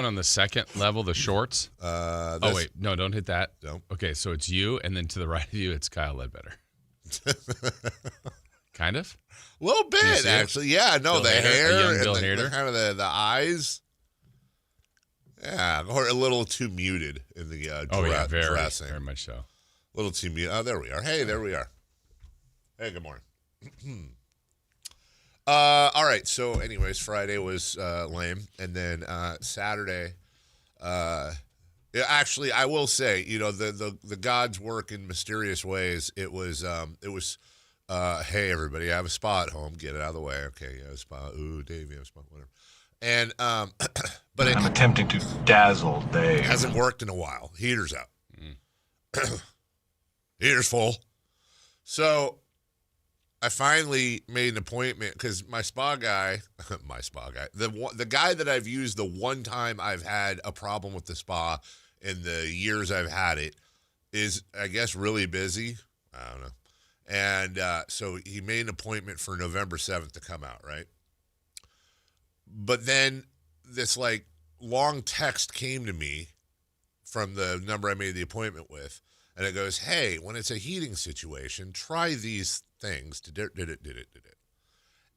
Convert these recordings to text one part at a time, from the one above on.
On the second level, the shorts. Oh, wait. No, don't hit that. No. Okay, so it's you, and then to the right of you, it's Kyle Ledbetter. Kind of? A little bit, actually. Yeah, no, Bill the Hader, hair a young and Bill the Hader. kind of the eyes. Yeah, or a little too muted in the dressing. Very much so. A little too muted. Oh, there we are. Hey, there we are. Hey, good morning. All right, so anyways, Friday was lame. And then Saturday, actually, I will say, the gods work in mysterious ways. It was hey, everybody, I have a spa at home. Get it out of the way. Okay, you have a spa. Ooh, Dave, you have a spa, whatever. And but I'm attempting to dazzle Dave. Hasn't worked in a while. Heater's out. Heater's full. So I finally made an appointment because my spa guy, the guy that I've used the one time I've had a problem with the spa in the years I've had it is, I guess, really busy. I don't know. And so he made an appointment for November 7th to come out, right? But then this long text came to me from the number I made the appointment with, and it goes, "Hey, when it's a heating situation, try these things." Did it.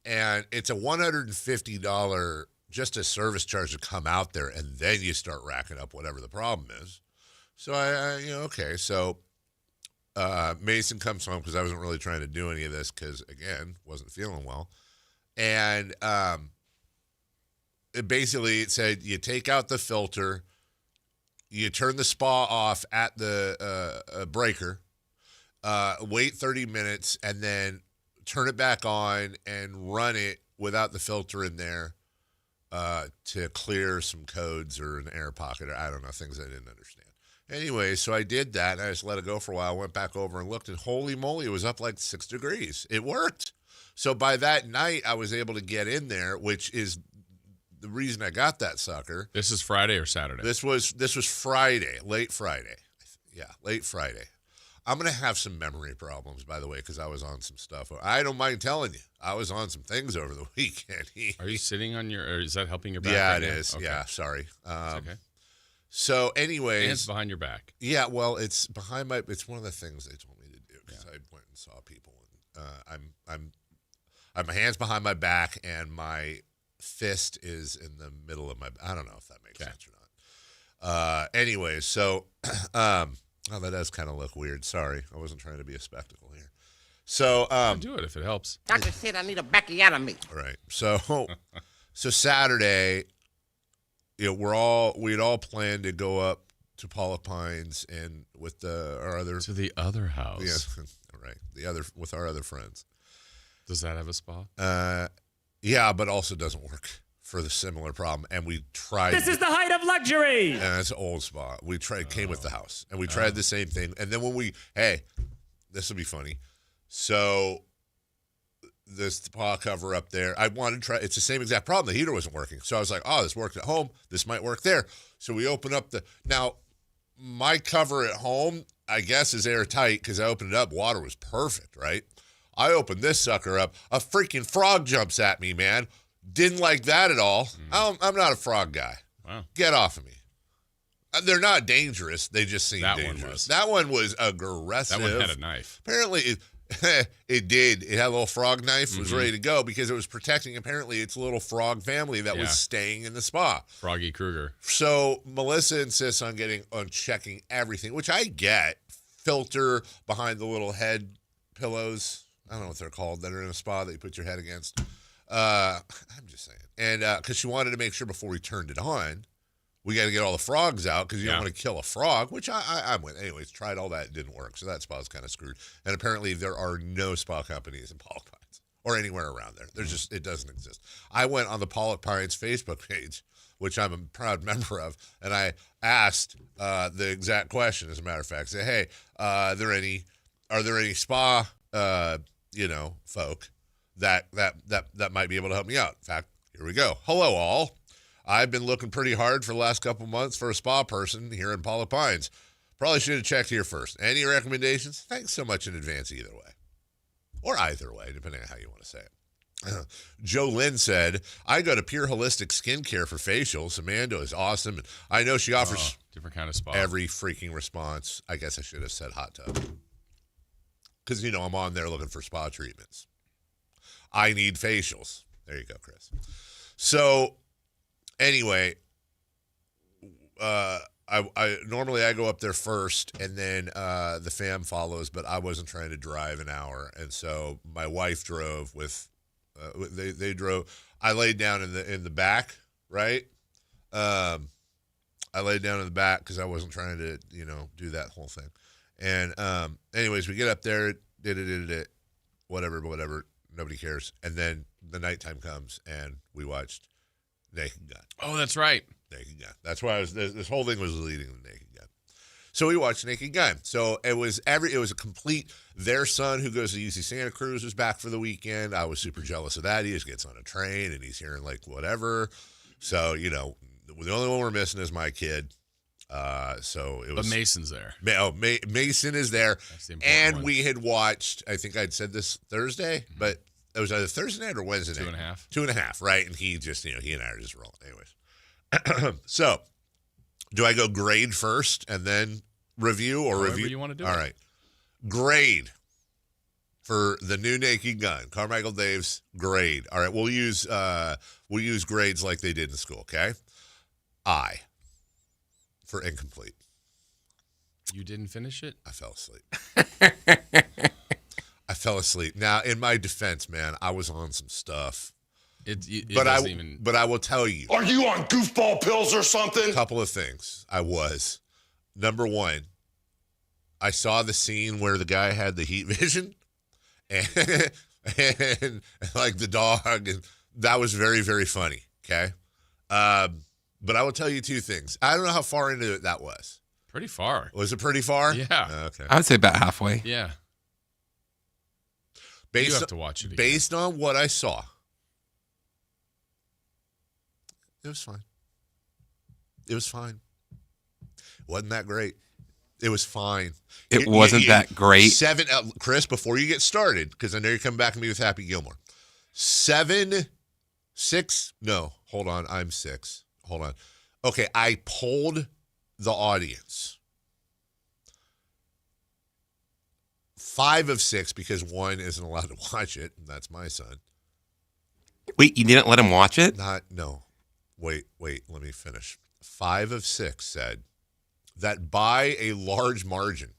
And it's a $150 just a service charge to come out there, and then you start racking up whatever the problem is. So okay. So Mason comes home because I wasn't really trying to do any of this because, again, wasn't feeling well. And it said you take out the filter, you turn the spa off at the breaker, wait 30 minutes, and then turn it back on and run it without the filter in there to clear some codes or an air pocket, or I don't know, things I didn't understand. Anyway, so I did that, and I just let it go for a while. I went back over and looked, and holy moly, it was up 6 degrees. It worked. So by that night, I was able to get in there, which is the reason I got that sucker. This is Friday or Saturday? This was Friday, late Friday. Yeah, late Friday. I'm going to have some memory problems, by the way, because I was on some stuff. I don't mind telling you. I was on some things over the weekend. Are you sitting on or is that helping your back? Yeah, right it now? is. Okay. Yeah, sorry. It's okay. So anyways. Hands behind your back. Yeah, well, it's behind it's one of the things they told me to do because I went and saw people. And I have my hands behind my back and my fist is in the middle of I don't know if that makes sense or not. Anyways, so that does kind of look weird. Sorry, I wasn't trying to be a spectacle here. So do it if it helps. Doctor said I need a backiotomy. All right. So Saturday, we'd all planned to go up to Pollock Pines and with our other to the other house. Yeah, right. With our other friends. Does that have a spa? Yeah, but also doesn't work for the similar problem. And we tried. This is the height of luxury. And it's an old spa. We tried, came with the house, and we tried the same thing. And then this will be funny. So the spa cover up there, I wanted to try. It's the same exact problem. The heater wasn't working. So I was like, this worked at home. This might work there. So we open up now my cover at home, I guess, is airtight because I opened it up. Water was perfect, right? I opened this sucker up. A freaking frog jumps at me, man. Didn't like that at all. I'm not a frog guy. Wow. Get off of me. They're not dangerous. They just seem dangerous. That one was aggressive. That one had a knife. Apparently, it did. It had a little frog knife. It was ready to go because it was protecting, apparently, its little frog family that was staying in the spa. Froggy Krueger. So Melissa insists on checking everything, which I get. Filter behind the little head pillows. I don't know what they're called that are in a spa that you put your head against. I'm just saying. And because she wanted to make sure before we turned it on, we got to get all the frogs out because you don't want to kill a frog, which I'm with. Anyways, tried all that. It didn't work. So that spa's kind of screwed. And apparently there are no spa companies in Pollock Pines or anywhere around there. There's it doesn't exist. I went on the Pollock Pines Facebook page, which I'm a proud member of, and I asked the exact question, as a matter of fact. Say, hey, are there any spa folk that might be able to help me out? In fact, here we go. Hello, all. I've been looking pretty hard for the last couple months for a spa person here in Pollock Pines. Probably should have checked here first. Any recommendations? Thanks so much in advance either way. Or either way, depending on how you want to say it. Joe Lynn said, I go to Pure Holistic Skincare for facials. Amanda is awesome. And I know she offers different kind of spa. every freaking response. I guess I should have said hot tub. Because, I'm on there looking for spa treatments. I need facials. There you go, Chris. So, anyway, I normally I go up there first, and then the fam follows, but I wasn't trying to drive an hour. And so my wife drove with... they drove. I laid down in the back, right? I laid down in the back because I wasn't trying to, do that whole thing. And anyways, we get up there, did it, whatever. Nobody cares. And then the nighttime comes, and we watched Naked Gun. Oh, that's right. Naked Gun. That's why this whole thing was leading to Naked Gun. So we watched Naked Gun. So it was a complete. Their son, who goes to UC Santa Cruz, was back for the weekend. I was super jealous of that. He just gets on a train and he's hearing like whatever. So the only one we're missing is my kid. So it was. But Mason's there. Mason is there, That's the important and one. we had watched. I think I'd said this Thursday, but it was either Thursday night or Wednesday night. 2.5. 2.5, right? And he just, he and I are just rolling, anyways. So. Do I go grade first and then review or However review? you want to do All it. right. Grade for the new Naked Gun. Carmichael Dave's grade. All right, we'll use grades like they did in school, okay? I for incomplete. You didn't finish it? I fell asleep. Now, in my defense, man, I was on some stuff. But I will tell you. Are you on goofball pills or something? A couple of things. I was. Number one, I saw the scene where the guy had the heat vision and like the dog. And that was very, very funny. Okay. But I will tell you two things. I don't know how far into it that was. Pretty far. Was it pretty far? Yeah. Okay. I would say about halfway. Yeah. You have to watch it again. Based on what I saw, it was fine. Wasn't that great. It was fine. It wasn't that great. 7, Chris, before you get started, because I know you're coming back to me with Happy Gilmore. 7, 6, no, hold on, I'm 6. Hold on. Okay, I polled the audience. 5 of 6, because 1 isn't allowed to watch it, and that's my son. Wait, you didn't let him watch it? No. Wait, let me finish. 5 of 6 said that by a large margin,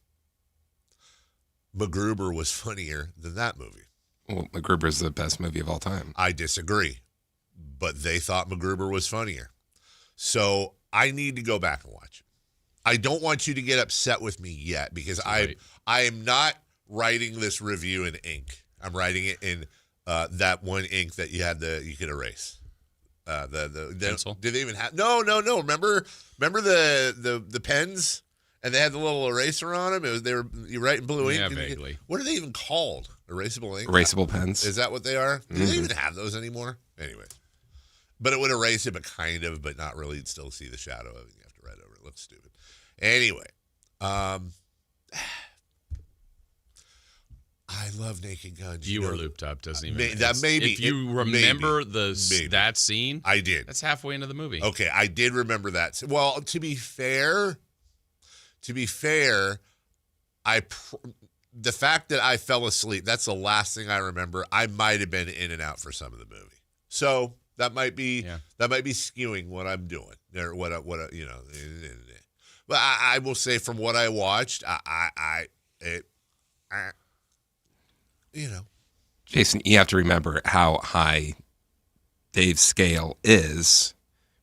MacGruber was funnier than that movie. Well, MacGruber's the best movie of all time. I disagree, but they thought MacGruber was funnier. So I need to go back and watch it. I don't want you to get upset with me yet because I am not writing this review in ink. I'm writing it in that one ink that you could erase. The pencil? Did they even have? No. Remember the pens, and they had the little eraser on them. You write in blue ink. Yeah, vaguely. What are they even called? Erasable ink. Erasable pens. Is that what they are? Do they even have those anymore? Anyway, but it would erase it, but not really. You'd still see the shadow of it. You have to write over it. It looks stupid. Anyway, I love Naked Gun. You were looped up, doesn't even. Maybe if you remember that scene, I did. That's halfway into the movie. Okay, I did remember that. Well, to be fair, the fact that I fell asleep, that's the last thing I remember. I might have been in and out for some of the movie, so that might be skewing what I'm doing or what you know. But I will say, from what I watched, you know. Jason, you have to remember how high Dave's scale is,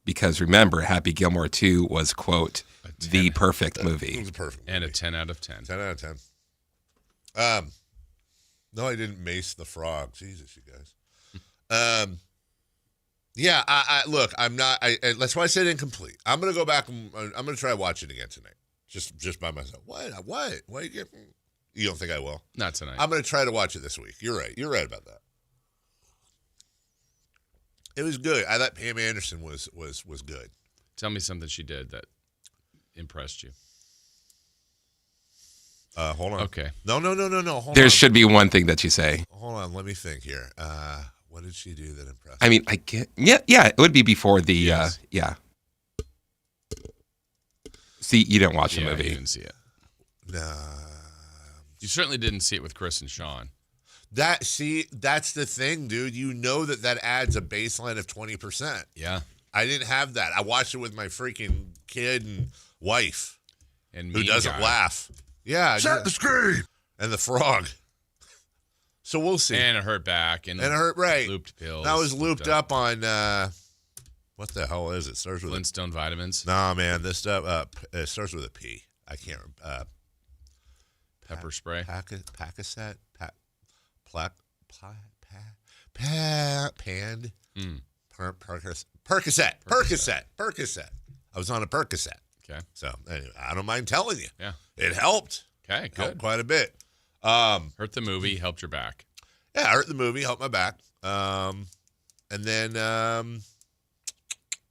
because remember, Happy Gilmore 2 was, quote, the perfect movie. It was a perfect movie. And a 10 out of 10. 10 out of 10. No, I didn't mace the frog. Jesus, you guys. Yeah, I look, I'm not, that's why I said incomplete. I'm going to go back and I'm going to try to watch it again tonight. Just by myself. What? Why you don't think I will? Not tonight. I'm going to try to watch it this week. You're right. You're right about that. It was good. I thought Pam Anderson was good. Tell me something she did that impressed you. Hold on. Okay. No. Hold There on. should be one thing that you say. Hold on. Let me think here. What did she do that impressed? I mean, I get. Yeah. It would be before the. Yes. Yeah. See, you didn't watch the movie. You didn't see it. Nah. You certainly didn't see it with Chris and Sean. That's the thing, dude. You know that adds a baseline of 20%. Yeah. I didn't have that. I watched it with my freaking kid and wife, And who doesn't laugh. Yeah. Set the screen. And the frog. So we'll see. And it hurt back. And it hurt, right. Looped pills. I was looped up on, what the hell is it? Starts with Flintstone vitamins. Nah, man. This stuff, it starts with a P. I can't remember. Pepper spray. Pacasset? Pand? Percocet. I was on a Percocet. Okay. So, anyway, I don't mind telling you. Yeah. It helped. Okay, good. Helped quite a bit. Hurt the movie, helped your back. Yeah, I hurt the movie, helped my back. And then that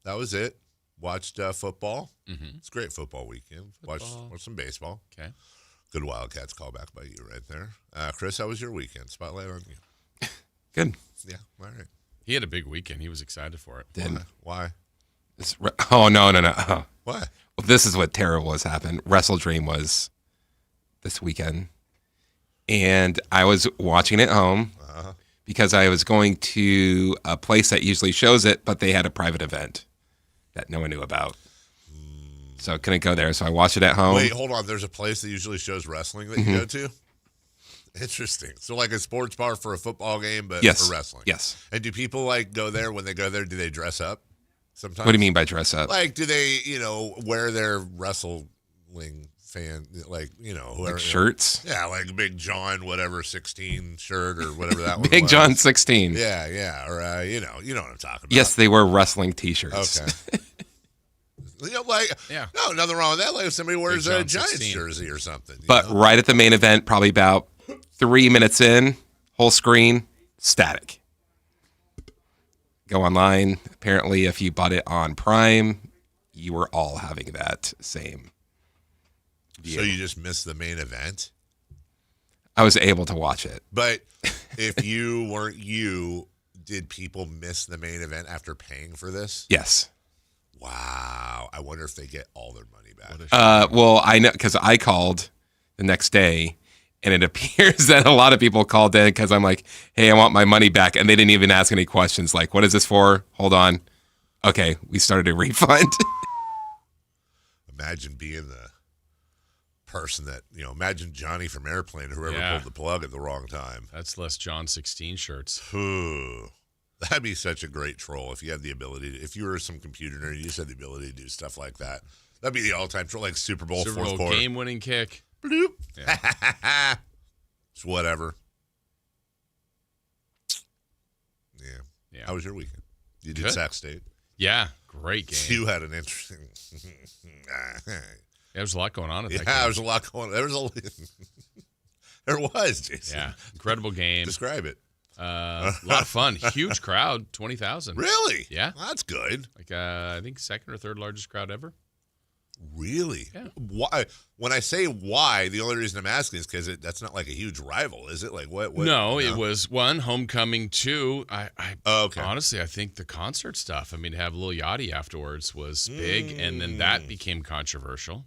was it. Watched football. Mm-hmm. It's a great football weekend. Watched some baseball. Okay. Good Wildcats callback by you right there. Chris, how was your weekend? Spotlight on you. Good. Yeah, all right. He had a big weekend. He was excited for it. Why? Oh, no. Oh. What? Well, this is what terrible has happened. Wrestle Dream was this weekend. And I was watching it home because I was going to a place that usually shows it, but they had a private event that no one knew about. So I couldn't go there. So I watched it at home. Wait, hold on. There's a place that usually shows wrestling that you go to? Interesting. So like a sports bar for a football game, but for wrestling. Yes. And do people like go there? When they go there, do they dress up sometimes? What do you mean by dress up? Like, do they, wear their wrestling fan, like, whoever. Like shirts? Yeah, like Big John, whatever, 16 shirt or whatever that one Big was. John 16. Yeah. Or, you know what I'm talking about. Yes, they wear wrestling T-shirts. Okay. No, nothing wrong with that. Like if somebody wears a Giants jersey or something. But right at the main event, probably about 3 minutes in, whole screen, static. Go online. Apparently, if you bought it on Prime, you were all having that same view. So you just missed the main event? I was able to watch it. But if you weren't did people miss the main event after paying for this? Yes. Wow. I wonder if they get all their money back. Well, I know because I called the next day, and it appears that a lot of people called in because I'm like, hey, I want my money back. And they didn't even ask any questions like, what is this for? Hold on. Okay, we started a refund. Imagine being the person that, imagine Johnny from Airplane, whoever pulled the plug at the wrong time. That's less John 16 shirts. That'd be such a great troll if you had the ability if you were some computer nerd, you just had the ability to do stuff like that. That'd be the all-time troll, like Super Bowl fourth quarter. Game-winning kick. Bloop. Yeah. It's whatever. Yeah. How was your weekend? You did Sac State? Yeah, great game. You had an interesting... There was a lot going on at that game. Yeah, there was a lot going on. There was, Jason. Yeah, incredible game. Describe it. A lot of fun. Huge crowd, 20,000. Really? Yeah. Well, that's good. Like I think second or third largest crowd ever. Really? Yeah. Why? When I say why, the only reason I'm asking is because that's not like a huge rival, is it? Like what? No, it was one homecoming. Two, okay. Honestly, I think the concert stuff. I mean, to have Lil Yachty afterwards was big, and then that became controversial.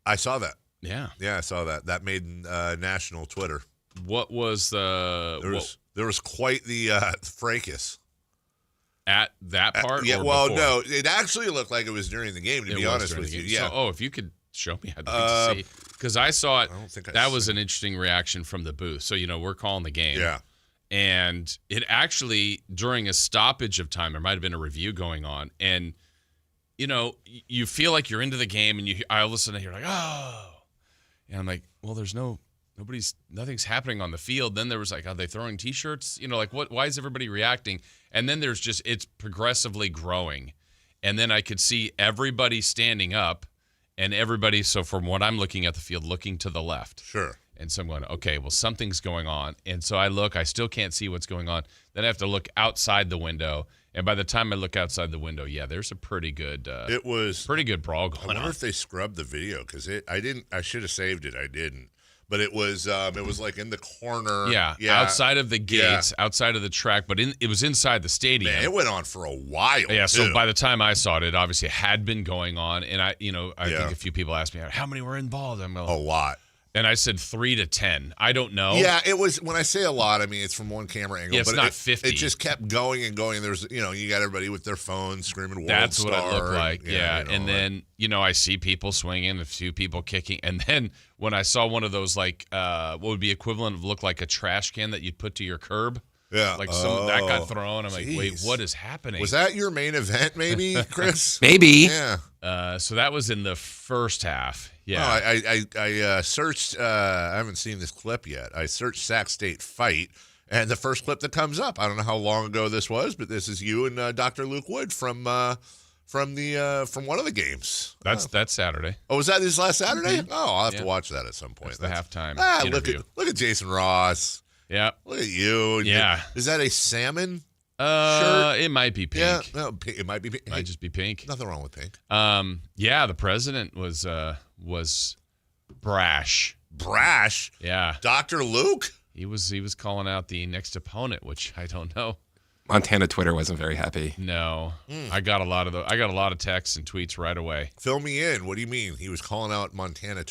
I saw that. Yeah. Yeah, I saw that. That made national Twitter. What was there was quite the fracas at that part? Yeah. Or well, before? no, it actually looked like it was during the game. To be honest with you, yeah. So, if you could show me, I'd like to see, because I saw it. I don't think that was an interesting reaction from the booth. So we're calling the game. Yeah. And it actually during a stoppage of time, there might have been a review going on, and you feel like you're into the game, and I listen and you're like, oh, and I'm like, well, there's nothing's happening on the field. Then there was like, are they throwing T-shirts? Like what? Why is everybody reacting? And then there's just it's progressively growing, and then I could see everybody standing up, and everybody. So from what I'm looking at the field, looking to the left. Sure. And so I'm going, okay, well, something's going on. And so I look, I still can't see what's going on. Then I have to look outside the window. And by the time I look outside the window, there's a pretty good it was pretty good brawl going on. I wonder if they scrubbed the video because I should have saved it. I didn't. but it was like in the corner. Yeah, outside of the gates, outside of the track, but it was inside the stadium. Man, it went on for a while. Yeah, too. so by the time I saw it obviously had been going on, and I think a few people asked me how many were involved. I'm like, a lot. And I said 3 to 10. I don't know. Yeah, it was. When I say a lot, I mean it's from one camera angle. Yeah, it's but not 50. It just kept going and going. There's, you got everybody with their phones screaming "World That's Star." what it looked like. Yeah, and then then I see people swinging, a few people kicking, and then when I saw one of those what would be equivalent of look like a trash can that you'd put to your curb. Yeah, like that got thrown. I'm like, wait, what is happening? Was that your main event, maybe, Chris? Maybe. Yeah. So that was in the first half. Yeah. I searched. I haven't seen this clip yet. I searched Sac State fight, and the first clip that comes up. I don't know how long ago this was, but this is you and Dr. Luke Wood from one of the games. That's Saturday. Oh, was that his last Saturday? Oh, I'll have to watch that at some point. That's the halftime interview. Look at Jason Ross. Yeah. Look at you. Yeah. Is that a salmon shirt? It might be pink. Yeah. No, it might be pink. Might just be pink. Nothing wrong with pink. Yeah, the president was brash. Brash? Yeah. Dr. Luke? He was calling out the next opponent, which I don't know. Montana Twitter wasn't very happy. No. I got a lot of texts and tweets right away. Fill me in. What do you mean? He was calling out Montana.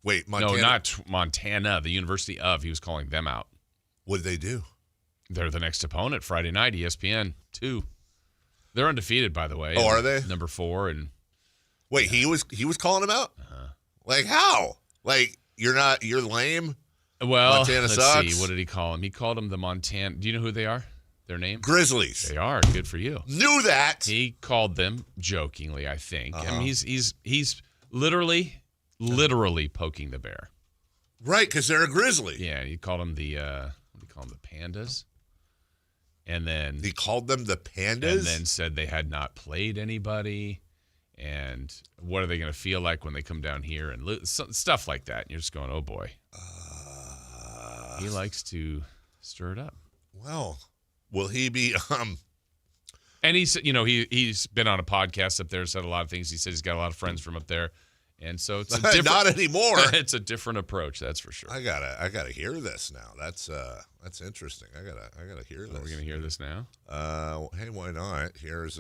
Montana. No, not Montana, the University of. He was calling them out. What did they do? They're the next opponent Friday night, ESPN 2. They're undefeated, by the way. Oh, are they? Number 4 and wait, he was calling them out? Uh-huh. Like how? Like you're lame? Well, Montana let's sucks. see. What did he call them? He called them the Montana. Do you know who they are? Their name? Grizzlies. They are. Good for you. Knew that. He called them jokingly, I think. I mean, he's literally poking the bear. Right, because they're a grizzly. Yeah, he called them the pandas. And then he called them the pandas? And then said they had not played anybody. And what are they going to feel like when they come down here and stuff like that? And you're just going, oh boy. He likes to stir it up. Well, will he be? And he's he's been on a podcast up there, said a lot of things. He said he's got a lot of friends from up there. And so it's a different, not anymore. It's a different approach, that's for sure. I gotta hear this now. That's interesting. I gotta hear this. We're gonna hear this now. Hey, why not? Here's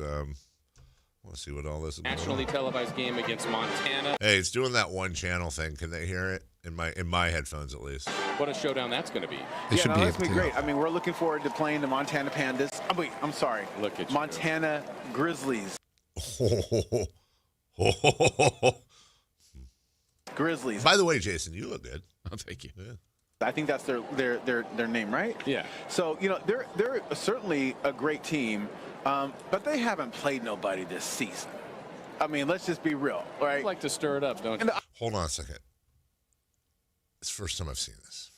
I want to see what all this is. Nationally televised game against Montana. Hey, it's doing that one channel thing. Can they hear it in my headphones at least? What a showdown that's going to be. That's going to be great. I mean, we're looking forward to playing the Montana Pandas. I'm sorry. Look at you. Montana Grizzlies. Grizzlies. By the way, Jason, you look good. Oh, thank you. Yeah. I think that's their name, right? Yeah. So, they're certainly a great team, but they haven't played nobody this season. I mean, let's just be real, right? You like to stir it up, don't you? Hold on a second. It's the first time I've seen this.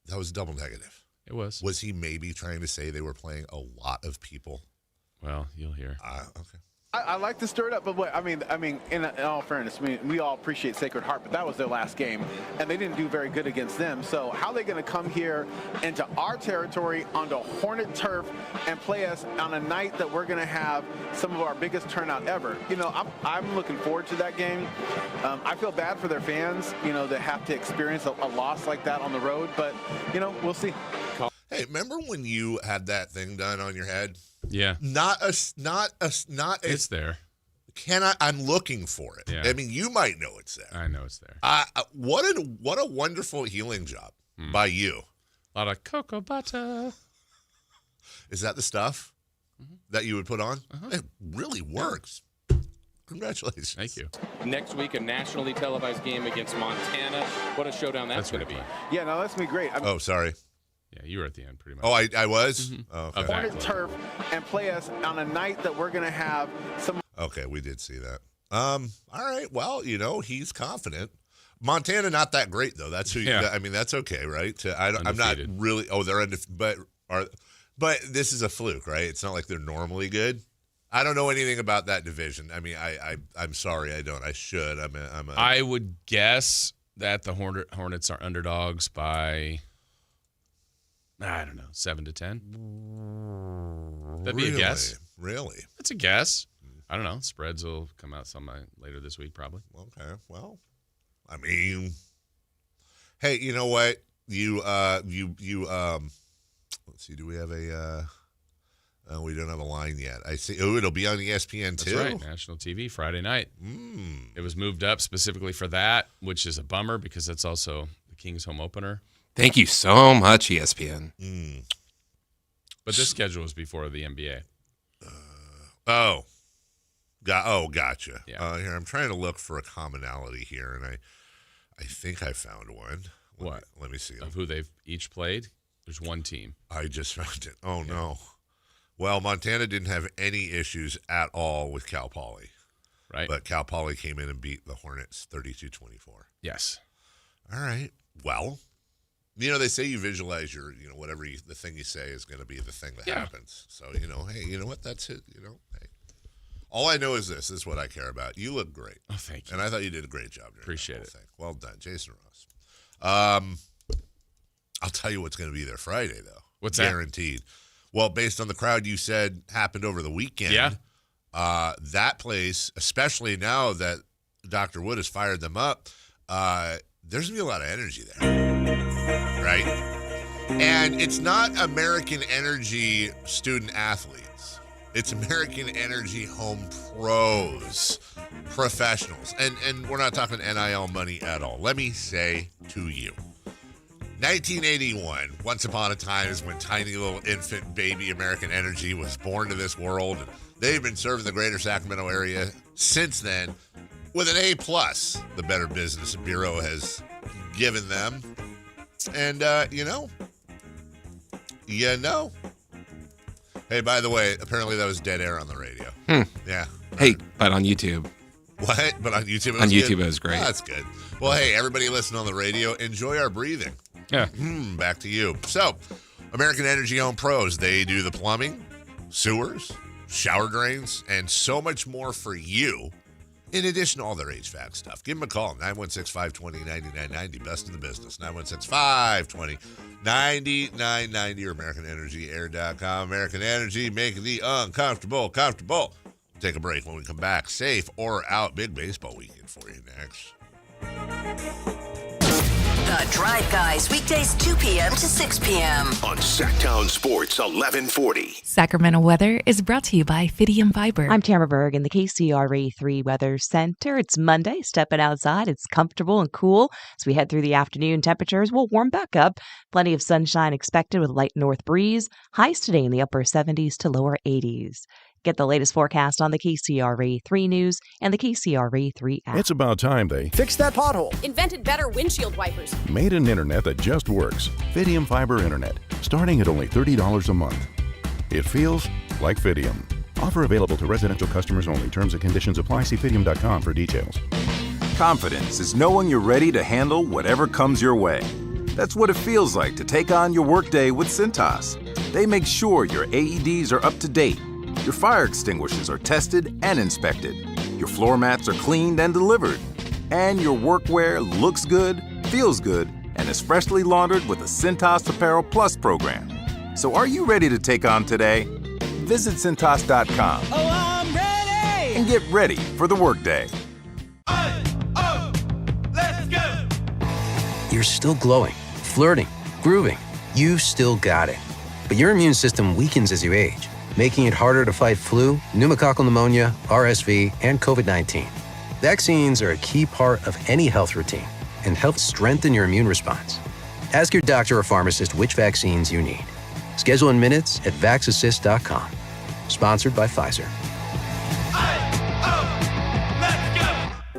That was double negative. It was. Was he maybe trying to say they were playing a lot of people? Well, you'll hear. Okay. I like to stir it up, but what I mean, in all fairness, we all appreciate Sacred Heart, but that was their last game, and they didn't do very good against them. So how are they going to come here into our territory onto Hornet turf and play us on a night that we're going to have some of our biggest turnout ever? I'm looking forward to that game. I feel bad for their fans, that have to experience a loss like that on the road, but we'll see. Hey, remember when you had that thing done on your head? Yeah. It's there. I'm looking for it. Yeah. I mean, you might know it's there. I know it's there. What a wonderful healing job by you. A lot of cocoa butter. Is that the stuff that you would put on? Uh-huh. It really works. Congratulations. Thank you. Next week, a nationally televised game against Montana. What a showdown that's going to be. Yeah, no, that's going to be great. Oh, sorry. Yeah, you were at the end pretty much. Oh, I was? Mm-hmm. Oh, okay. Hornet turf and play us on a night that we're going to have some. Okay, we did see that. All right. Well, he's confident. Montana not that great though. That's who. Yeah. I mean, that's okay, right? I'm not Undefeated. really. Oh, they're undefeated, but this is a fluke, right? It's not like they're normally good. I don't know anything about that division. I mean, I'm sorry, I don't. I should. I would guess that the Hornets are underdogs by, I don't know, 7 to 10. That'd be a guess. Really? That's a guess. I don't know. Spreads will come out some later this week, probably. Okay. Well, I mean, Hey, you know what? Let's see. Do we have a? We don't have a line yet. I see. Oh, it'll be on ESPN too. That's right. National TV Friday night. It was moved up specifically for that, which is a bummer because that's also the Kings home opener. Thank you so much, ESPN. But this schedule was before the NBA. Gotcha. Yeah. Here, I'm trying to look for a commonality here, and I think I found one. Let me see. Of who they've each played? There's one team. I just found it. Oh, no. Well, Montana didn't have any issues at all with Cal Poly. Right. But Cal Poly came in and beat the Hornets 32-24. Yes. All right. Well, they say you visualize your, whatever the thing you say is going to be the thing that happens. So, hey, you know what? That's it. Hey. All I know is this is what I care about. You look great. Oh, thank you. And I thought you did a great job. Appreciate it. Thing. Well done, Jason Ross. I'll tell you what's going to be there Friday, though. What's that? Guaranteed. Well, based on the crowd you said happened over the weekend, that place, especially now that Dr. Wood has fired them up, there's going to be a lot of energy there, right? And it's not American Energy student athletes. It's American Energy home pros, professionals. And we're not talking NIL money at all. Let me say to you, 1981, once upon a time, is when tiny little infant baby American Energy was born to this world. And they've been serving the greater Sacramento area since then with an A+. The Better Business Bureau has given them. And, Hey, by the way, apparently that was dead air on the radio. Yeah. Hey, but on YouTube. What? But on YouTube? On YouTube, it was great. Oh, that's good. Well, hey, everybody listening on the radio, enjoy our breathing. Yeah. Back to you. So, American Energy Home Pros, they do the plumbing, sewers, shower drains, and so much more for you, in addition to all their HVAC stuff. Give them a call, 916-520-9990, best in the business, 916-520-9990, or AmericanEnergyAir.com. American Energy, making the uncomfortable comfortable. Take a break. When we come back, safe or out, big baseball weekend for you next. The Drive Guys, weekdays 2 p.m. to 6 p.m. On Sactown Sports 1140. Sacramento weather is brought to you by Fidium Fiber. I'm Tamara Berg in the KCRA 3 Weather Center. It's Monday. Stepping outside. It's comfortable and cool. As we head through the afternoon, temperatures will warm back up. Plenty of sunshine expected with light north breeze. Highs today in the upper 70s to lower 80s. Get the latest forecast on the KCRA 3 News and the KCRA 3 app. It's about time they fixed that pothole. Invented better windshield wipers. Made an internet that just works. Fidium Fiber Internet, starting at only $30 a month. It feels like Fidium. Offer available to residential customers only. Terms and conditions apply. See Fidium.com for details. Confidence is knowing you're ready to handle whatever comes your way. That's what it feels like to take on your workday with Cintas. They make sure your AEDs are up to date. Your fire extinguishers are tested and inspected. Your floor mats are cleaned and delivered. And your workwear looks good, feels good, and is freshly laundered with a Cintas Apparel Plus program. So are you ready to take on today? Visit Cintas.com. Oh, I'm ready! And get ready for the workday. Let's go! You're still glowing, flirting, grooving. You still got it. But your immune system weakens as you age, making it harder to fight flu, pneumococcal pneumonia, RSV, and COVID-19. Vaccines are a key part of any health routine and help strengthen your immune response. Ask your doctor or pharmacist which vaccines you need. Schedule in minutes at vaxassist.com. Sponsored by Pfizer.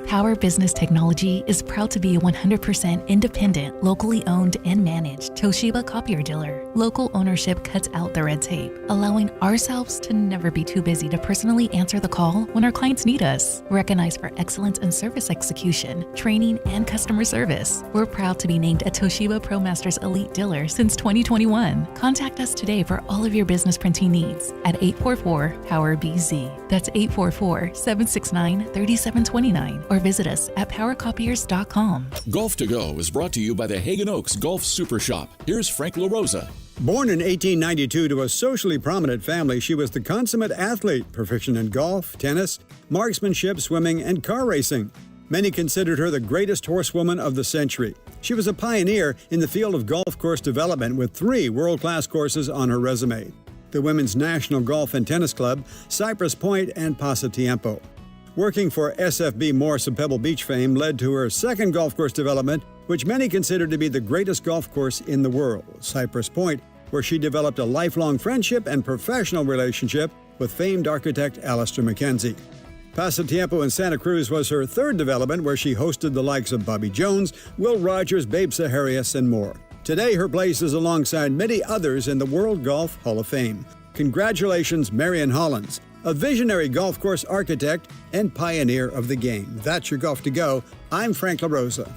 Power Business Technology is proud to be a 100% independent, locally owned and managed Toshiba copier dealer. Local ownership cuts out the red tape, allowing ourselves to never be too busy to personally answer the call when our clients need us. Recognized for excellence in service execution, training, and customer service, we're proud to be named a Toshiba ProMasters Elite Dealer since 2021. Contact us today for all of your business printing needs at 844-POWER-BZ. That's 844-769-3729. Or visit us at powercopiers.com. Golf to Go is brought to you by the Hagen Oaks Golf Super Shop. Here's Frank LaRosa. Born in 1892 to a socially prominent family, she was the consummate athlete, proficient in golf, tennis, marksmanship, swimming, and car racing. Many considered her the greatest horsewoman of the century. She was a pioneer in the field of golf course development with 3 world-class courses on her resume: the Women's National Golf and Tennis Club, Cypress Point, and Pasatiempo. Working for SFB Morse of Pebble Beach fame led to her second golf course development, which many consider to be the greatest golf course in the world, Cypress Point, where she developed a lifelong friendship and professional relationship with famed architect Alistair McKenzie. Pasatiempo in Santa Cruz was her third development, where she hosted the likes of Bobby Jones, Will Rogers, Babe Saharias, and more. Today, her place is alongside many others in the World Golf Hall of Fame. Congratulations, Marion Hollins, a visionary golf course architect and pioneer of the game. That's your Golf to Go. I'm Frank LaRosa.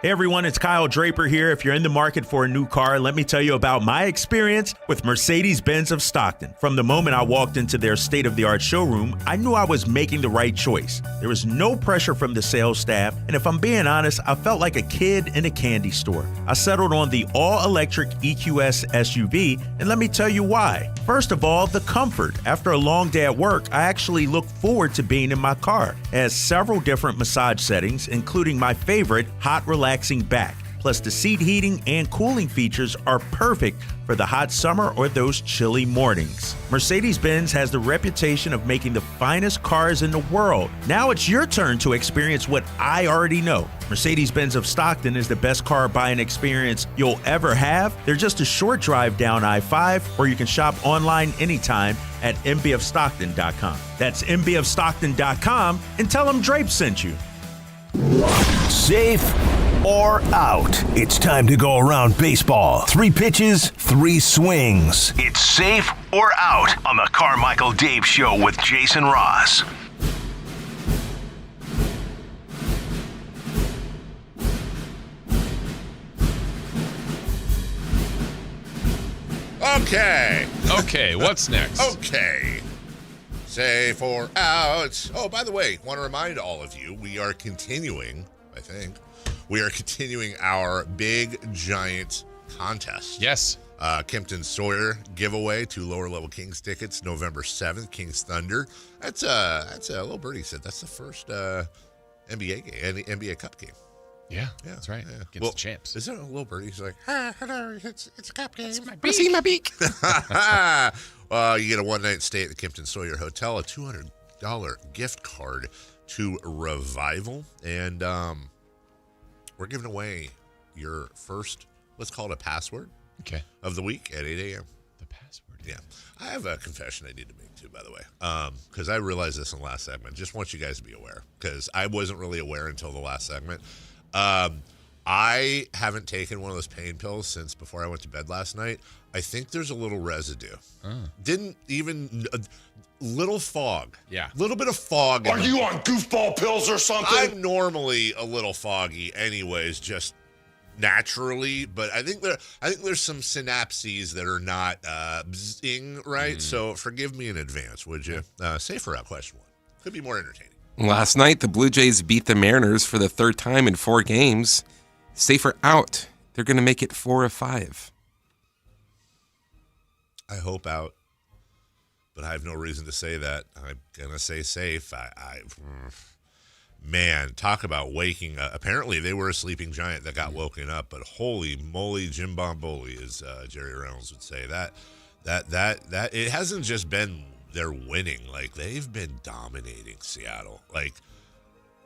Hey everyone, it's Kyle Draper here. If you're in the market for a new car, let me tell you about my experience with Mercedes-Benz of Stockton. From the moment I walked into their state-of-the-art showroom, I knew I was making the right choice. There was no pressure from the sales staff, and if I'm being honest, I felt like a kid in a candy store. I settled on the all-electric EQS SUV, and let me tell you why. First of all, the comfort. After a long day at work, I actually look forward to being in my car. It has several different massage settings, including my favorite, hot relaxing back. Plus, the seat heating and cooling features are perfect for the hot summer or those chilly mornings. Mercedes-Benz has the reputation of making the finest cars in the world. Now it's your turn to experience what I already know. Mercedes-Benz of Stockton is the best car buying experience you'll ever have. They're just a short drive down I-5, or you can shop online anytime at mbofstockton.com. That's mbofstockton.com, and tell them Drape sent you. Safe or out? It's time to go around baseball. 3 pitches, 3 swings. It's safe or out on the Carmichael Dave Show with Jason Ross. Okay, what's next? Okay. Safe or out. Oh, by the way, want to remind all of you, we are continuing our big, giant contest. Yes. Kempton Sawyer giveaway, 2 lower level Kings tickets, November 7th, Kings Thunder. That's a little birdie said that's the first NBA game, NBA Cup game. Yeah, that's right. Yeah. Against the champs. Is there a little birdie? He's like, hello, it's a cup game. It's my beak. See my beak. You get a one-night stay at the Kempton Sawyer Hotel, a $200 gift card to Revival, and we're giving away your first, let's call it a password, of the week at 8 a.m. The password. Yeah. I have a confession I need to make too, by the way, because I realized this in the last segment. Just want you guys to be aware, because I wasn't really aware until the last segment. I haven't taken one of those pain pills since before I went to bed last night. I think there's a little residue. Didn't even little fog. Yeah. Little bit of fog. Are you on goofball pills or something? I'm normally a little foggy anyways, just naturally, but I think there's some synapses that are not bzzing right. So forgive me in advance, would you? Safe or out? Question 1. Could be more entertaining. Last night, the Blue Jays beat the Mariners for the 3rd time in 4 games. Safe or out? They're going to make it 4 of 5. I hope out, but I have no reason to say that. I'm going to say safe. Man, talk about waking up. Apparently, they were a sleeping giant that got woken up, but holy moly, Jim Bomboli, as Jerry Reynolds would say. That it hasn't just been they're winning. Like, they've been dominating Seattle. Like,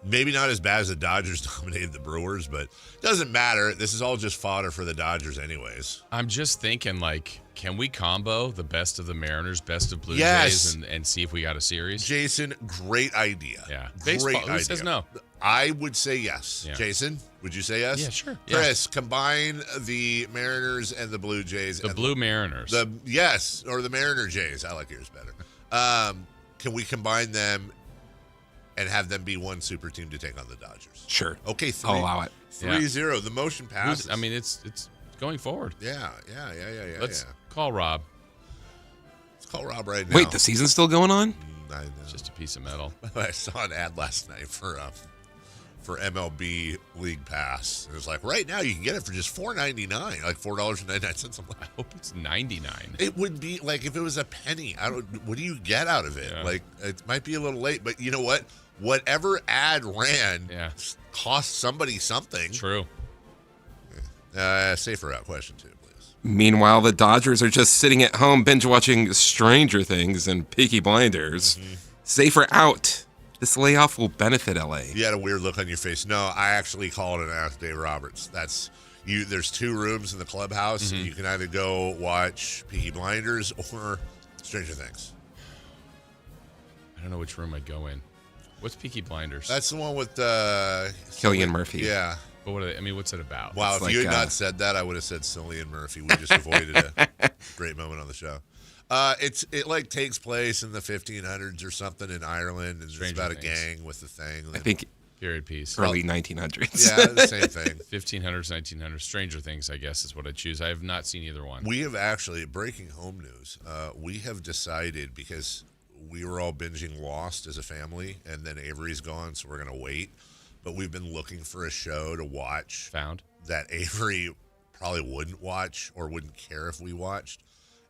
maybe not as bad as the Dodgers dominated the Brewers, but it doesn't matter. This is all just fodder for the Dodgers anyways. I'm just thinking, like, can we combo the best of the Mariners, best of Blue Yes. Jays, and see if we got a series? Jason, great idea. Yeah. Great Baseball, idea. Who says no? I would say yes. Yeah. Jason, would you say yes? Yeah, sure. Chris, combine the The and the Blue Jays. The Blue Mariners. Yes, or the Mariner Jays. I like yours better. Can we combine them and have them be one super team to take on the Dodgers? Sure. Okay, I'll allow it. 3-0. The motion passes. I mean, it's going forward. Yeah. Let's call Rob. Let's call Rob right now. Wait, the season's still going on? I know. Just a piece of metal. I saw an ad last night for for MLB League Pass. It was like, right now you can get it for just $4.99, like $4.99. I'm like, I hope it's 99. It would be like if it was a penny. What do you get out of it? Yeah. Like, it might be a little late, but you know what? Whatever ad ran cost somebody something. True. Safer out question 2, please. Meanwhile, the Dodgers are just sitting at home binge watching Stranger Things and Peaky Blinders. Safer out. This layoff will benefit LA. You had a weird look on your face. No, I actually called it and asked Dave Roberts. That's you. There's 2 rooms in the clubhouse. You can either go watch Peaky Blinders or Stranger Things. I don't know which room I'd go in. What's Peaky Blinders? That's the one with Cillian Murphy. Yeah. But what are they, I mean, what's it about? Wow, It's if you like, had not said that, I would have said Cillian Murphy. We just avoided a great moment on the show. It like takes place in the 1500s or something in Ireland, and it's about a gang with the thing. I think period piece. Early 1900s. Yeah, the same thing. 1500s, 1900s. Stranger Things, I guess, is what I choose. I have not seen either one. We have actually, breaking home news, we have decided, because we were all binging Lost as a family, and then Avery's gone, so we're going to wait. But we've been looking for a show to watch. Found. That Avery probably wouldn't watch or wouldn't care if we watched.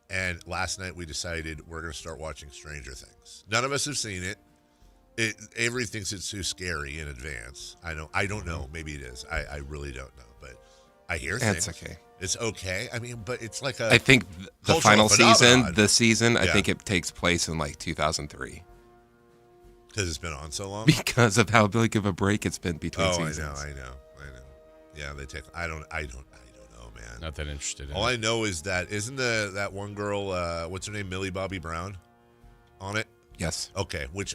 And last night we decided we're going to start watching Stranger Things. None of us have seen it. Avery thinks it's too scary in advance. I don't know. Maybe it is. I really don't know. But I hear things. It's okay. It's okay. I mean, but it's like I think the final phenomenon. season, I think it takes place in like 2003. Because it's been on so long? Because of how big of a break it's been between seasons. I know. Yeah, they take. I don't know, man. Not that interested in All it. I know is that isn't that one girl? What's her name? Millie Bobby Brown, on it. Yes. Okay. Which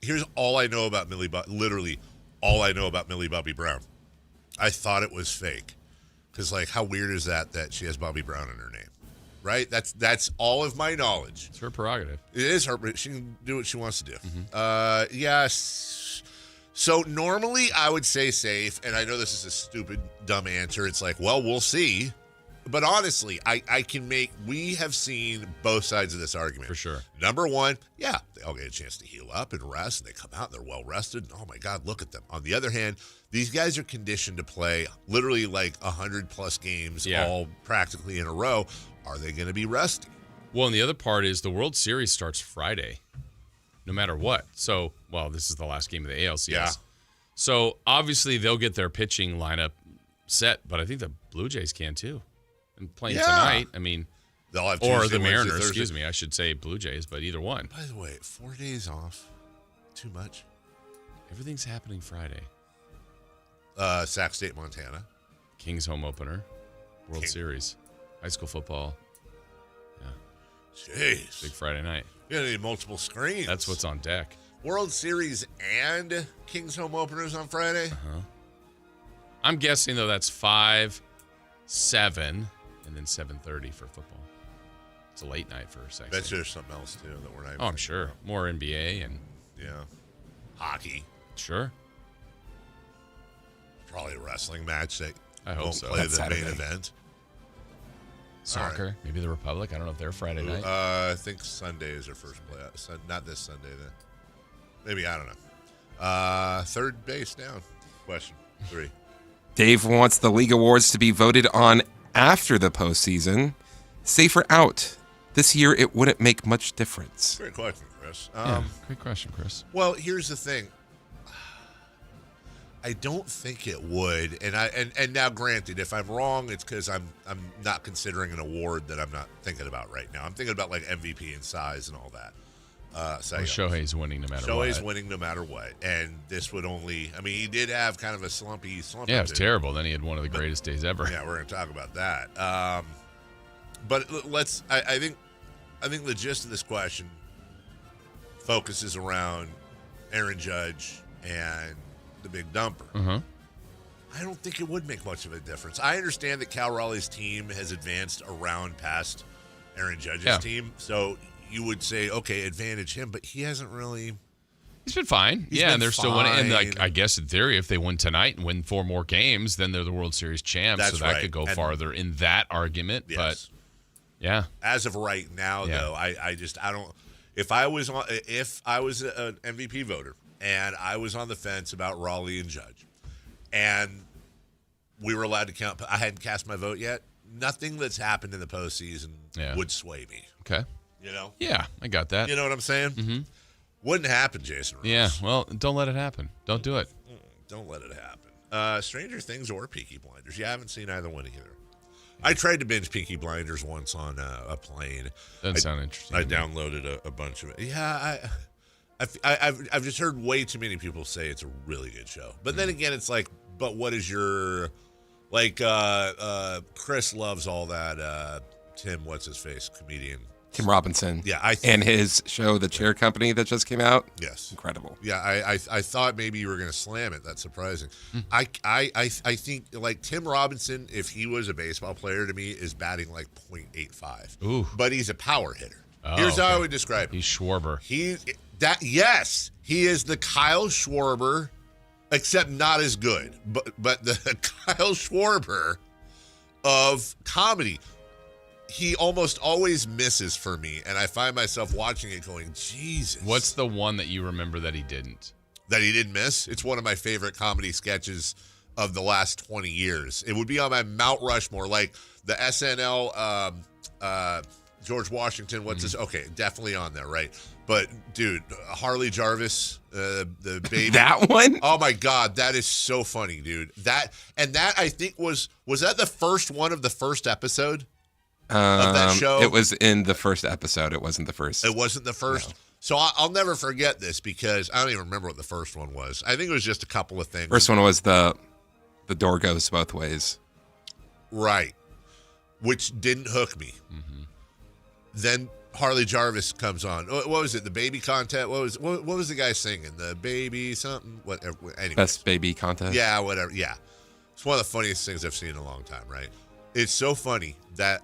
here's all I know about Millie. Literally, all I know about Millie Bobby Brown. I thought it was fake, because like, how weird is that she has Bobby Brown in her name? Right? That's all of my knowledge. It's her prerogative. It is her. She can do what she wants to do. Yes. So normally I would say safe, and I know this is a stupid, dumb answer. It's like, well, we'll see. But honestly, we have seen both sides of this argument. For sure. Number one, yeah, they all get a chance to heal up and rest, and they come out and they're well rested. And oh my God, look at them. On the other hand, these guys are conditioned to play literally like 100+ games all practically in a row. Are they going to be rusty? Well, and the other part is the World Series starts Friday, no matter what. So, well, this is the last game of the ALCS. Yeah. So, obviously, they'll get their pitching lineup set, but I think the Blue Jays can too. And playing tonight, I mean, they'll have or Tuesday, the Wednesday, Mariners, Thursday. excuse me. I should say Blue Jays, but either one. By the way, 4 days off, too much. Everything's happening Friday. Sac State, Montana. Kings home opener, World Series, high school football. Jeez. Big Friday night. You're going to need multiple screens. That's what's on deck. World Series and Kings home openers on Friday? I'm guessing, though, that's 5, 7, and then 7:30 for football. It's a late night for Sac Bet State. there's something else, too, that we're not even Oh, I'm thinking sure. about. More NBA and... Yeah. Hockey. Sure. Probably a wrestling match that I hope won't so. play That's the main Saturday. event. Soccer. Right. Maybe the Republic. I don't know if they're Friday night. I think Sunday is their first play. Not this Sunday, then. Maybe, I don't know. Third base down. Question 3. Dave wants the league awards to be voted on after the postseason. Safer out. This year, it wouldn't make much difference. Great question, Chris. Great question, Chris. Well, here's the thing. I don't think it would, and now, granted, if I'm wrong, it's because I'm not considering an award that I'm not thinking about right now. I'm thinking about like MVP and size and all that. Shohei's winning no matter what. Shohei's winning no matter what, and this would only. I mean, he did have kind of a slumpy. Yeah, it was terrible. Then he had one of the greatest days ever. Yeah, we're going to talk about that. But let's. I think the gist of this question focuses around Aaron Judge and the big dumper. I don't think it would make much of a difference. I understand that Cal Raleigh's team has advanced around past Aaron Judge's team, so you would say, okay, advantage him, but he hasn't really. He's been fine. He's been and they're still winning. And fine. I guess in theory, if they win tonight and win 4 more games, then they're the World Series champs. That's so that right. could go And- farther in that argument. Yes. But yeah, As of right now, though, I don't. If I was an MVP voter and I was on the fence about Raleigh and Judge. And we were allowed to count. I hadn't cast my vote yet. Nothing that's happened in the postseason would sway me. Okay. You know? Yeah, I got that. You know what I'm saying? Mm-hmm. Wouldn't happen, Jason Rose. Yeah, well, don't let it happen. Don't do it. Don't let it happen. Stranger Things or Peaky Blinders. You haven't seen either one either. I tried to binge Peaky Blinders once on a plane. Doesn't sound interesting. I downloaded a bunch of it. Yeah, I've just heard way too many people say it's a really good show. But then again, it's like, but what is your, like, Chris loves all that, Tim, what's his face, comedian. Tim Robinson. Yeah. And his show, The Chair Company, that just came out. Yes. Incredible. Yeah, I thought maybe you were going to slam it. That's surprising. I think, like, Tim Robinson, if he was a baseball player to me, is batting like .85. Ooh. But he's a power hitter. Oh, Here's how I would describe him. He's Schwarber. He is the Kyle Schwarber, except not as good. But the Kyle Schwarber of comedy. He almost always misses for me, and I find myself watching it going, Jesus. What's the one that you remember that he didn't? That he didn't miss? It's one of my favorite comedy sketches of the last 20 years. It would be on my Mount Rushmore, like the SNL, George Washington, what's this? Okay, definitely on there, right? But, dude, Harley Jarvis, the baby. That one? Oh, my God, that is so funny, dude. That I think was that the first one of the first episode? Of that show? It was in the first episode. It wasn't the first. It wasn't the first? No. So I'll never forget this because I don't even remember what the first one was. I think it was just a couple of things. First one was the door goes both ways. Right. Which didn't hook me. Mm-hmm. Then Harley Jarvis comes on. What was it? The baby contest? What was the guy singing? The baby something? Whatever. Anyways. Best baby contest? Yeah, whatever. Yeah. It's one of the funniest things I've seen in a long time, right? It's so funny that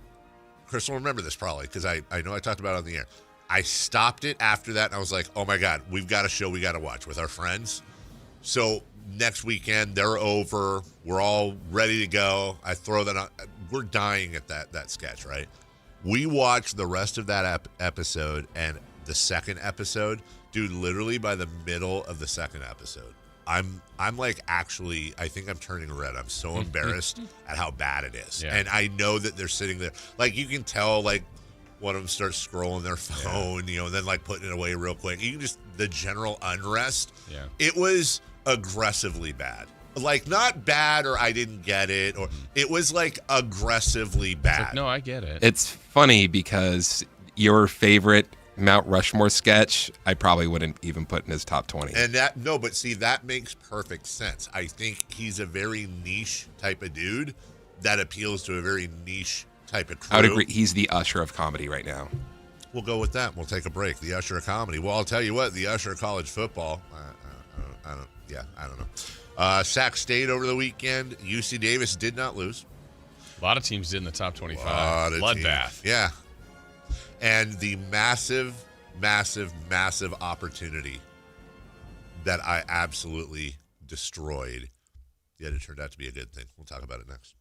Chris will remember this probably because I know I talked about it on the air. I stopped it after that, and I was like, oh, my God, we've got a show we got to watch with our friends. So next weekend, they're over. We're all ready to go. I throw that on. We're dying at that sketch, right? We watched the rest of that episode and the second episode. Dude, literally by the middle of the second episode, I'm like, actually, I think I'm turning red. I'm so embarrassed at how bad it is. Yeah. And I know that they're sitting there. Like, you can tell, like, one of them starts scrolling their phone, you know, and then, like, putting it away real quick. You can just, the general unrest. Yeah. It was aggressively bad. Like, not bad or I didn't get it. Or it was, like, aggressively bad. It's like, no, I get it. It's funny because your favorite Mount Rushmore sketch, I probably wouldn't even put in his top 20. And but see, that makes perfect sense. I think he's a very niche type of dude that appeals to a very niche type of crew. I would agree. He's the Usher of comedy right now. We'll go with that. We'll take a break. The Usher of comedy. Well, I'll tell you what, the Usher of college football. I don't know. Sac State over the weekend. UC Davis did not lose. A lot of teams did in the top 25. Bloodbath. Yeah. And the massive, massive, massive opportunity that I absolutely destroyed, yet it turned out to be a good thing. We'll talk about it next.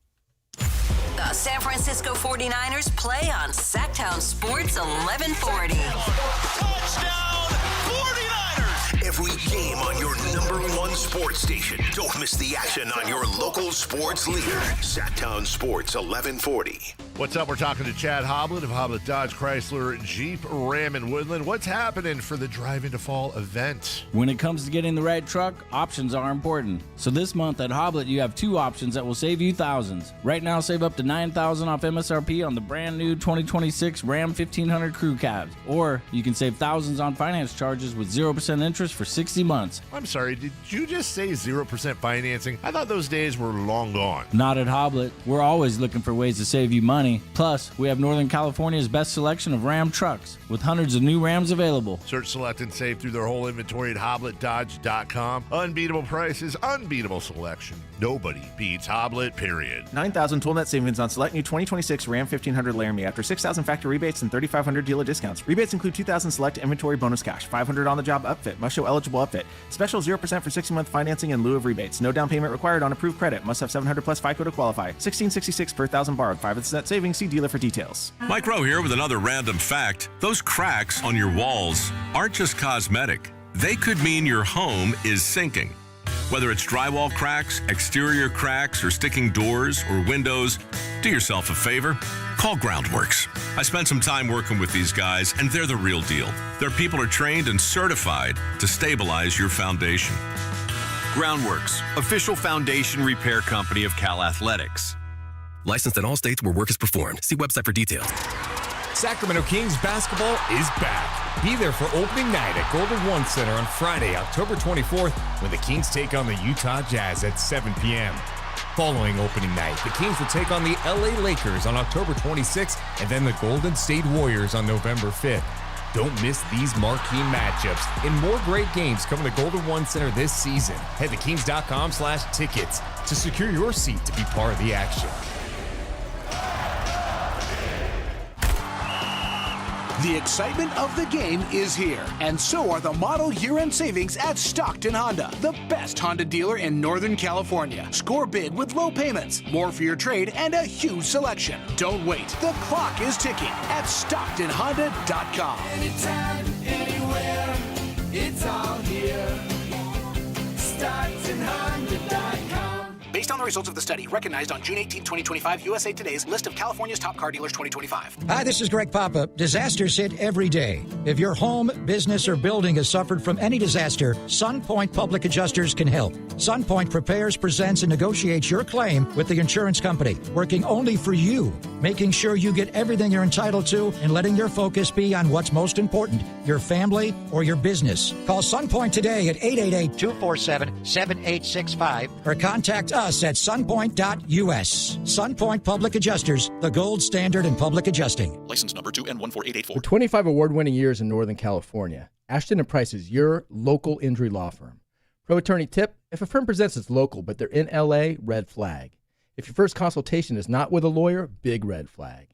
The San Francisco 49ers play on Sactown Sports 1140. Touchdown 49ers! Every game on your #1 sports station. Don't miss the action on your local sports leader. Sactown Sports 1140. What's up? We're talking to Chad Hoblet of Hoblet Dodge Chrysler Jeep Ram in Woodland. What's happening for the Drive Into Fall event? When it comes to getting the right truck, options are important. So this month at Hoblet, you have 2 options that will save you thousands. Right now, save up to $9,000 off MSRP on the brand new 2026 Ram 1500 Crew Cabs. Or you can save thousands on finance charges with 0% interest for 60 months. I'm sorry, did you just say 0% financing? I thought those days were long gone. Not at Hoblet. We're always looking for ways to save you money. Plus, we have Northern California's best selection of Ram trucks with hundreds of new Rams available. Search, select, and save through their whole inventory at HobletDodge.com. Unbeatable prices, unbeatable selection. Nobody beats Hoblet, period. $9,000 total net savings on select new 2026 Ram 1500 Laramie after $6,000 factory rebates and $3,500 dealer discounts. Rebates include $2,000 select inventory bonus cash, $500 on-the-job upfit, must show eligible upfit. Special 0% for 60-month financing in lieu of rebates. No down payment required on approved credit. Must have 700 plus FICO to qualify. $1,666 per $1,000 borrowed. 5% net savings. See dealer for details. Mike Rowe here with another random fact. Those cracks on your walls aren't just cosmetic. they could mean your home is sinking. Whether it's drywall cracks, exterior cracks, or sticking doors or windows, do yourself a favor. Call Groundworks. I spent some time working with these guys, and they're the real deal. Their people are trained and certified to stabilize your foundation. Groundworks, official foundation repair company of Cal Athletics. Licensed in all states where work is performed. See website for details. Sacramento Kings basketball is back. Be there for opening night at Golden One Center on Friday, October 24th, when the Kings take on the Utah Jazz at 7 p.m. Following opening night, the Kings will take on the LA Lakers on October 26th and then the Golden State Warriors on November 5th. Don't miss these marquee matchups and more great games coming to Golden One Center this season. Head to kings.com/tickets to secure your seat to be part of the action. The excitement of the game is here, and so are the model year-end savings at Stockton Honda, the best Honda dealer in Northern California. Score big with low payments, more for your trade, and a huge selection. Don't wait. The clock is ticking at StocktonHonda.com. Anytime, anywhere, it's all here. StocktonHonda.com. Based on the results of the study, recognized on June 18, 2025, USA Today's list of California's top car dealers 2025. Hi, this is Greg Papa. Disasters hit every day. If your home, business, or building has suffered from any disaster, SunPoint Public Adjusters can help. SunPoint prepares, presents, and negotiates your claim with the insurance company, working only for you, making sure you get everything you're entitled to and letting your focus be on what's most important, your family or your business. Call SunPoint today at 888-247-7865 or contact us at sunpoint.us. SunPoint Public Adjusters, the gold standard in public adjusting. License number 2N14884. For 25 award-winning years in Northern California, Ashton & Price is your local injury law firm. Pro attorney tip: if a firm presents as local but they're in LA, red flag. If your first consultation is not with a lawyer, big red flag.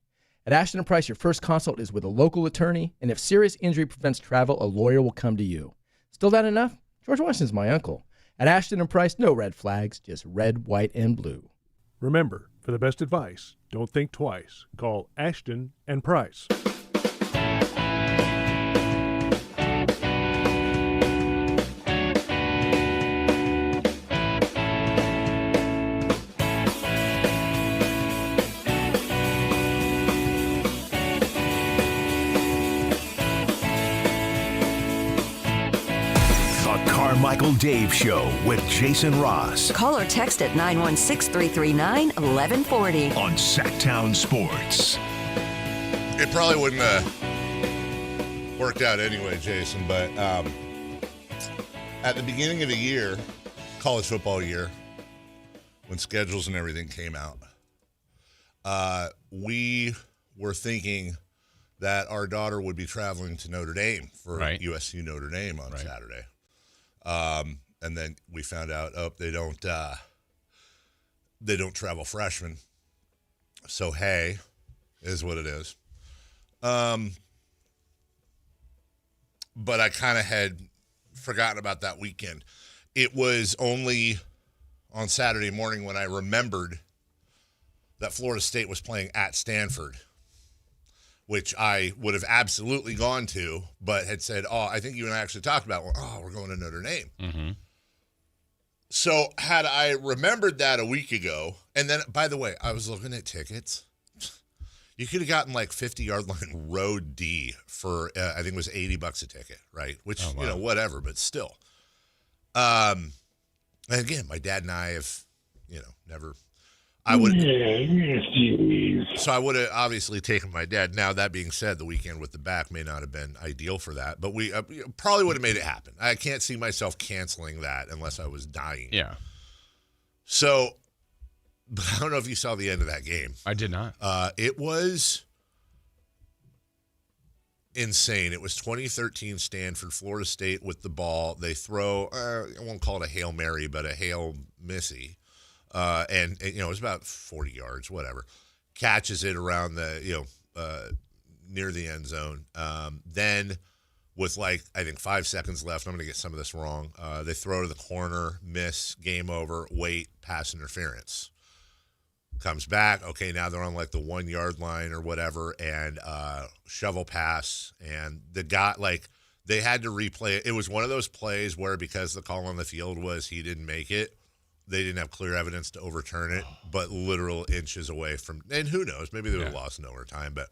At Ashton & Price, your first consult is with a local attorney, and if serious injury prevents travel, a lawyer will come to you. Still not enough? George Washington's my uncle. At Ashton & Price, no red flags, just red, white, and blue. Remember, for the best advice, don't think twice. Call Ashton & Price. Carmichael Dave Show with Jason Ross. Call or text at 916-339-1140. On Sactown Sports. It probably wouldn't have worked out anyway, Jason, but at the beginning of the year, college football year, when schedules and everything came out, we were thinking that our daughter would be traveling to Notre Dame for USC Notre Dame on Saturday. And then we found out, they don't travel freshmen. So, hey, is what it is. But I kind of had forgotten about that weekend. It was only on Saturday morning when I remembered that Florida State was playing at Stanford, which I would have absolutely gone to, but had said, I think you and I actually talked about, we're going to Notre Dame. Mm-hmm. So had I remembered that a week ago, and then, by the way, I was looking at tickets. You could have gotten like 50-yard line row D for, I think it was $80 a ticket, right? Which, whatever, but still. And again, my dad and I have, never... I would have obviously taken my dad. Now, that being said, the weekend with the back may not have been ideal for that, but we probably would have made it happen. I can't see myself canceling that unless I was dying. Yeah. So, but I don't know if you saw the end of that game. I did not. It was insane. It was 2013 Stanford, Florida State with the ball. They throw, I won't call it a Hail Mary, but a Hail Missy. And it was about 40 yards, whatever. Catches it around the, near the end zone. Then with I think 5 seconds left, I'm going to get some of this wrong. They throw to the corner, miss, game over, wait, pass interference. Comes back. Okay, now they're on the 1 yard line or whatever, and shovel pass. And the guy, They had to replay it. It was one of those plays where because the call on the field was he didn't make it, they didn't have clear evidence to overturn it, but literal inches away from, and who knows, maybe they would have lost in overtime, but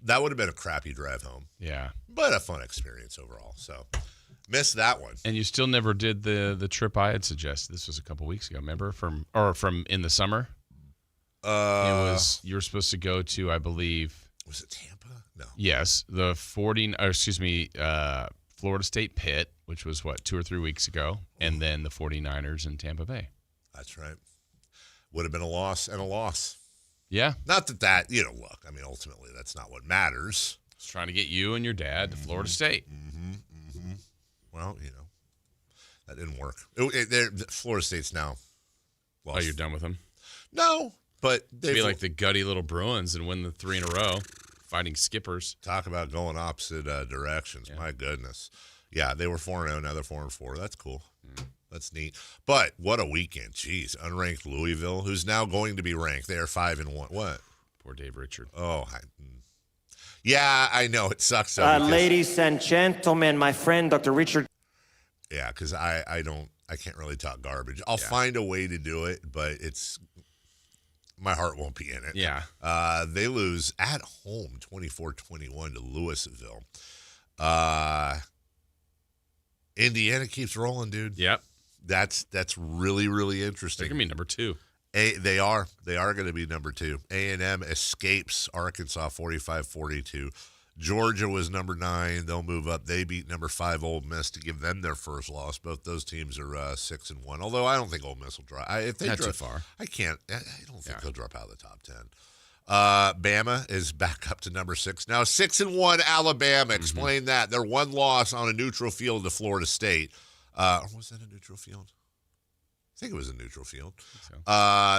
that would have been a crappy drive home. Yeah. But a fun experience overall. So, missed that one. And you still never did the trip I had suggested. This was a couple weeks ago, remember? From in the summer? You were supposed to go to, I believe. Was it Tampa? No. Yes. The Florida State Pit, which was 2 or 3 weeks ago, and then the 49ers in Tampa Bay. That's right. Would have been a loss and a loss. Yeah. Not that, look, I mean, ultimately, that's not what matters. It's trying to get you and your dad to Florida State. Well, that didn't work. Florida State's now lost. Oh, you're done with them? No, but they'd be like the gutty little Bruins and win the 3 in a row, fighting skippers. Talk about going opposite directions. Yeah. My goodness. Yeah, they were 4-0, now they're 4-4. That's cool. That's neat. But what a weekend. Jeez, unranked Louisville, who's now going to be ranked. They are 5-1. What? Poor Dave Richard. Oh, yeah, I know. It sucks. Ladies and gentlemen, my friend, Dr. Richard. Yeah, because I can't really talk garbage. I'll find a way to do it, but my heart won't be in it. Yeah. They lose at home 24-21 to Louisville. Indiana keeps rolling, dude. Yep. That's really, really interesting. They're going to be number 2. They are going to be number 2. A&M escapes Arkansas 45-42. Georgia was number 9. They'll move up. They beat number 5 Ole Miss to give them their first loss. Both those teams are 6-1. Although I don't think Ole Miss will drop. If they Not drop, too far. I don't think they'll drop out of the top 10. Bama is back up to number 6 now. 6-1 Alabama. Explain that. Their one loss on a neutral field to Florida State. Or was that a neutral field? I think it was a neutral field.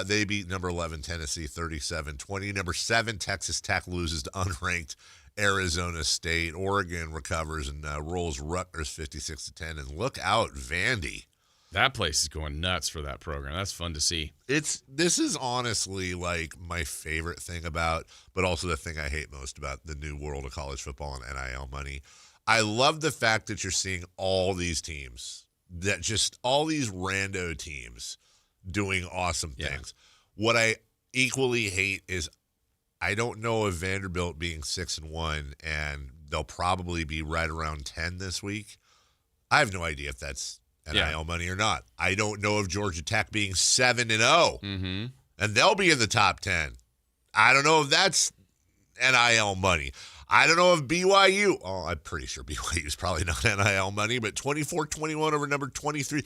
They beat number 11 Tennessee 37-20. Number 7 Texas Tech loses to unranked Arizona State. Oregon recovers and rolls Rutgers 56-10. And look out, Vandy. That place is going nuts for that program. That's fun to see. This is honestly like my favorite thing about, but also the thing I hate most about the new world of college football and NIL money. I love the fact that you're seeing all these teams, that just all these rando teams doing awesome things. What I equally hate is I don't know if Vanderbilt being 6-1 and they'll probably be right around 10 this week. I have no idea if that's NIL money or not. I don't know if Georgia Tech being 7-0 and they'll be in the top 10. I don't know if that's NIL money. I don't know if BYU, I'm pretty sure BYU is probably not NIL money, but 24-21 over number 23.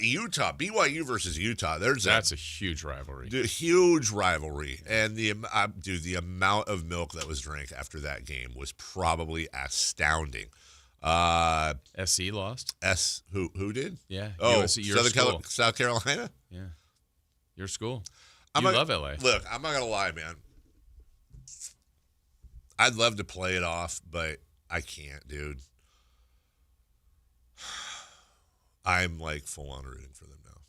Utah, BYU versus Utah. That's a huge rivalry. Huge rivalry. And the amount of milk that was drank after that game was probably astounding. SC lost. Who did? Yeah. Oh, USC, South Carolina? Yeah. Your school. You love LA. Look, I'm not going to lie, man. I'd love to play it off, but I can't, dude. I'm like full on rooting for them now.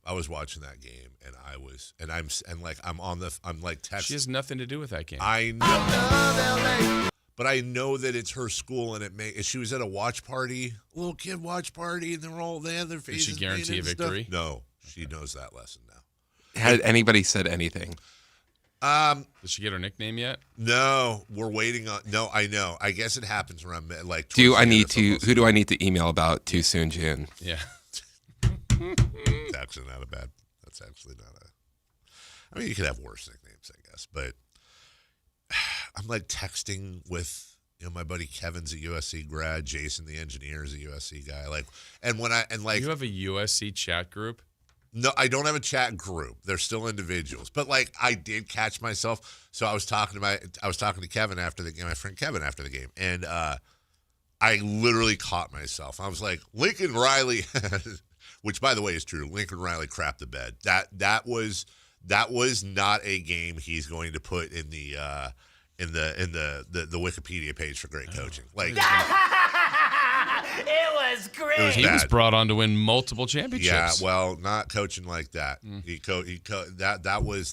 I was watching that game and I'm like texting. She has nothing to do with that game. I know. But I know that it's her school, and she was at a watch party, a little kid watch party, and they had their faces. Did she guarantee a victory? No, she knows that lesson now. Had anybody said anything? Did she get her nickname yet? No, we're waiting on. No, I know. I guess it happens around like. Who do I need to email about too soon, June? Yeah. That's actually not a bad. That's actually not a. I mean, you could have worse nicknames, I guess, but. I'm like texting with my buddy Kevin's a USC grad, Jason the engineer is a USC guy. You have a USC chat group? No, I don't have a chat group. They're still individuals. But I did catch myself. So I was talking to Kevin after the game, my friend Kevin after the game, and I literally caught myself. I was like, Lincoln Riley, which by the way is true. Lincoln Riley crapped the bed. That was not a game he's going to put in the Wikipedia page for great coaching. It was great. He was brought on to win multiple championships. Yeah, well, not coaching like that.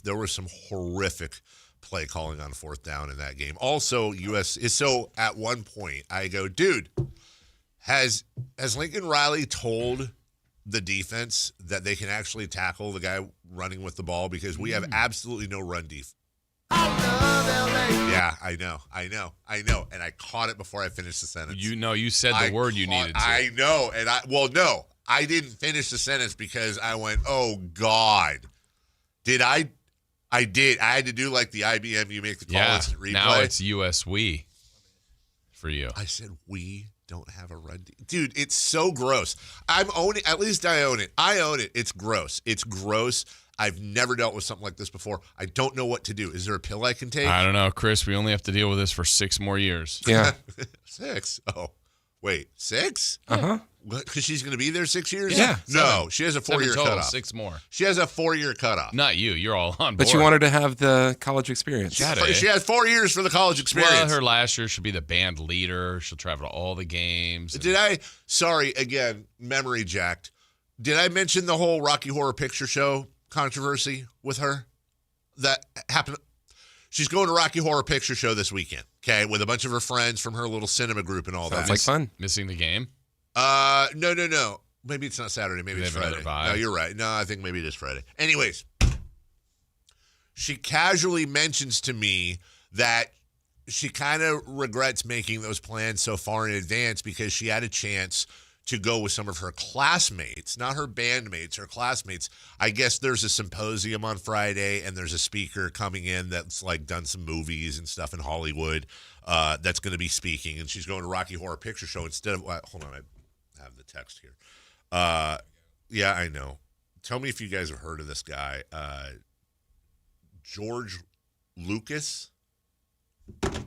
There was some horrific play calling on 4th down in that game. Also, so at one point I go, dude, Has Lincoln Riley told the defense that they can actually tackle the guy running with the ball? Because we have absolutely no run defense. Yeah, I know. And I caught it before I finished the sentence. You said the word you needed to. I know. And no, I didn't finish the sentence because I went, oh, God. Did I? I did. I had to do like the IBM, you make the call instant replay. Now it's US we for you. I said we don't have a run. Dude, it's so gross. I'm owning, at least I own it. I own it. It's gross. It's gross. I've never dealt with something like this before. I don't know what to do. Is there a pill I can take? I don't know, Chris. We only have to deal with this for 6 more years. Yeah. 6? Oh, wait, 6? Uh-huh. Because she's going to be there 6 years? Yeah. No, she has a 4-year cutoff. 6 more. She has a 4-year cutoff. Not you. You're all on board. But you want her to have the college experience. She has 4 years for the college experience. Well, her last year she'll be the band leader. She'll travel to all the games. Sorry, again, memory jacked. Did I mention the whole Rocky Horror Picture Show controversy with her? That happened. She's going to Rocky Horror Picture Show this weekend, okay, with a bunch of her friends from her little cinema group and all that. Sounds like fun. Missing the game? No. Maybe it's not Saturday. Maybe it's Friday. No, you're right. No, I think maybe it is Friday. Anyways, she casually mentions to me that she kind of regrets making those plans so far in advance because she had a chance to go with some of her classmates, not her bandmates, her classmates. I guess there's a symposium on Friday, and there's a speaker coming in that's like done some movies and stuff in Hollywood that's going to be speaking, and she's going to Rocky Horror Picture Show instead of, hold on, I have the text here. Yeah, I know. Tell me if you guys have heard of this guy, George Lucas. What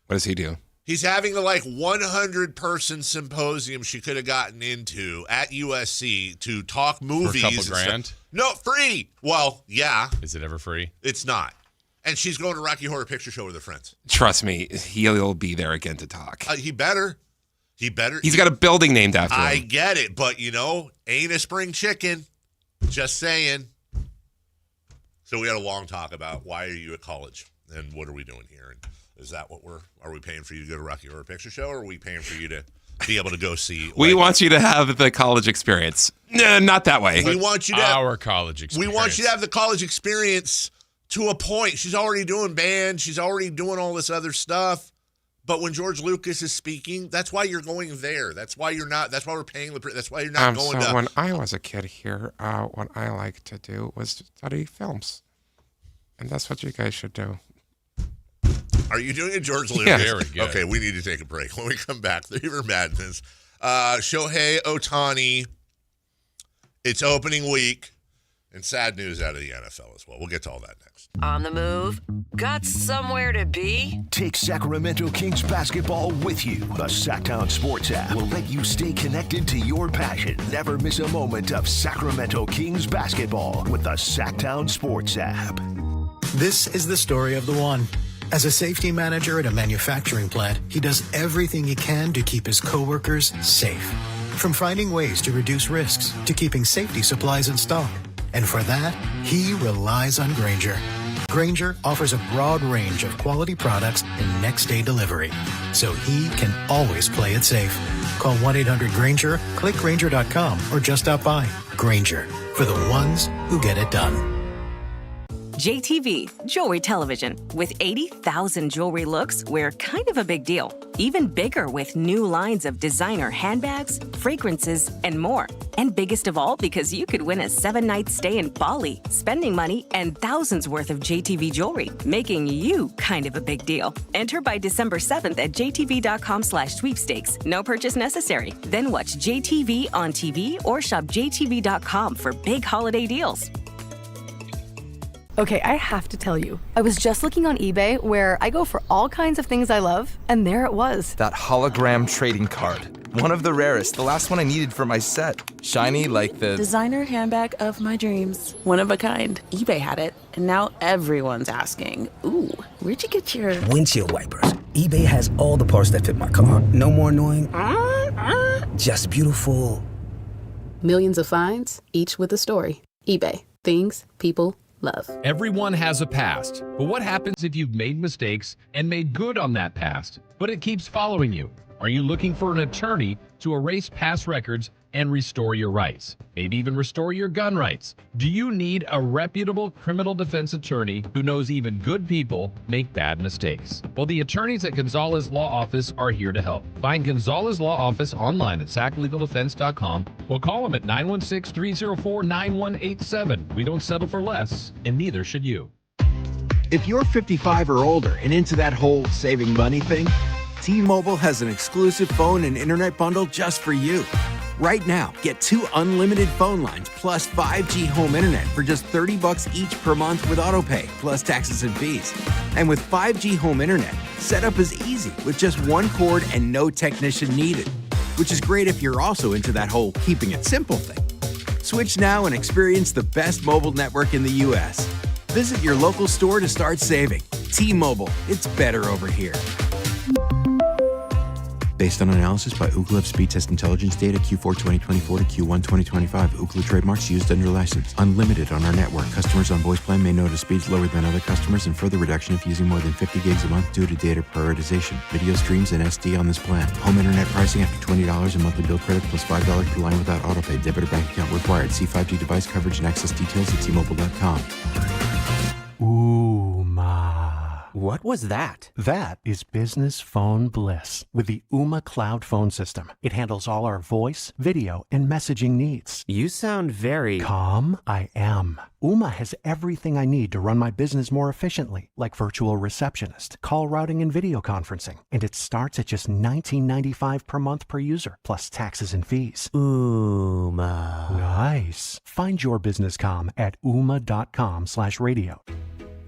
does he do? He's having the 100-person symposium she could have gotten into at USC to talk movies. For a couple grand? No, free. Well, yeah. Is it ever free? It's not. And she's going to Rocky Horror Picture Show with her friends. Trust me, he'll be there again to talk. He better. He's got a building named after him. I get it, but, ain't a spring chicken. Just saying. So we had a long talk about why are you at college and what are we doing here? And is that what are we paying for you to go to Rocky Horror Picture Show, or are we paying for you to be able to go see? We want you to have the college experience. No, not that way. We want you to have our college experience. We want you to have the college experience to a point. She's already doing band. She's already doing all this other stuff. But when George Lucas is speaking, that's why you're going there. That's why you're not. That's why we're paying the. That's why you're not going to. When I was a kid here, what I liked to do was to study films, and that's what you guys should do. Are you doing a George Lucas? Yeah. Very good. Okay, we need to take a break. When we come back, the River Madness. Shohei Ohtani. It's opening week. And sad news out of the NFL as well. We'll get to all that next. On the move? Got somewhere to be? Take Sacramento Kings basketball with you. The Sactown Sports app will let you stay connected to your passion. Never miss a moment of Sacramento Kings basketball with the Sactown Sports app. This is the story of the one. As a safety manager at a manufacturing plant, he does everything he can to keep his coworkers safe. From finding ways to reduce risks to keeping safety supplies in stock. And for that, he relies on Grainger. Grainger offers a broad range of quality products and next-day delivery, so he can always play it safe. Call 1-800-GRAINGER, click Grainger.com, or just stop by. Grainger, for the ones who get it done. JTV, Jewelry Television. With 80,000 jewelry looks, we're kind of a big deal. Even bigger with new lines of designer handbags, fragrances, and more. And biggest of all, because you could win a 7-night stay in Bali, spending money, and thousands worth of JTV jewelry, making you kind of a big deal. Enter by December 7th at jtv.com/sweepstakes. No purchase necessary. Then watch JTV on TV or shop jtv.com for big holiday deals. Okay, I have to tell you, I was just looking on eBay where I go for all kinds of things I love, and there it was. That hologram trading card. One of the rarest, the last one I needed for my set. Shiny like the designer handbag of my dreams. One of a kind. eBay had it, and now everyone's asking, ooh, where'd you get your windshield wipers? eBay has all the parts that fit my car. No more annoying, just beautiful. Millions of finds, each with a story. eBay. Things people love. Everyone has a past, but what happens if you've made mistakes and made good on that past, but it keeps following you? Are you looking for an attorney to erase past records and restore your rights? Maybe even restore your gun rights? Do you need a reputable criminal defense attorney who knows even good people make bad mistakes? Well, the attorneys at Gonzalez Law Office are here to help. Find Gonzalez Law Office online at saclegaldefense.com or call them at 916-304-9187. We don't settle for less, and neither should you. If you're 55 or older and into that whole saving money thing, T-Mobile has an exclusive phone and internet bundle just for you. Right now, get 2 unlimited phone lines plus 5G home internet for just $30 each per month with autopay, plus taxes and fees. And with 5G home internet, setup is easy with just 1 cord and no technician needed, which is great if you're also into that whole keeping it simple thing. Switch now and experience the best mobile network in the U.S. Visit your local store to start saving. T-Mobile, it's better over here. Based on analysis by Ookla of speed test intelligence data Q4 2024 to Q1 2025, Ookla trademarks used under license. Unlimited on our network. Customers on voice plan may notice speeds lower than other customers and further reduction if using more than 50 gigs a month due to data prioritization. Video streams and SD on this plan. Home internet pricing after $20 and monthly bill credit plus $5 per line without autopay. Debit or bank account required. See 5G device coverage and access details at T-Mobile.com. Ooh, ma. What was that? That is business phone bliss with the Ooma Cloud phone system. It handles all our voice, video, and messaging needs. You sound very calm. I am. Ooma has everything I need to run my business more efficiently, like virtual receptionist, call routing, and video conferencing. And it starts at just $19.95 per month per user, plus taxes and fees. Ooma. Nice. Find your business comm at ooma.com/radio.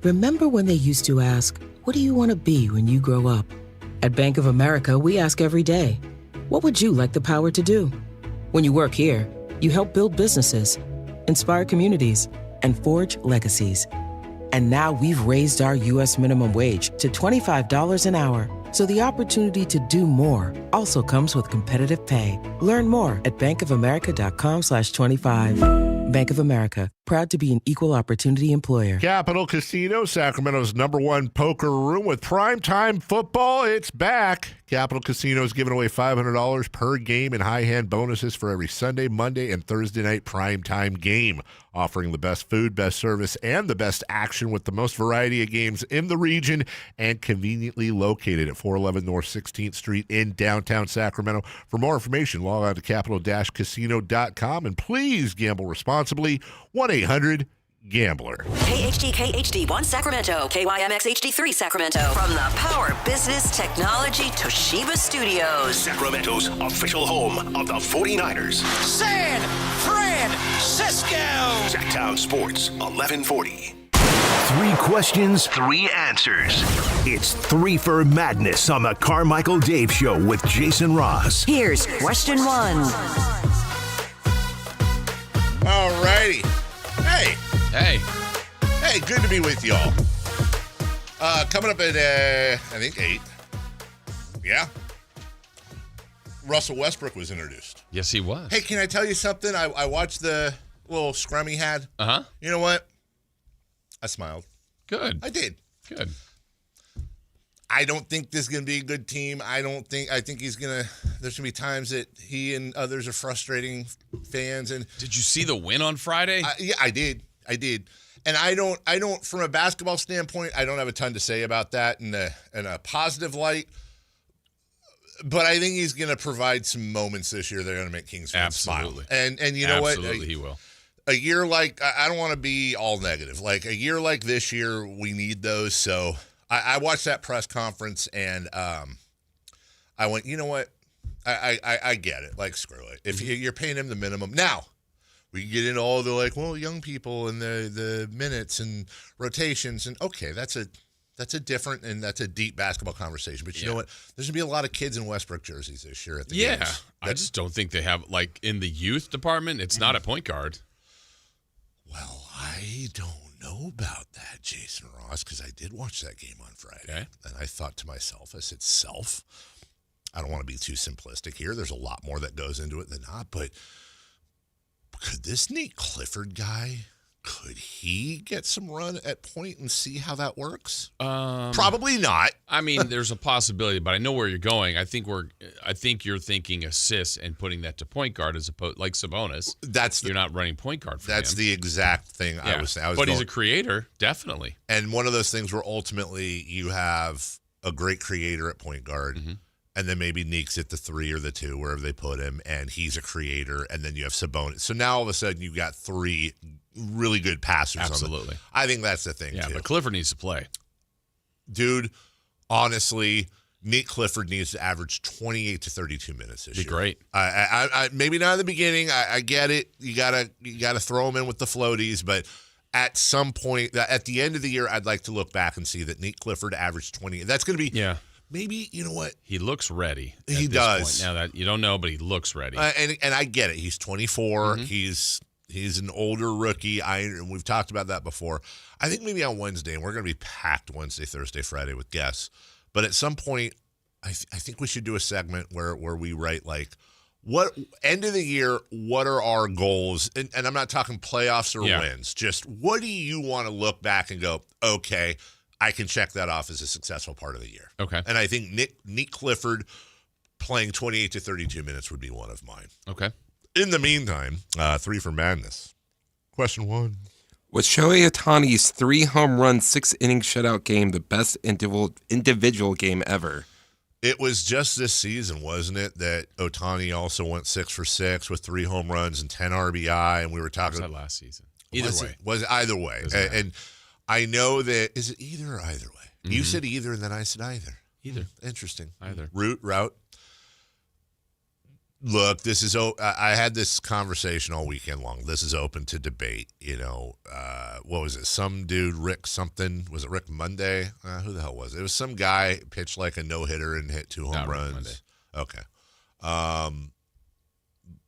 Remember when they used to ask, what do you want to be when you grow up? At Bank of America, we ask every day, what would you like the power to do? When you work here, you help build businesses, inspire communities, and forge legacies. And now we've raised our U.S. minimum wage to $25 an hour. So the opportunity to do more also comes with competitive pay. Learn more at bankofamerica.com/25. Bank of America, proud to be an equal opportunity employer. Capital Casino, Sacramento's #1 poker room with primetime football. It's back. Capital Casino is giving away $500 per game in high-hand bonuses for every Sunday, Monday, and Thursday night primetime game. Offering the best food, best service, and the best action with the most variety of games in the region and conveniently located at 411 North 16th Street in downtown Sacramento. For more information, log on to capital-casino.com and please gamble responsibly. 1-800-GAMBLER. KHD1 Sacramento, KYMX HD3 Sacramento. From the Power Business Technology Toshiba Studios. Sacramento's official home of the 49ers. San Francisco. Sactown Sports, 1140. 3 questions, 3 answers. It's 3 for Madness on the Carmichael Dave Show with Jason Ross. Here's question 1. All righty. Hey. Hey, good to be with y'all. Coming up at, I think 8. Yeah. Russell Westbrook was introduced. Yes, he was. Hey, can I tell you something? I watched the little scrum he had. Uh-huh. You know what? I smiled. Good. I did. Good. I don't think this is going to be a good team. I think there's going to be times that he and others are frustrating fans. And did you see the win on Friday? Yeah, I did. And I don't, from a basketball standpoint, I don't have a ton to say about that in a positive light. But I think he's going to provide some moments this year that are going to make Kings fans smile. And you know what? Absolutely, he will. A year like, I don't want to be all negative. Like a year like this year, we need those. So I watched that press conference and I went, you know what? I get it. Like, screw it. If you're paying him the minimum. Now, we get into all the young people and the minutes and rotations. And okay, that's a different and that's a deep basketball conversation. But you know what? There's going to be a lot of kids in Westbrook jerseys this year at the games. I just don't think they have, in the youth department, it's not a point guard. Well, I don't know about that, Jason Ross, because I did watch that game on Friday. Okay. And I thought to myself, I said, I don't want to be too simplistic here. There's a lot more that goes into it than not. But could this Nate Clifford guy, Could he get some run at point and see how that works? Probably not. I mean, there's a possibility, but I know where you're going. I think you're thinking assists and putting that to point guard as opposed like Sabonis. You're not running point guard for That's him. the exact thing I was saying. But he's a creator, definitely. And one of those things where ultimately you have a great creator at point guard, and then maybe Neek's at the 3 or the 2, wherever they put him, and he's a creator, and then you have Sabonis. So now all of a sudden you've got 3 really good passers. Absolutely. I think that's the thing, Yeah, too. but Clifford needs to play. Dude, honestly, Nick Clifford needs to average 28 to 32 minutes this year. Be great. I maybe not in the beginning. I get it. You gotta throw him in with the floaties, but at some point, at the end of the year, I'd like to look back and see that Nick Clifford averaged 20. That's going to be maybe, you know what? He looks ready. He does. Now that you don't know, but he looks ready. And I get it. He's 24. He's an older rookie. And we've talked about that before. I think maybe on Wednesday, and we're going to be packed Wednesday, Thursday, Friday with guests. But at some point, I think we should do a segment where we write like, what end of the year, what are our goals? And I'm not talking playoffs or wins. Just what do you want to look back and go, okay, I can check that off as a successful part of the year. Okay. And I think Nick Clifford playing 28 to 32 minutes would be one of mine. Okay. In the meantime, 3 for Madness. Question 1. Was Shohei Ohtani's 3 home run, 6-inning shutout game the best individual game ever? It was just this season, wasn't it, that Ohtani also went 6 for 6 with 3 home runs and 10 RBI, and we were talking about last season. Either way. Was it either way. And I know that, is it either or either way? You said either, and then I said either. Either. Interesting. Either. Route. Look, this is. I had this conversation all weekend long. This is open to debate. You know, what was it? Some dude, Rick something. Was it Rick Monday? Who the hell was it? It was some guy pitched like a no-hitter and hit 2 home runs. Okay.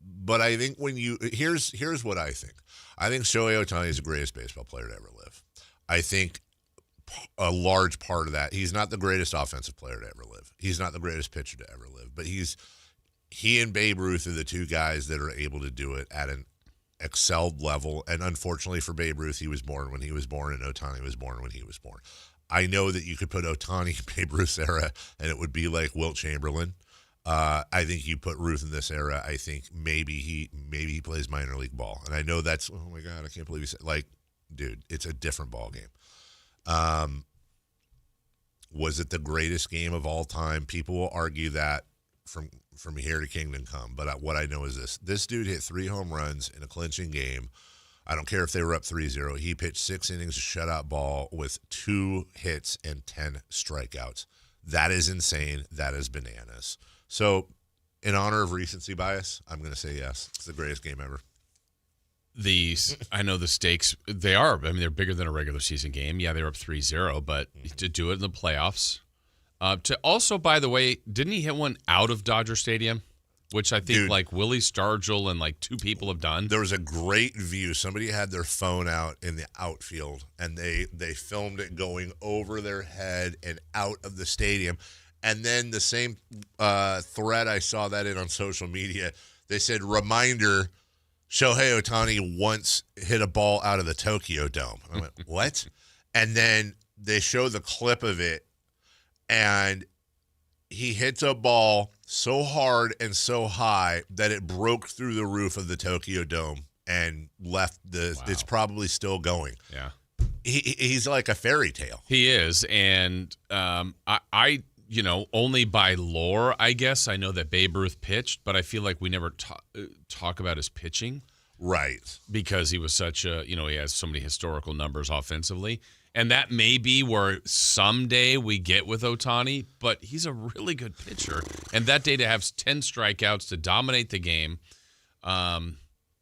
But I think when you here's what I think. I think Shohei Ohtani is the greatest baseball player to ever live. I think a large part of that, he's not the greatest offensive player to ever live. He's not the greatest pitcher to ever live, but he and Babe Ruth are the 2 guys that are able to do it at an excelled level. And unfortunately for Babe Ruth, he was born when he was born, and Ohtani was born when he was born. I know that you could put Ohtani in Babe Ruth's era, and it would be like Wilt Chamberlain. I think you put Ruth in this era. I think maybe he plays minor league ball, and I know that's, oh my God, I can't believe he said, like, dude, it's a different ball game. Was it the greatest game of all time? People will argue that from here to kingdom come. But what I know is this. This dude hit 3 home runs in a clinching game. I don't care if they were up 3-0. He pitched 6 innings of shutout ball with 2 hits and 10 strikeouts. That is insane. That is bananas. So in honor of recency bias, I'm going to say yes. It's the greatest game ever. I know the stakes, they are. I mean, they're bigger than a regular season game. Yeah, they were up 3-0, but to do it in the playoffs. To also, by the way, didn't he hit one out of Dodger Stadium? Which I think like Willie Stargell and like 2 people have done. There was a great view. Somebody had their phone out in the outfield, and they filmed it going over their head and out of the stadium. And then the same thread I saw that in on social media, they said, reminder, Shohei Ohtani once hit a ball out of the Tokyo Dome. I went, what? And then they show the clip of it, and he hits a ball so hard and so high that it broke through the roof of the Tokyo Dome and left it's probably still going. Yeah. He's like a fairy tale. He is. And I only by lore, I guess, I know that Babe Ruth pitched, but I feel like we never talk about his pitching. Right. Because he was such a, he has so many historical numbers offensively. And that may be where someday we get with Ohtani, but he's a really good pitcher. And that day to have 10 strikeouts to dominate the game,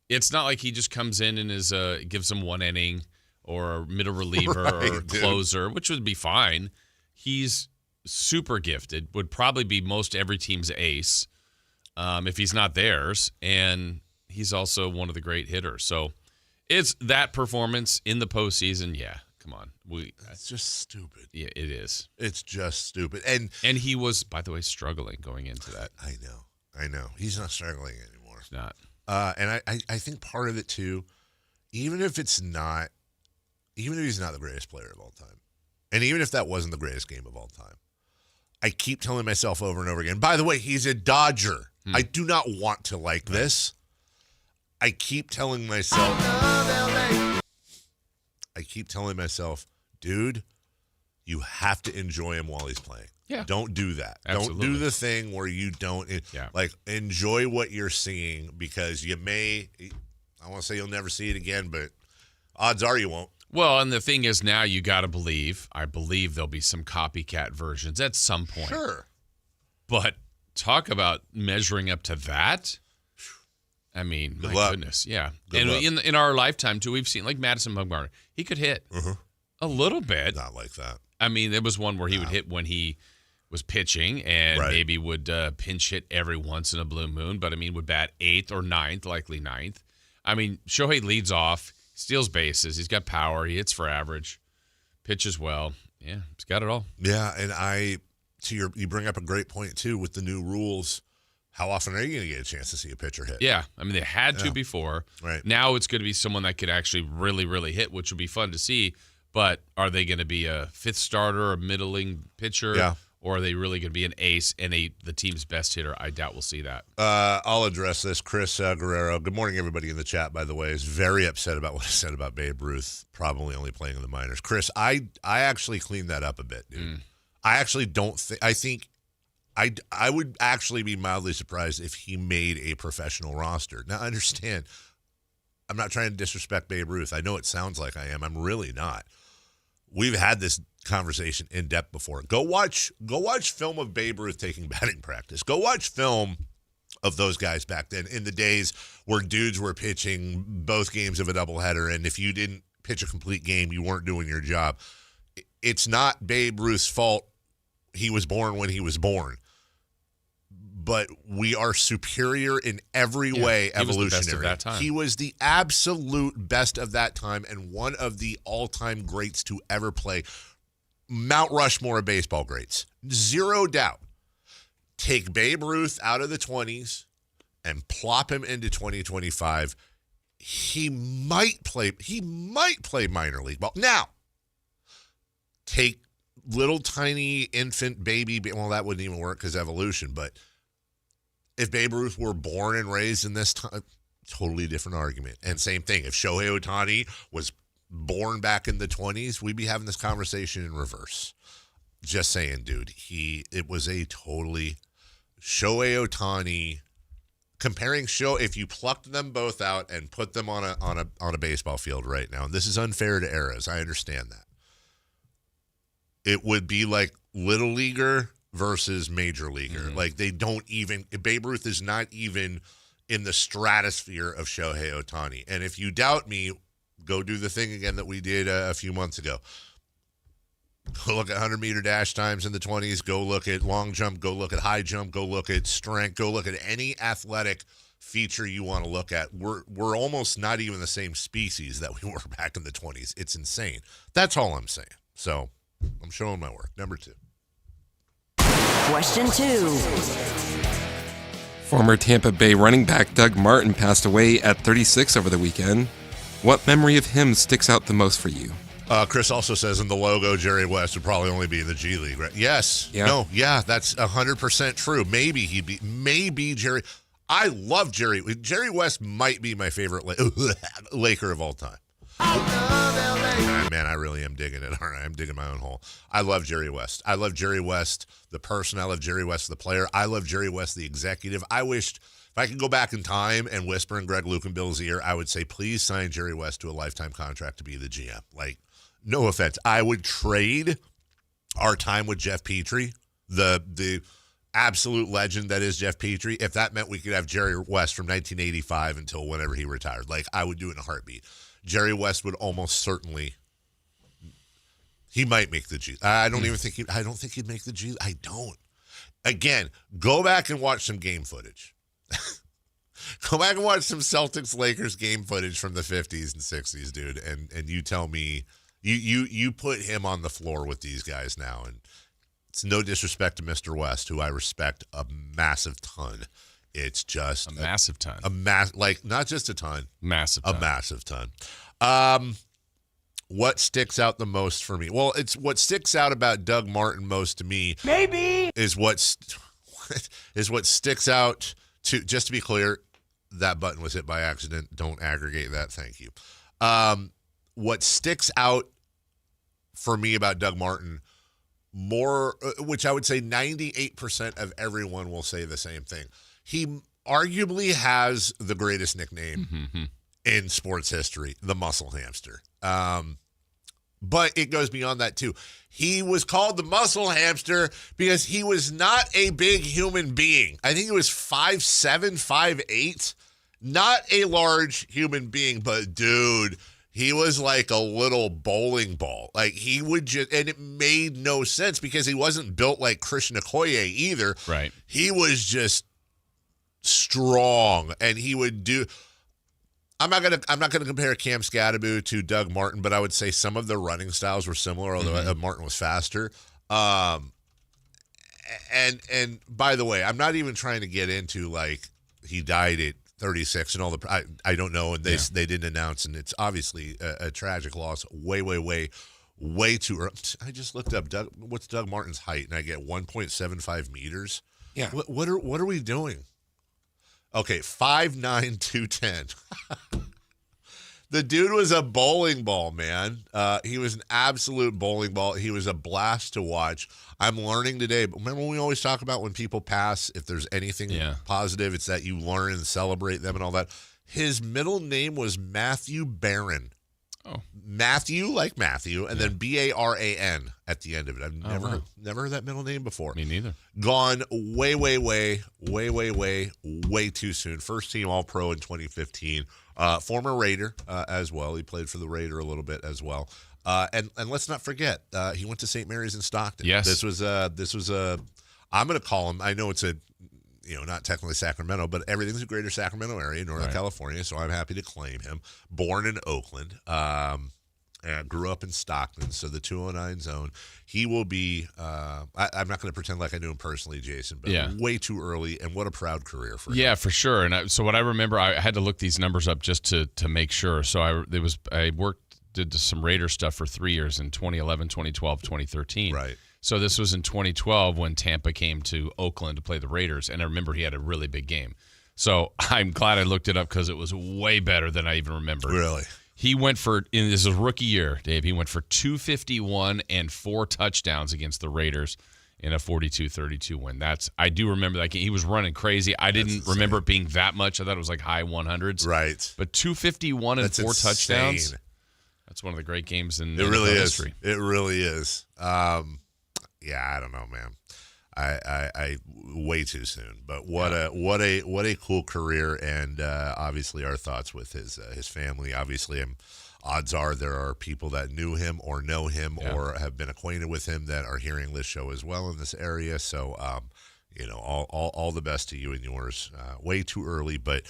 it's not like he just comes in and gives them 1 inning or a middle reliever or closer, which would be fine. He's super gifted, would probably be most every team's ace if he's not theirs. And he's also one of the great hitters. So it's that performance in the postseason, yeah. Come on. It's just stupid. Yeah, it is. It's just stupid. And he was, by the way, struggling going into that. I know. He's not struggling anymore. He's not. And I think part of it, too, even if it's not even if he's not the greatest player of all time, and even if that wasn't the greatest game of all time, I keep telling myself over and over again, by the way, he's a Dodger. I do not want to like this. I keep telling myself, dude, you have to enjoy him while he's playing. Yeah. Don't do that. Absolutely. Don't do the thing where you don't like enjoy what you're seeing, because you may, I want to say you'll never see it again, but odds are you won't. Well, and the thing is, now you got to believe, I believe there'll be some copycat versions at some point. Sure. But talk about measuring up to that. I mean, Good my luck. goodness. Yeah. Good and luck. in our lifetime, too, we've seen, like Madison Bumgarner, he could hit a little bit. Not like that. I mean, there was one where he would hit when he was pitching and maybe would pinch hit every once in a blue moon, but I mean, would bat 8th or 9th, likely 9th. I mean, Shohei leads off, steals bases, he's got power, he hits for average, pitches well. Yeah, he's got it all. Yeah, and you bring up a great point too with the new rules. How often are you going to get a chance to see a pitcher hit? Yeah, I mean, they had to before. Right. Now it's going to be someone that could actually really, really hit, which would be fun to see. But are they going to be a fifth starter, a middling pitcher? Yeah. Or are they really going to be an ace and the team's best hitter? I doubt we'll see that. I'll address this. Chris Guerrero, good morning, everybody in the chat, by the way, is very upset about what I said about Babe Ruth probably only playing in the minors. Chris, I actually cleaned that up a bit, dude. I actually don't think – I think I would actually be mildly surprised if he made a professional roster. Now, understand, I'm not trying to disrespect Babe Ruth. I know it sounds like I am. I'm really not. We've had this conversation in depth before. Go watch film of Babe Ruth taking batting practice. Go watch film of those guys back then in the days where dudes were pitching both games of a doubleheader, and if you didn't pitch a complete game, you weren't doing your job. It's not Babe Ruth's fault. He was born when he was born. But we are superior in every way evolutionary. He was the best of that time. He was the absolute best of that time and one of the all-time greats to ever play. Mount Rushmore of baseball greats. Zero doubt. Take Babe Ruth out of the 20s and plop him into 2025. He might play minor league ball. Now, take little tiny infant baby, well, that wouldn't even work because evolution, but if Babe Ruth were born and raised in this time, totally different argument. And same thing, if Shohei Ohtani was born back in the 20s, we'd be having this conversation in reverse. Just saying, dude, it was a totally Shohei Ohtani comparing if you plucked them both out and put them on a baseball field right now, and this is unfair to eras, I understand that. It would be like little leaguer versus major leaguer. Like Babe Ruth is not even in the stratosphere of Shohei Ohtani. And if you doubt me, go do the thing again that we did a few months ago. Go look at 100-meter dash times in the 20s. Go look at long jump. Go look at high jump. Go look at strength. Go look at any athletic feature you want to look at. We're almost not even the same species that we were back in the 20s. It's insane. That's all I'm saying. So I'm showing my work. Number 2. Question 2. Former Tampa Bay running back Doug Martin passed away at 36 over the weekend. What memory of him sticks out the most for you? Chris also says in the logo, Jerry West would probably only be in the G League, right? Yes. Yeah. No. Yeah, that's 100% true. Maybe Jerry. I love Jerry. Jerry West might be my favorite Laker of all time. Man, I really am digging it. All right, I'm digging my own hole. I love Jerry West. I love Jerry West, the person. I love Jerry West, the player. I love Jerry West, the executive. I wished if I could go back in time and whisper in Greg Lukenbill's ear, I would say, please sign Jerry West to a lifetime contract to be the GM. Like, no offense. I would trade our time with Jeff Petrie, the absolute legend that is Jeff Petrie, if that meant we could have Jerry West from 1985 until whenever he retired. Like, I would do it in a heartbeat. Jerry West would almost certainly. He might make the G. I don't think he'd make the G. I don't. Again, go back and watch some game footage. Go back and watch some Celtics-Lakers game footage from the 50s and 60s, dude, and you tell me you put him on the floor with these guys now, and it's no disrespect to Mr. West, who I respect a massive ton. It's just a massive ton. Not just a ton. Massive ton. A massive ton. what sticks out the most for me? Well, it's what sticks out about Doug Martin most to me. Maybe is what sticks out to. Just to be clear, that button was hit by accident. Don't aggregate that. Thank you. What sticks out for me about Doug Martin more, which I would say 98% of everyone will say the same thing. He arguably has the greatest nickname in sports history, the Muscle Hamster. But it goes beyond that, too. He was called the Muscle Hamster because he was not a big human being. I think he was 5'7", 5'8". Not a large human being, but, dude, he was like a little bowling ball. Like, he would just – and it made no sense because he wasn't built like Christian Okoye either. Right. He was just strong, and he would do – I'm not gonna compare Cam Scatterbo to Doug Martin, but I would say some of the running styles were similar, although Martin was faster. And by the way, I'm not even trying to get into like he died at 36 and all the I don't know, and they didn't announce, and it's obviously a tragic loss. Way too early. I just looked up what's Doug Martin's height, and I get 1.75 meters. Yeah. What are we doing? Okay, 5'9", 210. The dude was a bowling ball, man. He was an absolute bowling ball. He was a blast to watch. I'm learning today. But remember when we always talk about when people pass, if there's anything positive, it's that you learn and celebrate them and all that. His middle name was Matthew Barron. Oh. Matthew, like Matthew, and then B-A-R-A-N at the end of it. I've never heard that middle name before. Me neither. Gone way too soon. First team All-Pro in 2015. Former Raider as well. He played for the Raider a little bit as well. And let's not forget, he went to St. Mary's in Stockton. Yes. This was a I'm going to call him, I know it's not technically Sacramento, but everything's a greater Sacramento area, Northern California, so I'm happy to claim him. Born in Oakland, grew up in Stockton, so the 209 zone. He will be, I'm not going to pretend like I knew him personally, Jason, but way too early, and what a proud career for him. Yeah, for sure. And so what I remember, I had to look these numbers up just to make sure. So I did some Raider stuff for 3 years in 2011, 2012, 2013. Right. So this was in 2012 when Tampa came to Oakland to play the Raiders, and I remember he had a really big game. So I'm glad I looked it up because it was way better than I even remembered. Really? He went in his rookie year, Dave, he went for 251 and 4 touchdowns against the Raiders in a 42-32 win. I do remember that game. He was running crazy. I didn't remember it being that much. I thought it was like high 100s. Right. But 251 and 4 touchdowns. That's one of the great games in history. It really is. Yeah, I don't know, man. I way too soon. But what a cool career, and obviously our thoughts with his family. Obviously, odds are there are people that knew him or know him or have been acquainted with him that are hearing this show as well in this area. So, all the best to you and yours. Way too early, but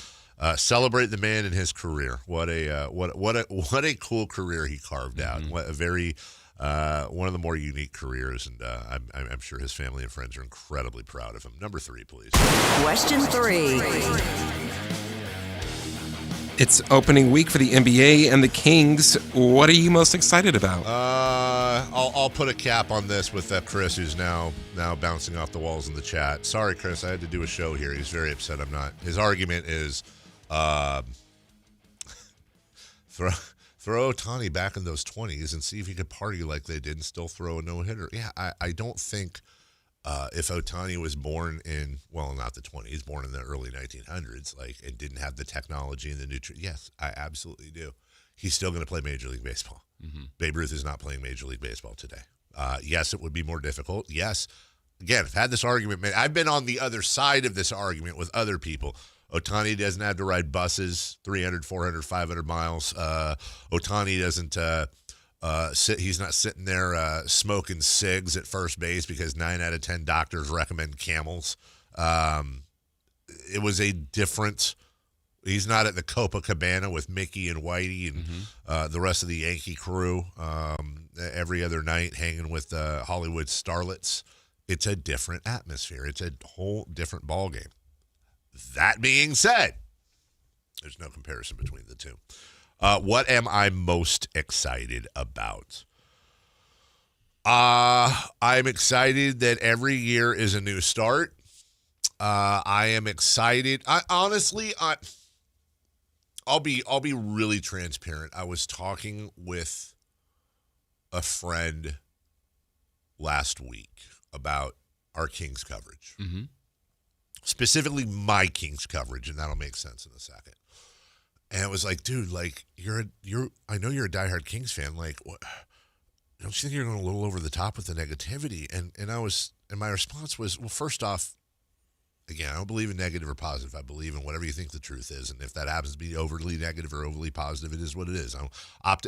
celebrate the man and his career. What a cool career he carved out. What a very one of the more unique careers, and I'm sure his family and friends are incredibly proud of him. Number 3, please. Question 3. It's opening week for the NBA and the Kings. What are you most excited about? I'll put a cap on this with Chris, who's now bouncing off the walls in the chat. Sorry, Chris, I had to do a show here. He's very upset I'm not. His argument is throw Ohtani back in those 20s and see if he could party like they did and still throw a no-hitter. Yeah, I don't think if Ohtani was born in, well, not the 20s, born in the early 1900s, and didn't have the technology and the nutrient. Yes, I absolutely do. He's still going to play Major League Baseball. Babe Ruth is not playing Major League Baseball today. Yes, it would be more difficult. Yes. Again, I've had this argument. I've been on the other side of this argument with other people. Ohtani doesn't have to ride buses 300, 400, 500 miles. Ohtani doesn't he's not sitting there smoking cigs at first base because 9 out of 10 doctors recommend Camels. It was a different – he's not at the Copacabana with Mickey and Whitey and the rest of the Yankee crew every other night hanging with Hollywood starlets. It's a different atmosphere. It's a whole different ballgame. That being said, there's no comparison between the two. What am I most excited about? I'm excited that every year is a new start. I am excited. I'll be really transparent. I was talking with a friend last week about our Kings coverage. Mm-hmm. Specifically my Kings coverage, and that'll make sense in a second. And it was like, dude, like I know you're a diehard Kings fan. Like, what? Don't you think you're going a little over the top with the negativity? And my response was, well, first off, again, I don't believe in negative or positive. I believe in whatever you think the truth is, and if that happens to be overly negative or overly positive, it is what it is.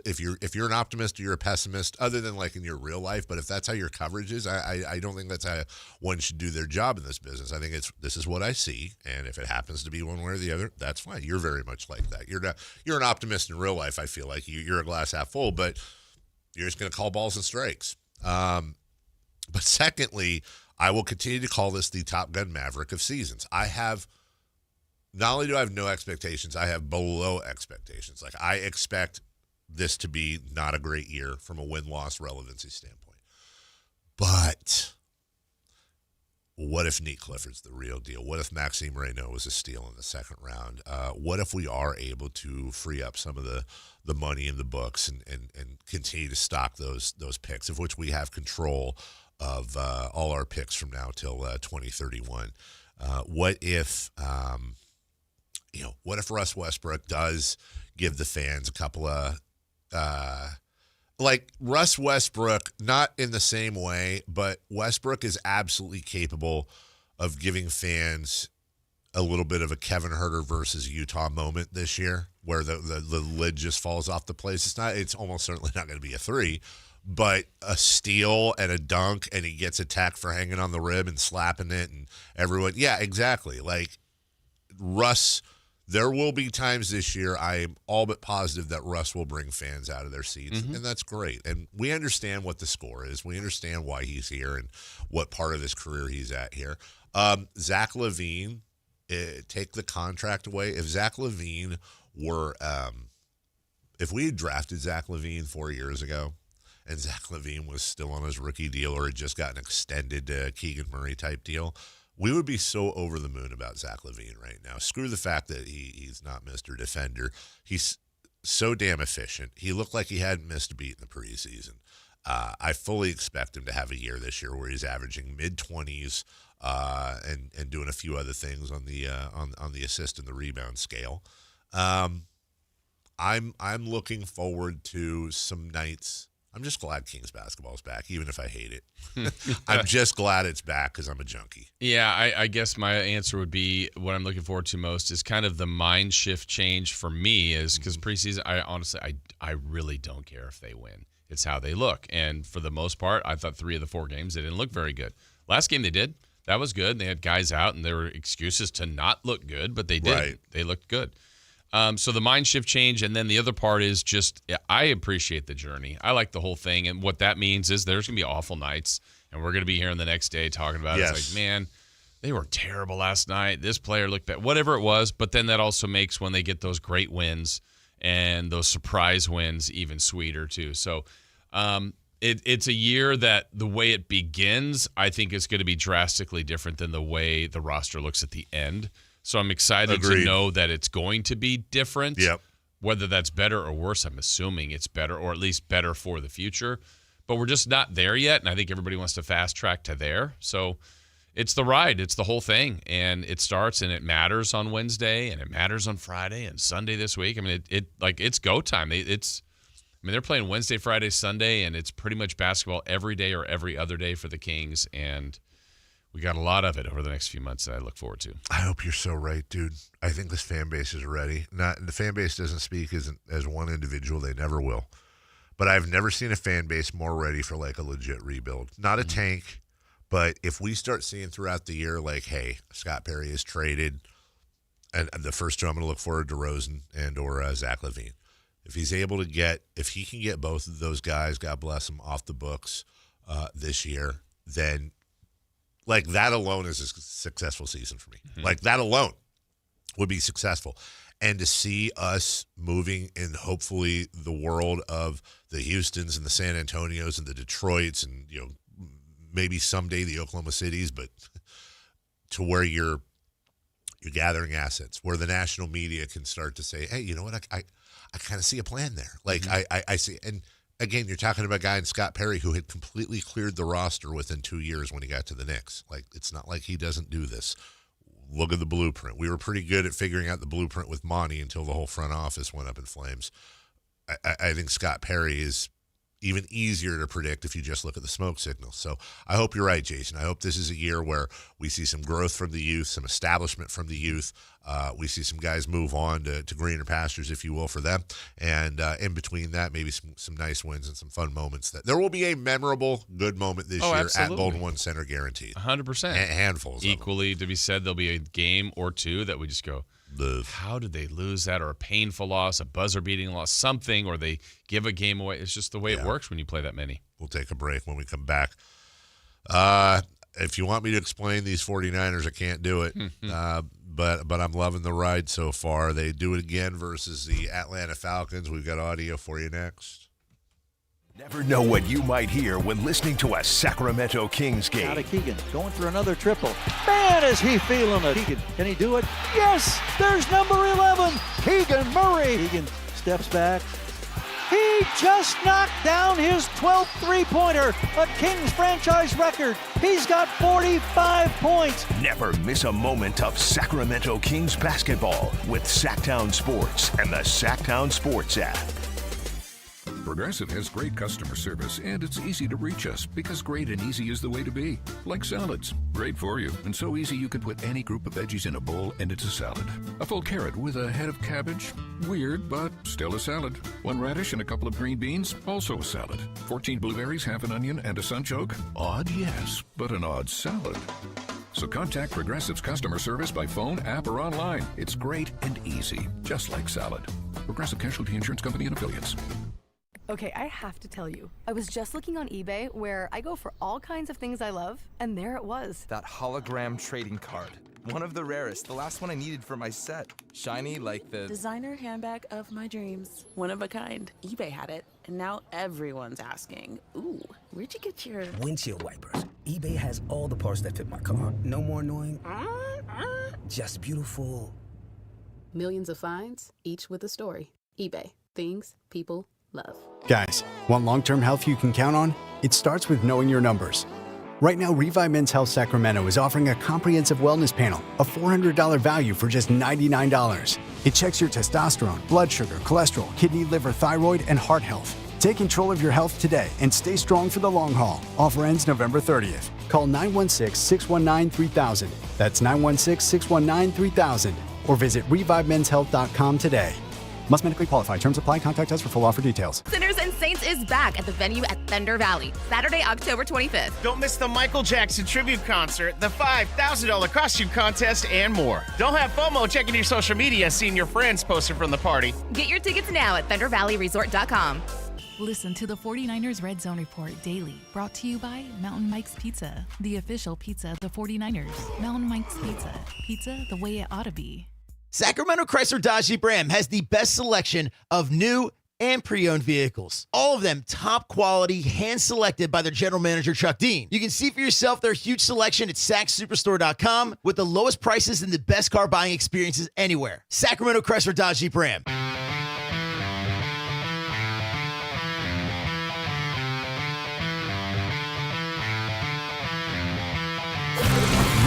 If you're an optimist or you're a pessimist, other than like in your real life, but if that's how your coverage is, I don't think that's how one should do their job in this business. I think this is what I see, and if it happens to be one way or the other, that's fine. You're very much like that. You're an optimist in real life. I feel like you're a glass half full, but you're just going to call balls and strikes. But secondly, I will continue to call this the Top Gun Maverick of seasons. Not only do I have no expectations, I have below expectations. Like, I expect this to be not a great year from a win-loss relevancy standpoint. But what if Nick Clifford's the real deal? What if Maxime Reynaud was a steal in the second round? What if we are able to free up some of the money in the books and continue to stock those picks, of which we have control of all our picks from now till 2031. What if Russ Westbrook does give the fans a couple of like Russ Westbrook, not in the same way, but Westbrook is absolutely capable of giving fans a little bit of a Kevin Huerter versus Utah moment this year, where the lid just falls off the place. It's almost certainly not going to be a three, but a steal and a dunk, and he gets attacked for hanging on the rim and slapping it, and everyone, yeah, exactly. Like Russ, there will be times this year I am all but positive that Russ will bring fans out of their seats, and that's great. And we understand what the score is. We understand why he's here and what part of his career he's at here. Zach LaVine, take the contract away. If Zach LaVine were, if we had drafted Zach LaVine 4 years ago, and Zach LaVine was still on his rookie deal or had just got an extended Keegan Murray type deal, we would be so over the moon about Zach LaVine right now. Screw the fact that he's not Mr. Defender. He's so damn efficient. He looked like he hadn't missed a beat in the preseason. I fully expect him to have a year this year where he's averaging mid-20s and doing a few other things on the assist and the rebound scale. I'm looking forward to some nights. I'm just glad Kings basketball is back, even if I hate it. I'm just glad it's back because I'm a junkie. Yeah, I guess my answer would be what I'm looking forward to most is kind of the mind shift change for me is because preseason, I really don't care if they win. It's how they look. And for the most part, I thought 3 of the 4 games, they didn't look very good. Last game they did. That was good. They had guys out, and there were excuses to not look good, but they did. Right. They looked good. So the mind shift change, and then the other part is just I appreciate the journey. I like the whole thing, and what that means is there's going to be awful nights, and we're going to be here the next day talking about it. It's like, man, they were terrible last night. This player looked bad, whatever it was, but then that also makes when they get those great wins and those surprise wins even sweeter too. So it's a year that the way it begins, I think is going to be drastically different than the way the roster looks at the end. So I'm excited to know that it's going to be different. Yep. Whether that's better or worse, I'm assuming it's better, or at least better for the future. But we're just not there yet, and I think everybody wants to fast track to there. So it's the ride. It's the whole thing. And it starts, and it matters on Wednesday, and it matters on Friday and Sunday this week. I mean, it's go time. They're playing Wednesday, Friday, Sunday, and it's pretty much basketball every day or every other day for the Kings. And we got a lot of it over the next few months that I look forward to. I hope you're so right, dude. I think this fan base is ready. The fan base doesn't speak as one individual. They never will. But I've never seen a fan base more ready for like a legit rebuild. Not a tank, but if we start seeing throughout the year, like, hey, Scott Perry is traded, and the first two I'm going to look forward to Rosen and or Zach LaVine. If he can get both of those guys, God bless them, off the books this year, then like that alone is a successful season for me. Like that alone would be successful. and to see us moving in hopefully the world of the Houstons and the San Antonios and the Detroits and, maybe someday the Oklahoma Cities, but to where you're gathering assets, where the national media can start to say, hey, you know what, I kind of see a plan there. Like, I see, and again, you're talking about a guy in Scott Perry who had completely cleared the roster within 2 years when he got to the Knicks. Like, it's not like he doesn't do this. Look at the blueprint. We were pretty good at figuring out the blueprint with Monty until the whole front office went up in flames. I think Scott Perry is even easier to predict if you just look at the smoke signals. So I hope you're right, Jason. I hope this is a year where we see some growth from the youth, some establishment from the youth. We see some guys move on to greener pastures, if you will, for them. And in between that, maybe some nice wins and some fun moments. That there will be a memorable, good moment this year absolutely. at Golden One Center, guaranteed. 100%. Handfuls. Equally to be said, there'll be a game or two that we just go, how did they lose that? Or a painful loss, a buzzer-beating loss, something, or they give a game away. It's just the way it works when you play that many. We'll take a break when we come back. If you want me to explain these 49ers, I can't do it. But I'm loving the ride so far. They do it again versus the Atlanta Falcons. We've got audio for you next. Never know what you might hear when listening to a Sacramento Kings game. Out of Keegan, going for another triple. Man, is he feeling it. Keegan, can he do it? Yes, there's number 11, Keegan Murray. Keegan steps back. He just knocked down his 12th three-pointer, a Kings franchise record. He's got 45 points. Never miss a moment of Sacramento Kings basketball with Sactown Sports and the Sactown Sports app. Progressive has great customer service, and it's easy to reach us because great and easy is the way to be. Like salads, great for you, and so easy you can put any group of veggies in a bowl and it's a salad. A full carrot with a head of cabbage, weird, but still a salad. One radish and a couple of green beans, also a salad. 14 blueberries, half an onion, and a sunchoke? Odd, yes, but an odd salad. So contact Progressive's customer service by phone, app, or online. It's great and easy, just like salad. Progressive Casualty Insurance Company and Affiliates. Okay, I have to tell you, I was just looking on eBay where I go for all kinds of things I love, and there it was. That hologram trading card. One of the rarest. The last one I needed for my set. Shiny like the designer handbag of my dreams. One of a kind. eBay had it, and now everyone's asking, ooh, where'd you get your windshield wipers? eBay has all the parts that fit my car. No more annoying. Just beautiful. Millions of finds, each with a story. eBay. Things people love. Guys, want long-term health you can count on? It starts with knowing your numbers. Right now, Revive Men's Health Sacramento is offering a comprehensive wellness panel, a $400 value for just $99. It checks your testosterone, blood sugar, cholesterol, kidney, liver, thyroid, and heart health. Take control of your health today and stay strong for the long haul. Offer ends November 30th. Call 916-619-3000. That's 916-619-3000. Or visit ReviveMen'sHealth.com today. Must medically qualify. Terms apply. Contact us for full offer details. Sinners and Saints is back at the venue at Thunder Valley, Saturday, October 25th. Don't miss the Michael Jackson tribute concert, the $5,000 costume contest, and more. Don't have FOMO checking your social media, seeing your friends posted from the party. Get your tickets now at ThunderValleyResort.com. Listen to the 49ers Red Zone Report daily, brought to you by Mountain Mike's Pizza, the official pizza of the 49ers. Mountain Mike's Pizza, pizza the way it ought to be. Sacramento Chrysler Dodge Jeep Ram has the best selection of new and pre-owned vehicles. All of them top quality, hand-selected by their general manager, Chuck Dean. You can see for yourself their huge selection at SacSuperstore.com with the lowest prices and the best car buying experiences anywhere. Sacramento Chrysler Dodge Jeep Ram.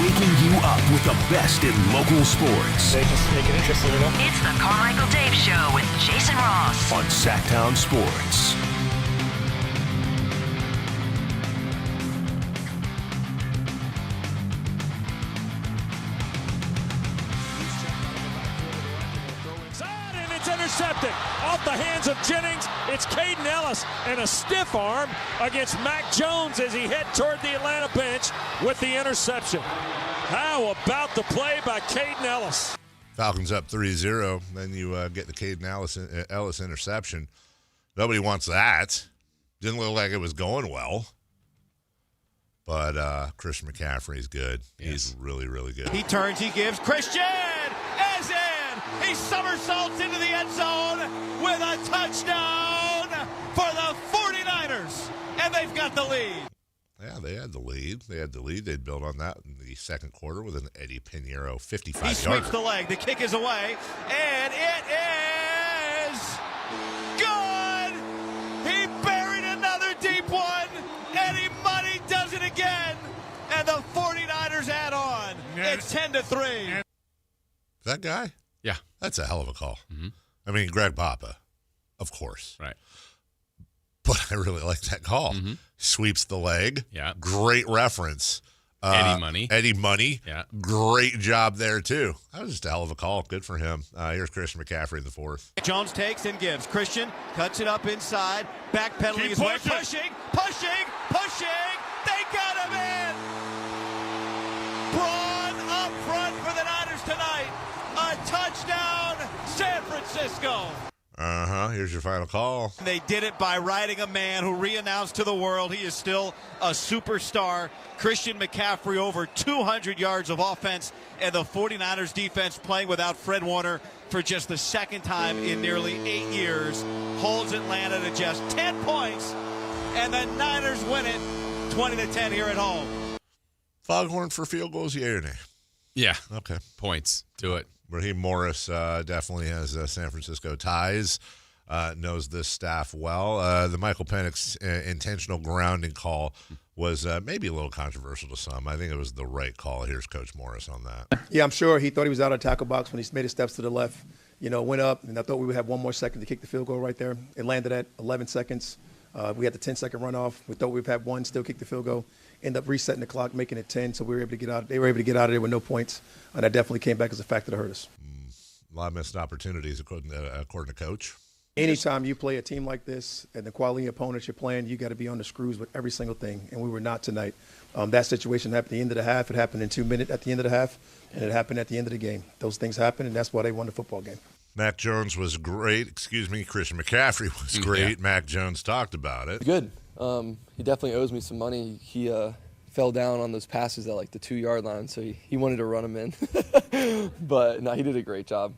Waking you up with the best in local sports. It's the Carmichael Dave Show with Jason Ross on Sactown Sports. And it's intercepted off the hands of Jennings. It's Caden Ellis and a stiff arm against Mac Jones as he head toward the Atlanta bench with the interception. How about the play by Caden Ellis? Falcons up 3-0. Then you get the Caden Ellis interception. Nobody wants that. Didn't look like it was going well. But Christian McCaffrey is good. Yes. He's really, really good. He turns, he gives. Christian is in. He somersaults into the end zone with a touchdown for the 49ers. And they've got the lead. Yeah, they had the lead. They'd build on that in the second quarter with an Eddie Pinheiro 55-yarder. He sweeps the leg. The kick is away. And it is good. He buried another deep one. Eddie Money does it again. And the 49ers add on. It's 10-3. That guy? Yeah. That's a hell of a call. Mm-hmm. I mean, Greg Papa, of course. Right. But I really like that call. Mm-hmm. Sweeps the leg. Yeah. Great reference. Eddie Money. Eddie Money. Yeah. Great job there, too. That was just a hell of a call. Good for him. Here's Christian McCaffrey in the fourth. Jones takes and gives. Christian cuts it up inside. Backpedaling his way. Pushing. They got him in. Braun up front for the Niners tonight. A touchdown, San Francisco. Here's your final call. They did it by riding a man who re-announced to the world he is still a superstar. Christian McCaffrey, over 200 yards of offense, and the 49ers defense playing without Fred Warner for just the second time in nearly 8 years. Holds Atlanta to just 10 points, and the Niners win it 20-10 here at home. Foghorn for field goals, yay or nay? Yeah. Okay. Points. Do it. Raheem Morris definitely has San Francisco ties, knows this staff well. The Michael Penix intentional grounding call was maybe a little controversial to some. I think it was the right call. Here's Coach Morris on that. Yeah, I'm sure he thought he was out of the tackle box when he made his steps to the left. Went up, and I thought we would have one more second to kick the field goal right there. It landed at 11 seconds. We had the 10-second runoff. We thought we'd have one, still kick the field goal. End up resetting the clock, making it 10, so we were able to get out. They were able to get out of there with no points, and that definitely came back as a factor to hurt us. A lot of missed opportunities, according to Coach. Anytime you play a team like this and the quality opponents you're playing, you got to be on the screws with every single thing, and we were not tonight. That situation happened at the end of the half. It happened in 2 minutes at the end of the half, and it happened at the end of the game. Those things happen, and that's why they won the football game. Mac Jones was great. Christian McCaffrey was great. Yeah. Mac Jones talked about it. Good. He definitely owes me some money. He fell down on those passes at the 2-yard line, so he wanted to run them in. But no, he did a great job.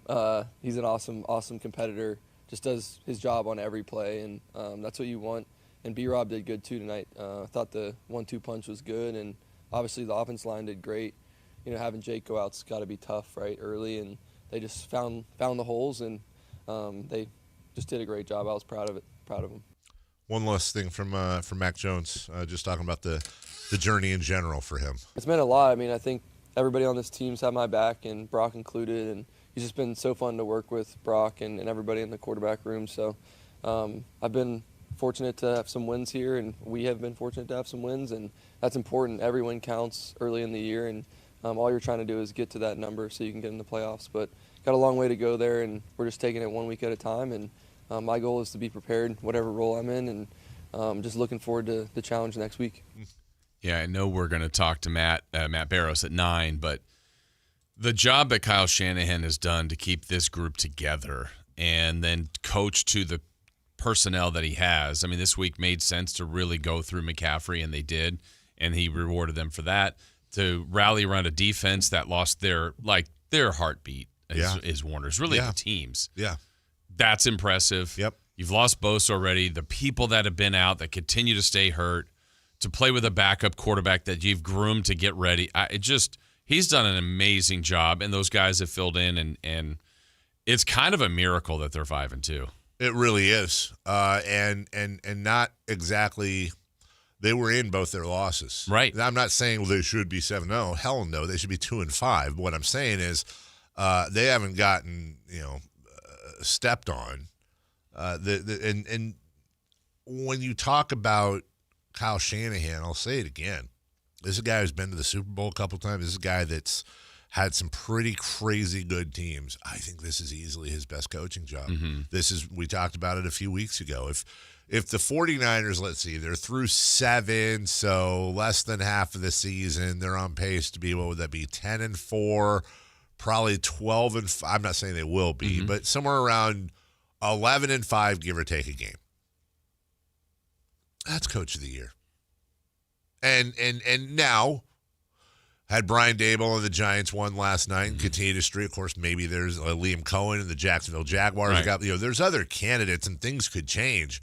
He's an awesome competitor. Just does his job on every play, and that's what you want. And B-Rob did good too tonight. I thought the 1-2 punch was good, and obviously the offense line did great. Having Jake go out's got to be tough, right, early, and they just found the holes, and they just did a great job. I was proud of them. One last thing from Mac Jones, just talking about the journey in general for him. It's meant a lot. I mean, I think everybody on this team's had my back, and Brock included, and he's just been so fun to work with, Brock, and everybody in the quarterback room. So I've been fortunate to have some wins here, and we have been fortunate to have some wins, and that's important. Every win counts early in the year, and all you're trying to do is get to that number so you can get in the playoffs. But got a long way to go there, and we're just taking it 1 week at a time, and my goal is to be prepared, whatever role I'm in, and just looking forward to the challenge next week. Yeah, I know we're going to talk to Matt Barrows at 9, but the job that Kyle Shanahan has done to keep this group together and then coach to the personnel that he has. I mean, this week made sense to really go through McCaffrey, and they did, and he rewarded them for that. To rally around a defense that lost their heartbeat is Warner's, really the teams. Yeah. That's impressive. Yep. You've lost Bosa already. The people that have been out that continue to stay hurt, to play with a backup quarterback that you've groomed to get ready. He's done an amazing job, and those guys have filled in, and it's kind of a miracle that they're 5-2. It really is, and not exactly. They were in both their losses, right? I'm not saying they should be 7-0. Hell no, they should be 2-5. What I'm saying is, they haven't gotten stepped on. And when you talk about Kyle Shanahan, I'll say it again. This is a guy who's been to the Super Bowl a couple times. This is a guy that's had some pretty crazy good teams. I think this is easily his best coaching job. Mm-hmm. We talked about it a few weeks ago. If the 49ers, let's see, they're through 7, so less than half of the season, they're on pace to be, what would that be, 10-4, probably 12-5. I'm not saying they will be, but somewhere around 11-5, give or take a game. That's Coach of the Year. And now, Had Brian Daboll and the Giants won last night and continue to streak. Of course, maybe there's Liam Cohen and the Jacksonville Jaguars. Right. There's other candidates and things could change.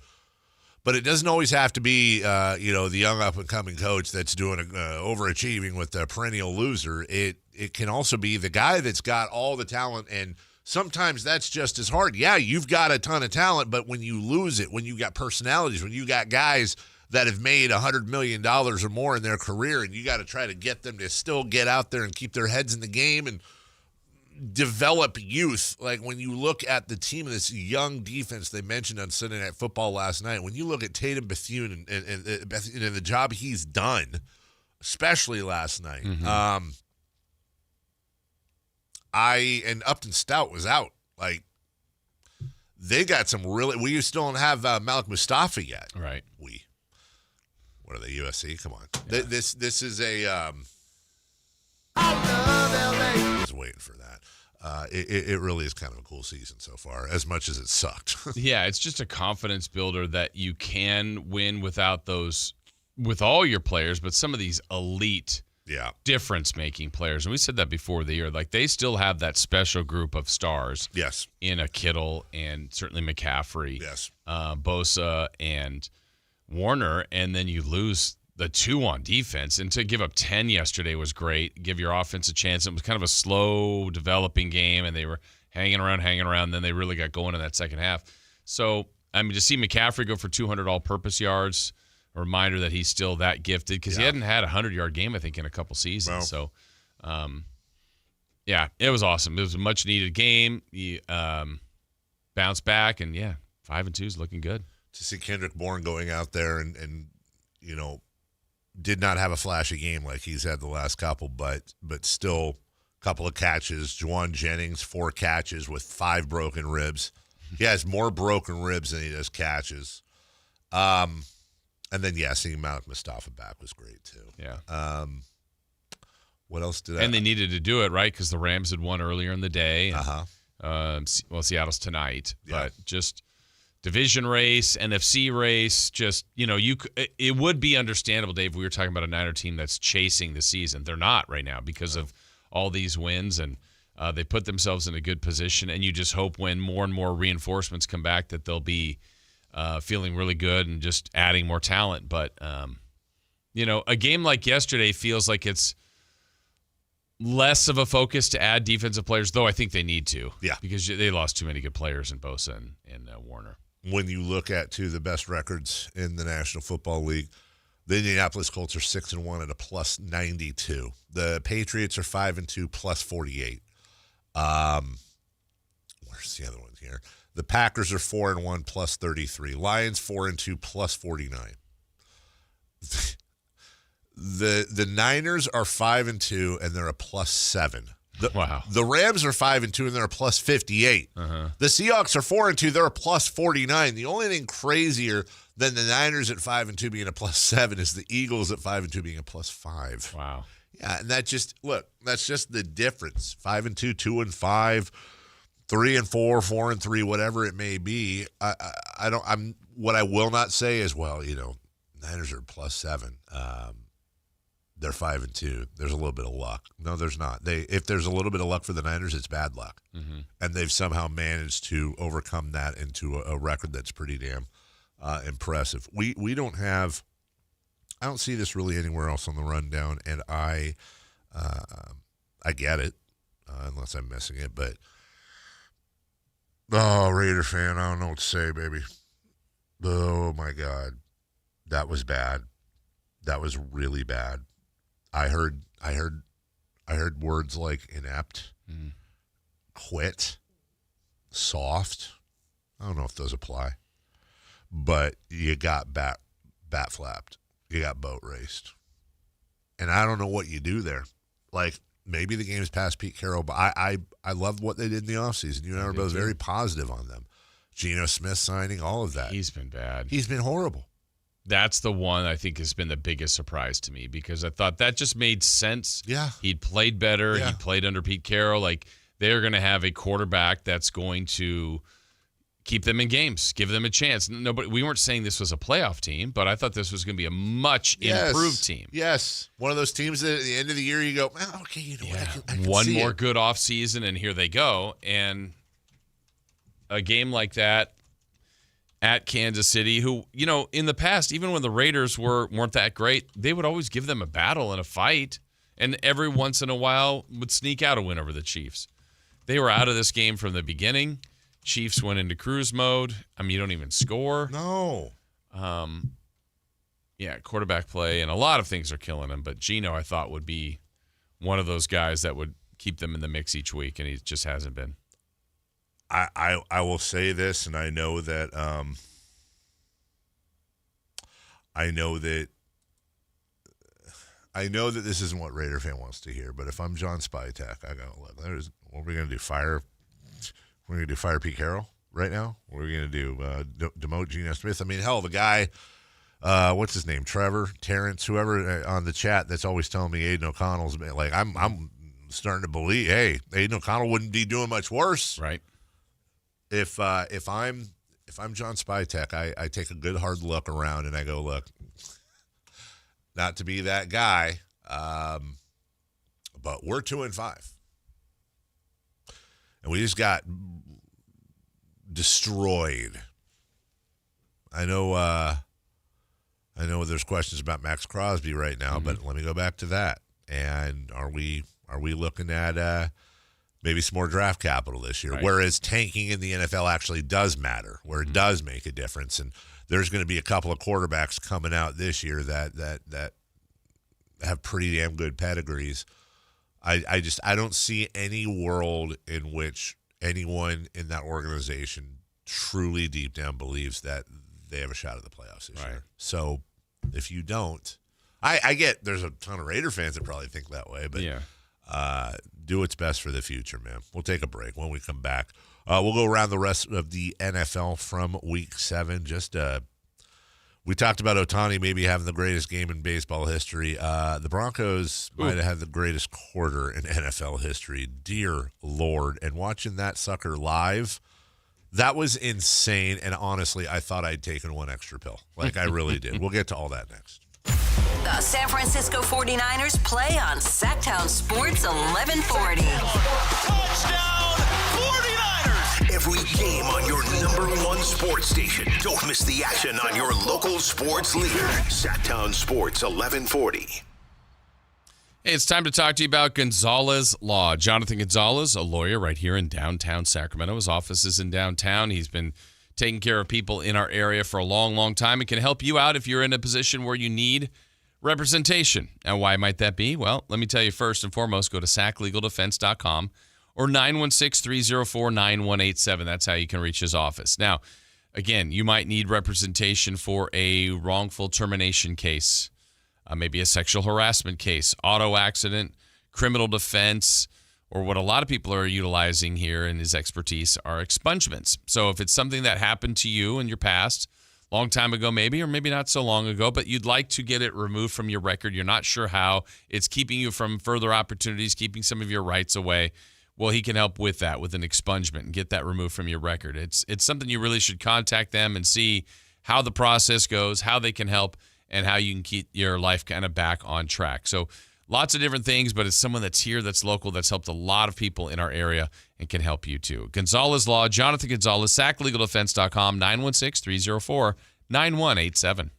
But it doesn't always have to be, the young up-and-coming coach that's doing overachieving with the perennial loser. It can also be the guy that's got all the talent, and sometimes that's just as hard. Yeah, you've got a ton of talent, but when you lose it, when you got personalities, when you got guys that have made $100 million or more in their career, and you got to try to get them to still get out there and keep their heads in the game and develop youth. Like when you look at the team of this young defense they mentioned on Sunday Night Football last night, when you look at Tatum Bethune and the job he's done, especially last night, and Upton Stout was out. Like they got some really. We still don't have Malik Mustafa yet. Right. What are they, USC? Come on. Yeah. This is a I was waiting for that. It really is kind of a cool season so far, as much as it sucked. Yeah, it's just a confidence builder that you can win with all your players, but some of these elite difference-making players, and we said that before the year, like they still have that special group of stars. Yes. In a Kittle and certainly McCaffrey. Yes. Bosa and Warner, and then you lose the 2 on defense. And to give up 10 yesterday was great. Give your offense a chance. It was kind of a slow developing game, and they were hanging around, and then they really got going in that second half. So, I mean, to see McCaffrey go for 200 all-purpose yards, a reminder that he's still that gifted because he hadn't had a 100-yard game, I think, in a couple seasons. Wow. So, it was awesome. It was a much-needed game. He bounced back, and, 5-2 is looking good. To see Kendrick Bourne going out there and did not have a flashy game like he's had the last couple, but still a couple of catches. Juwan Jennings, 4 catches with 5 broken ribs. He has more broken ribs than he does catches. And then, seeing Malik Mustafa back was great too. Yeah. What else did And they needed to do it, right, because the Rams had won earlier in the day. Seattle's tonight. Yeah. But just division race, NFC race, just, it would be understandable, Dave, we were talking about a Niner team that's chasing the season. They're not right now because of all these wins, and they put themselves in a good position, and you just hope when more and more reinforcements come back that they'll be feeling really good and just adding more talent. But, a game like yesterday feels like it's less of a focus to add defensive players, though I think they need to. Yeah. Because they lost too many good players in Bosa and Warner. When you look at the best records in the National Football League, the Indianapolis Colts are 6-1 at a plus 92. The Patriots are 5-2 plus 48. Where's the other ones here? The Packers are 4-1 plus 33. Lions 4-2 plus 49. The Niners are 5-2 and they're a plus 7. Wow. The Rams are 5-2 and they're a plus 58. The Seahawks are 4-2, they're a plus 49. The only thing crazier than the Niners at 5-2 being a plus 7 is the Eagles at 5-2 being a plus 5. Wow. Yeah, and that's just the difference. 5-2, 2-5, 3-4, 4-3, whatever it may be. What I will not say is, Niners are plus 7. They're 5-2. There's a little bit of luck. No, there's not. If there's a little bit of luck for the Niners, it's bad luck. And they've somehow managed to overcome that into a record that's pretty damn impressive. We don't have. I don't see this really anywhere else on the rundown, and I get it, unless I'm missing it. But Raider fan, I don't know what to say, baby. Oh my God, that was bad. That was really bad. I heard words like inept, quit, soft. I don't know if those apply, but you got bat flapped. You got boat raced. And I don't know what you do there. Like, maybe the game's past Pete Carroll, but I loved what they did in the offseason. You and I were both very positive on them. Geno Smith signing, all of that. He's been bad. He's been horrible. That's the one I think has been the biggest surprise to me because I thought that just made sense. Yeah. He'd played better. Yeah. He played under Pete Carroll. Like, they're going to have a quarterback that's going to keep them in games, give them a chance. We weren't saying this was a playoff team, but I thought this was going to be a much improved team. Yes. One of those teams that at the end of the year you go, okay, you know what, I can one see more it. good off season, and here they go. And a game like that at Kansas City, who, in the past, even when the Raiders weren't that great, they would always give them a battle and a fight, and every once in a while would sneak out a win over the Chiefs. They were out of this game from the beginning. Chiefs went into cruise mode. I mean, you don't even score. No. Quarterback play, and a lot of things are killing him. But Geno, I thought, would be one of those guys that would keep them in the mix each week, and he just hasn't been. I will say this, and I know that this isn't what Raider fan wants to hear, but if I'm John Spytek, I go, look, what are we going to do? We're going to do fire Pete Carroll right now? What are we going to do? Demote Geno Smith? I mean, hell, the guy, what's his name? Trevor, Terrence, whoever on the chat that's always telling me Aiden O'Connell's been, like, I'm starting to believe, hey, Aiden O'Connell wouldn't be doing much worse. Right. If I'm John Spytek, I take a good hard look around and I go, look, not to be that guy, but we're 2-5. And we just got destroyed. I know there's questions about Max Crosby right now, but let me go back to that. And are we looking at maybe some more draft capital this year? Right. Whereas tanking in the NFL actually does matter, where it does make a difference. And there's going to be a couple of quarterbacks coming out this year that have pretty damn good pedigrees. I don't see any world in which anyone in that organization truly deep down believes that they have a shot at the playoffs this year. So if you don't, I get there's a ton of Raider fans that probably think that way, but do what's best for the future, man. We'll take a break. When we come back, we'll go around the rest of the NFL from Week 7. We talked about Ohtani maybe having the greatest game in baseball history. The Broncos might have had the greatest quarter in NFL history. Dear Lord. And watching that sucker live, that was insane. And honestly, I thought I'd taken one extra pill. Like, I really did. We'll get to all that next. The San Francisco 49ers play on Sactown Sports 1140. Touchdown 49ers! Every game on your #1 sports station. Don't miss the action on your local sports leader. Sactown Sports 1140. Hey, it's time to talk to you about Gonzalez Law. Jonathan Gonzalez, a lawyer right here in downtown Sacramento. His office is in downtown. He's been taking care of people in our area for a long, long time and can help you out if you're in a position where you need representation. And why might that be? Well, let me tell you first and foremost, go to saclegaldefense.com or 916-304-9187. That's how you can reach his office. Now, again, you might need representation for a wrongful termination case, maybe a sexual harassment case, auto accident, criminal defense, or what a lot of people are utilizing here in his expertise are expungements. So if it's something that happened to you in your past, long time ago maybe, or maybe not so long ago, but you'd like to get it removed from your record, you're not sure how, it's keeping you from further opportunities, keeping some of your rights away, well, he can help with that, with an expungement, and get that removed from your record. It's something you really should contact them and see how the process goes, how they can help, and how you can keep your life kind of back on track. So lots of different things, but it's someone that's here, that's local, that's helped a lot of people in our area and can help you too. Gonzalez Law, Jonathan Gonzalez, saclegaldefense.com, 916-304-9187.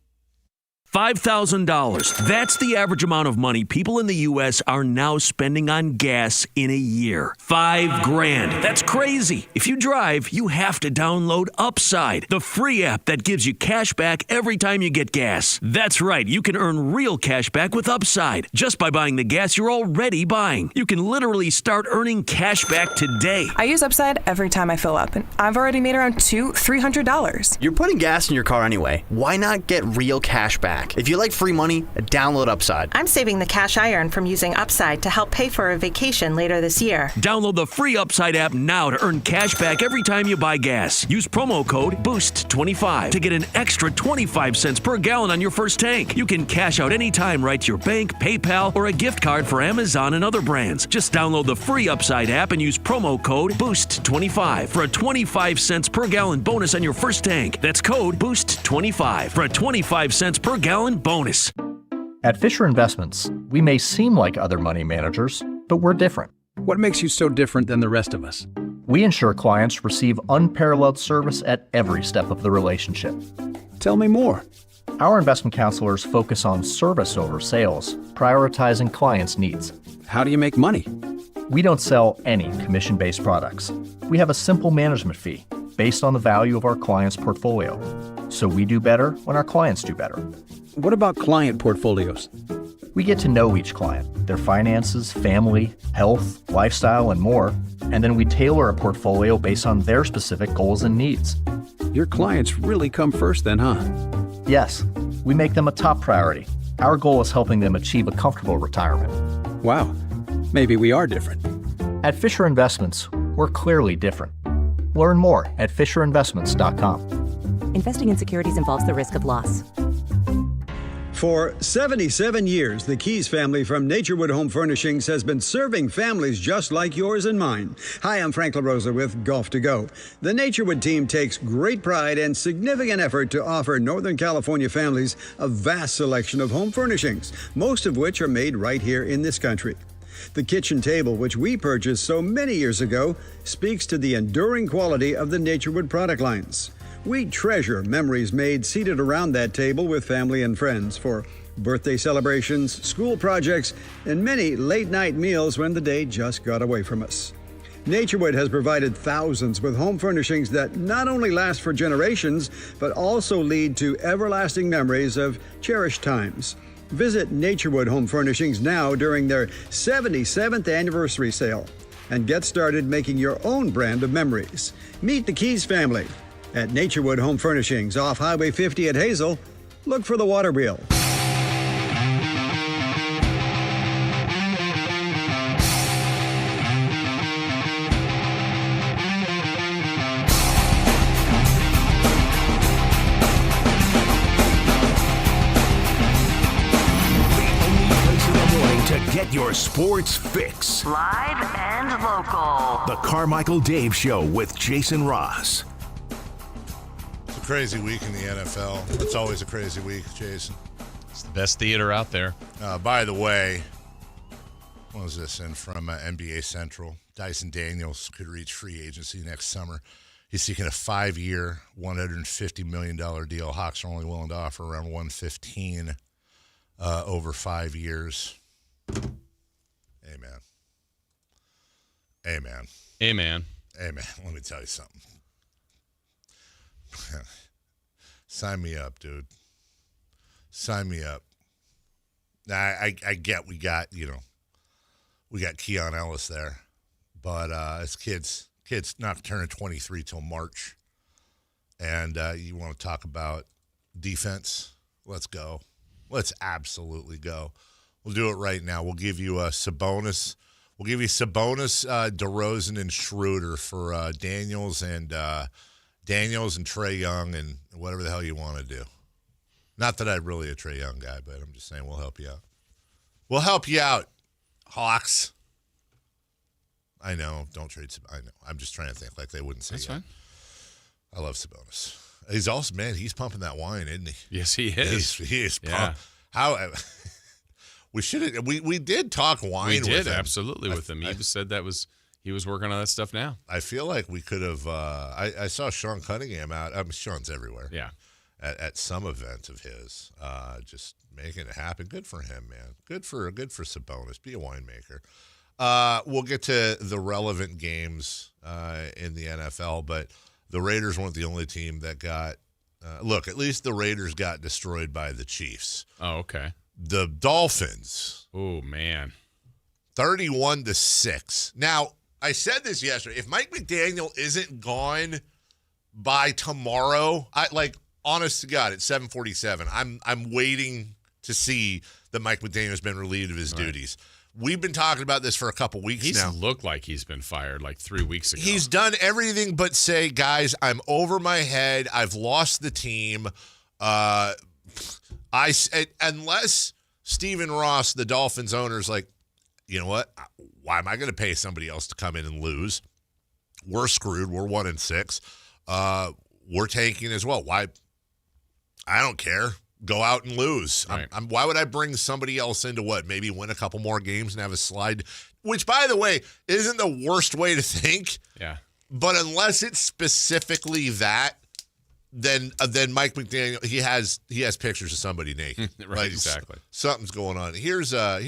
$5,000. That's the average amount of money people in the U.S. are now spending on gas in a year. $5,000. That's crazy. If you drive, you have to download Upside, the free app that gives you cash back every time you get gas. That's right. You can earn real cash back with Upside just by buying the gas you're already buying. You can literally start earning cash back today. I use Upside every time I fill up, and I've already made around $200-300. You're putting gas in your car anyway. Why not get real cash back? back. If you like free money, download Upside. I'm saving the cash I earn from using Upside to help pay for a vacation later this year. Download the free Upside app now to earn cash back every time you buy gas. Use promo code BOOST25 to get an extra 25 cents per gallon on your first tank. You can cash out anytime right to your bank, PayPal, or a gift card for Amazon and other brands. Just download the free Upside app and use promo code BOOST25 for a 25 cents per gallon bonus on your first tank. That's code BOOST25 for a 25 cents per gallon bonus. At Fisher Investments, we may seem like other money managers, but we're different. What makes you so different than the rest of us? We ensure clients receive unparalleled service at every step of the relationship. Tell me more. Our investment counselors focus on service over sales, prioritizing clients' needs. How do you make money? We don't sell any commission-based products. We have a simple management fee based on the value of our clients' portfolio. So we do better when our clients do better. What about client portfolios? We get to know each client, their finances, family, health, lifestyle, and more, and then we tailor a portfolio based on their specific goals and needs. Your clients really come first then, huh? Yes, we make them a top priority. Our goal is helping them achieve a comfortable retirement. Wow, maybe we are different. At Fisher Investments, we're clearly different. Learn more at FisherInvestments.com. Investing in securities involves the risk of loss. For 77 years, the Keys family from Naturewood Home Furnishings has been serving families just like yours and mine. Hi, I'm Frank LaRosa with Golf to Go. The Naturewood team takes great pride and significant effort to offer Northern California families a vast selection of home furnishings, most of which are made right here in this country. The kitchen table, which we purchased so many years ago, speaks to the enduring quality of the Naturewood product lines. We treasure memories made seated around that table with family and friends for birthday celebrations, school projects, and many late-night meals when the day just got away from us. Naturewood has provided thousands with home furnishings that not only last for generations, but also lead to everlasting memories of cherished times. Visit Naturewood Home Furnishings now during their 77th anniversary sale and get started making your own brand of memories. Meet the Keys family at Naturewood Home Furnishings off Highway 50 at Hazel. Look for the water wheel. Get your sports fix. Live and local. The Carmichael Dave Show with Jason Ross. It's a crazy week in the NFL. It's always a crazy week, Jason. It's the best theater out there. By the way, what was this in from NBA Central? Dyson Daniels could reach free agency next summer. He's seeking a 5-year, $150 million deal. Hawks are only willing to offer around $115 over 5 years. Amen. Amen. Amen. Amen. Let me tell you something. Sign me up, dude. Sign me up. Now, I get we got Keon Ellis there, but as kids not turning 23 till March, and you want to talk about defense? Let's go. Let's absolutely go. We'll do it right now. We'll give you Sabonis. We'll give you Sabonis, DeRozan, and Schroeder for Daniels and Trae Young and whatever the hell you want to do. Not that I'm really a Trae Young guy, but I'm just saying we'll help you out. We'll help you out, Hawks. I know. Don't trade. I know. I'm just trying to think like they wouldn't say. That's fine. I love Sabonis. He's also, man, he's pumping that wine, isn't he? Yes, he is. He is pumped. How... We should. We did talk wine. We did with him. Absolutely with him. He just said he was working on that stuff now. I feel like we could have. I saw Sean Cunningham out. I mean, Sean's everywhere. Yeah. At some event of his, just making it happen. Good for him, man. Good for Sabonis. Be a winemaker. We'll get to the relevant games in the NFL, but the Raiders weren't the only team that got. Look, at least the Raiders got destroyed by the Chiefs. Oh, okay. The Dolphins. Oh, man. 31-6. Now, I said this yesterday. If Mike McDaniel isn't gone by tomorrow, honest to God, at 7:47, I'm waiting to see that Mike McDaniel has been relieved of his duties. We've been talking about this for a couple weeks now. He's looked like he's been fired like 3 weeks ago. He's done everything but say, guys, I'm over my head. I've lost the team. Unless Stephen Ross, the Dolphins owner, is like, you know what? Why am I going to pay somebody else to come in and lose? We're screwed. We're 1-6. We're tanking as well. Why? I don't care. Go out and lose. Right. Why would I bring somebody else into what? Maybe win a couple more games and have a slide, which, by the way, isn't the worst way to think. Yeah. But unless it's specifically that, then Mike McDaniel, he has pictures of somebody naked. Right, like, exactly. Something's going on. Here's a.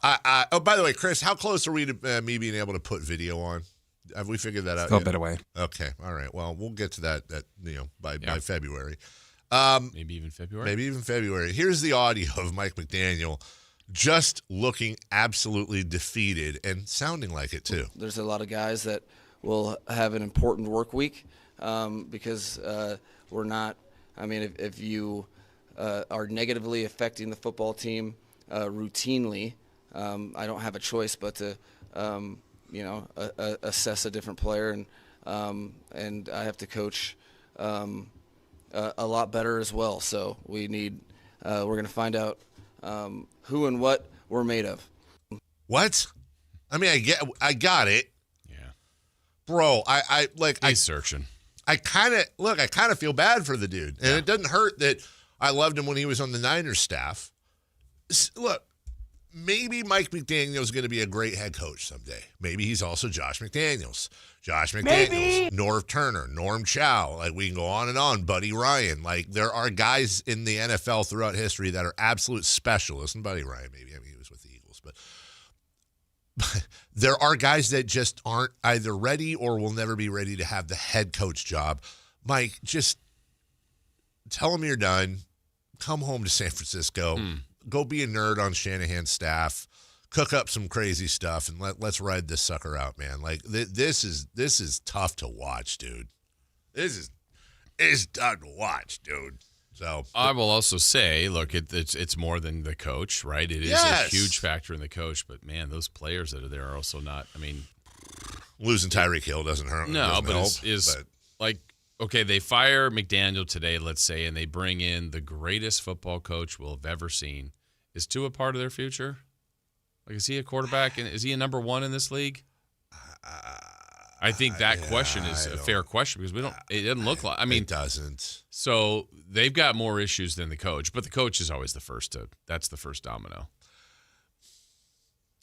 Oh, by the way, Chris, how close are we to me being able to put video on? Have we figured that out? Still a bit away. Okay, all right. Well, we'll get to that. By February. Maybe even February. Here's the audio of Mike McDaniel just looking absolutely defeated and sounding like it too. There's a lot of guys that will have an important work week because we're not. I mean, if you are negatively affecting the football team routinely, I don't have a choice but to assess a different player and I have to coach a lot better as well. So we need. We're going to find out who and what we're made of. What? I mean, I got it. Yeah, bro. He's searching. I kind of feel bad for the dude, and it doesn't hurt that I loved him when he was on the Niners staff. Look, maybe Mike McDaniel is going to be a great head coach someday. Maybe he's also Josh McDaniels. Norv Turner, Norm Chow. Like, we can go on and on. Buddy Ryan. Like, there are guys in the NFL throughout history that are absolute specialists. And Buddy Ryan, maybe. I mean, he was with the Eagles. But there are guys that just aren't either ready or will never be ready to have the head coach job. Mike, just tell them you're done. Come home to San Francisco. Go be a nerd on Shanahan's staff. Cook up some crazy stuff and let's ride this sucker out, man. Like this is tough to watch, dude. It's tough to watch, dude. So I will also say, look, it's more than the coach, right? It is a huge factor in the coach, but man, those players that are there are also not. I mean, losing Tyreek Hill doesn't hurt. No, but like, okay, they fire McDaniel today, let's say, and they bring in the greatest football coach we'll have ever seen. Is Tua part of their future? Like, is he a quarterback? And is he a number one in this league? I think that question is a fair question because it doesn't look like. I mean, it doesn't. So they've got more issues than the coach, but the coach is always that's the first domino.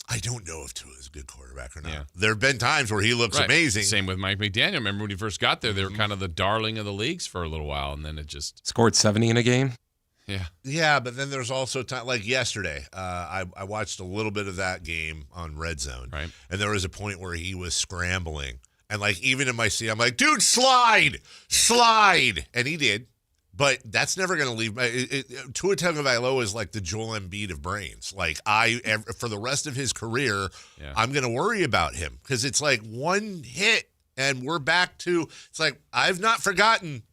I don't know if Tua is a good quarterback or not. Yeah. There have been times where he looks amazing. Same with Mike McDaniel. Remember when he first got there, they were kind of the darling of the leagues for a little while, and then it just scored 70 in a game. Yeah. Yeah, but then there's also time, like yesterday, I watched a little bit of that game on Red Zone. Right. And there was a point where he was scrambling. And, like, even in my seat, I'm like, dude, slide. And he did. But that's never going to leave. Tua Tagovailoa is like the Joel Embiid of brains. Like, for the rest of his career, I'm going to worry about him. Because it's like one hit, and we're back to, it's like, I've not forgotten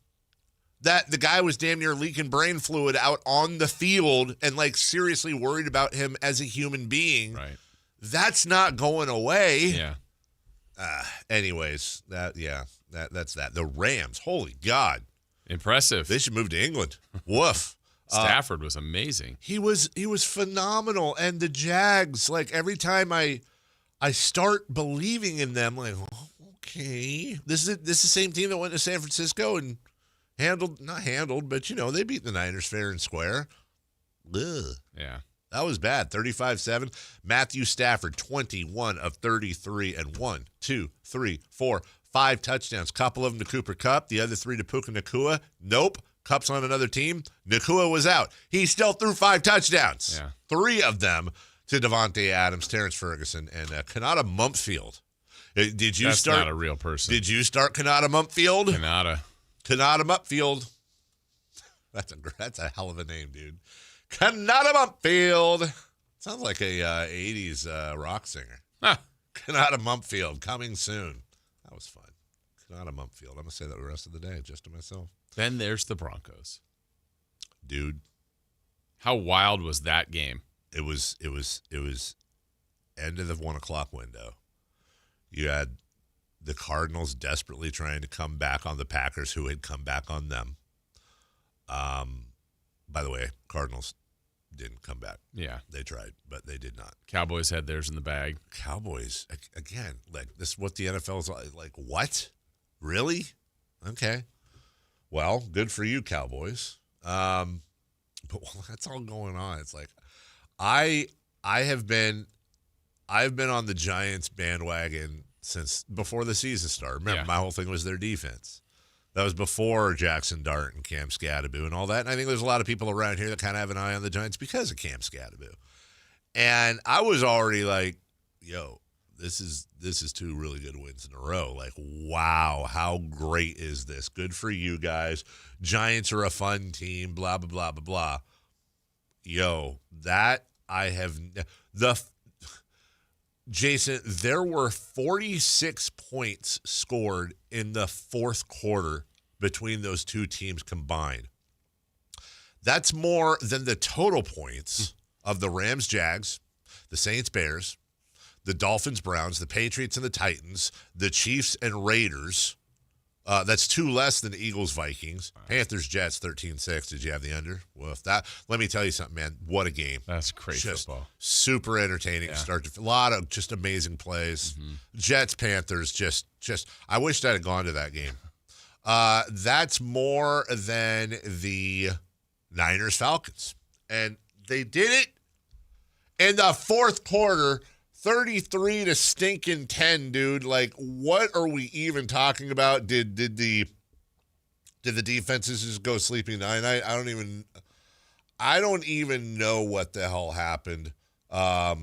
that the guy was damn near leaking brain fluid out on the field and, like, seriously worried about him as a human being. Right. That's not going away. Yeah. Anyways, that's that. The Rams, holy God. Impressive. They should move to England. Woof. Stafford was amazing. He was phenomenal. And the Jags, like, every time I start believing in them, like, oh, okay. This is the same team that went to San Francisco and not handled, but, they beat the Niners fair and square. Ugh. Yeah. That was bad. 35-7. Matthew Stafford, 21 of 33 and 1, 2, 3, 4, 5 touchdowns. Couple of them to Cooper Kupp. The other 3 to Puka Nacua. Nope. Kupp's on another team. Nacua was out. He still threw 5 touchdowns. Yeah. 3 of them to Devontae Adams, Terrence Ferguson, and Kanata Mumpfield. That's not a real person. Did you start Kanata Mumpfield? Kanata Mumpfield. That's a hell of a name, dude. Kanata Mumpfield. Sounds like a 80s rock singer. Huh. Kanata Mumpfield, coming soon. That was fun. Not a Mumpfield. I'm going to say that the rest of the day, just to myself. Then there's the Broncos. Dude. How wild was that game? It was end of the 1 o'clock window. You had the Cardinals desperately trying to come back on the Packers, who had come back on them. By the way, Cardinals didn't come back. Yeah. They tried, but they did not. Cowboys had theirs in the bag. Cowboys, again, like this is what the NFL is like. What? Really? Okay. Well, good for you, Cowboys. But while that's all going on, it's like I've been on the Giants bandwagon since before the season started. Remember, my whole thing was their defense. That was before Jackson Dart and Cam Scadaboo and all that. And I think there's a lot of people around here that kind of have an eye on the Giants because of Cam Scadaboo. And I was already like, yo, this is 2 really good wins in a row. Like, wow, how great is this? Good for you guys. Giants are a fun team, blah, blah, blah, blah, blah. Yo, that I have Jason, there were 46 points scored in the fourth quarter between those two teams combined. That's more than the total points of the Rams-Jags, the Saints-Bears, the Dolphins-Browns, the Patriots and the Titans, the Chiefs and Raiders. That's 2 less than the Eagles-Vikings. Panthers-Jets, 13-6. Did you have the under? Well, let me tell you something, man. What a game. That's great football. Super entertaining. A lot of just amazing plays. Mm-hmm. Jets-Panthers, just I wished I had gone to that game. That's more than the Niners-Falcons. And they did it in the fourth quarter, 33 to stinking 10, dude. Like, what are we even talking about? Did the defenses just go sleeping night? I don't even know what the hell happened. But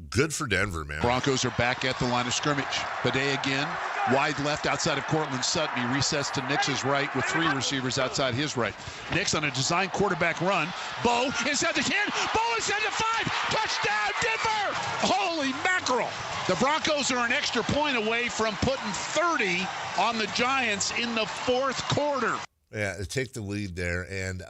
good for Denver, man. Broncos are back at the line of scrimmage. Bidet again, wide left outside of Cortland Sutton. He resets to Nix's right with 3 receivers outside his right. Nix on a design quarterback run. Bo inside the 10. Bo inside the 5. Touchdown, Denver! Holy mackerel. The Broncos are an extra point away from putting 30 on the Giants in the fourth quarter. Yeah, they take the lead there. And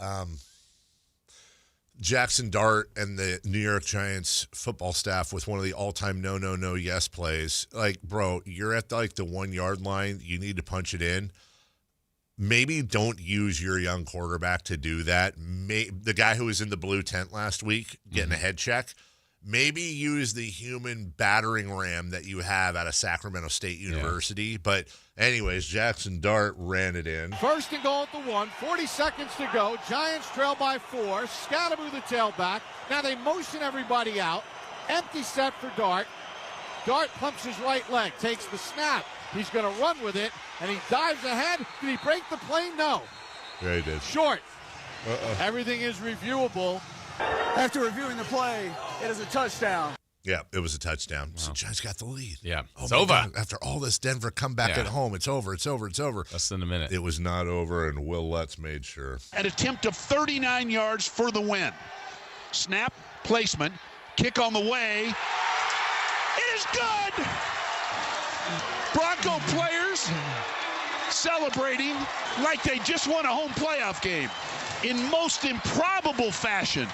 Jackson Dart and the New York Giants football staff with one of the all-time no, yes plays. Like, bro, you're at the 1 yard line. You need to punch it in. Maybe don't use your young quarterback to do that. The guy who was in the blue tent last week getting a head check, maybe use the human battering ram that you have out of Sacramento State University. But anyways, Jackson Dart ran it in. 1st and goal at the 1, 40 seconds to go. Giants trail by 4. Scadaboo the tailback. Now they motion everybody out. Empty set for Dart. Dart pumps his right leg, takes the snap. He's going to run with it, and he dives ahead. Did he break the play? No. Yeah, he did. Short. Everything is reviewable. After reviewing the play, it is a touchdown. Yeah, it was a touchdown. Wow. So Giants got the lead. Yeah, it's over. God. After all this Denver comeback at home, it's over. Less than a minute. It was not over, and Will Lutz made sure. An attempt of 39 yards for the win. Snap, placement, kick on the way. It is good! Bronco players celebrating like they just won a home playoff game in most improbable fashion.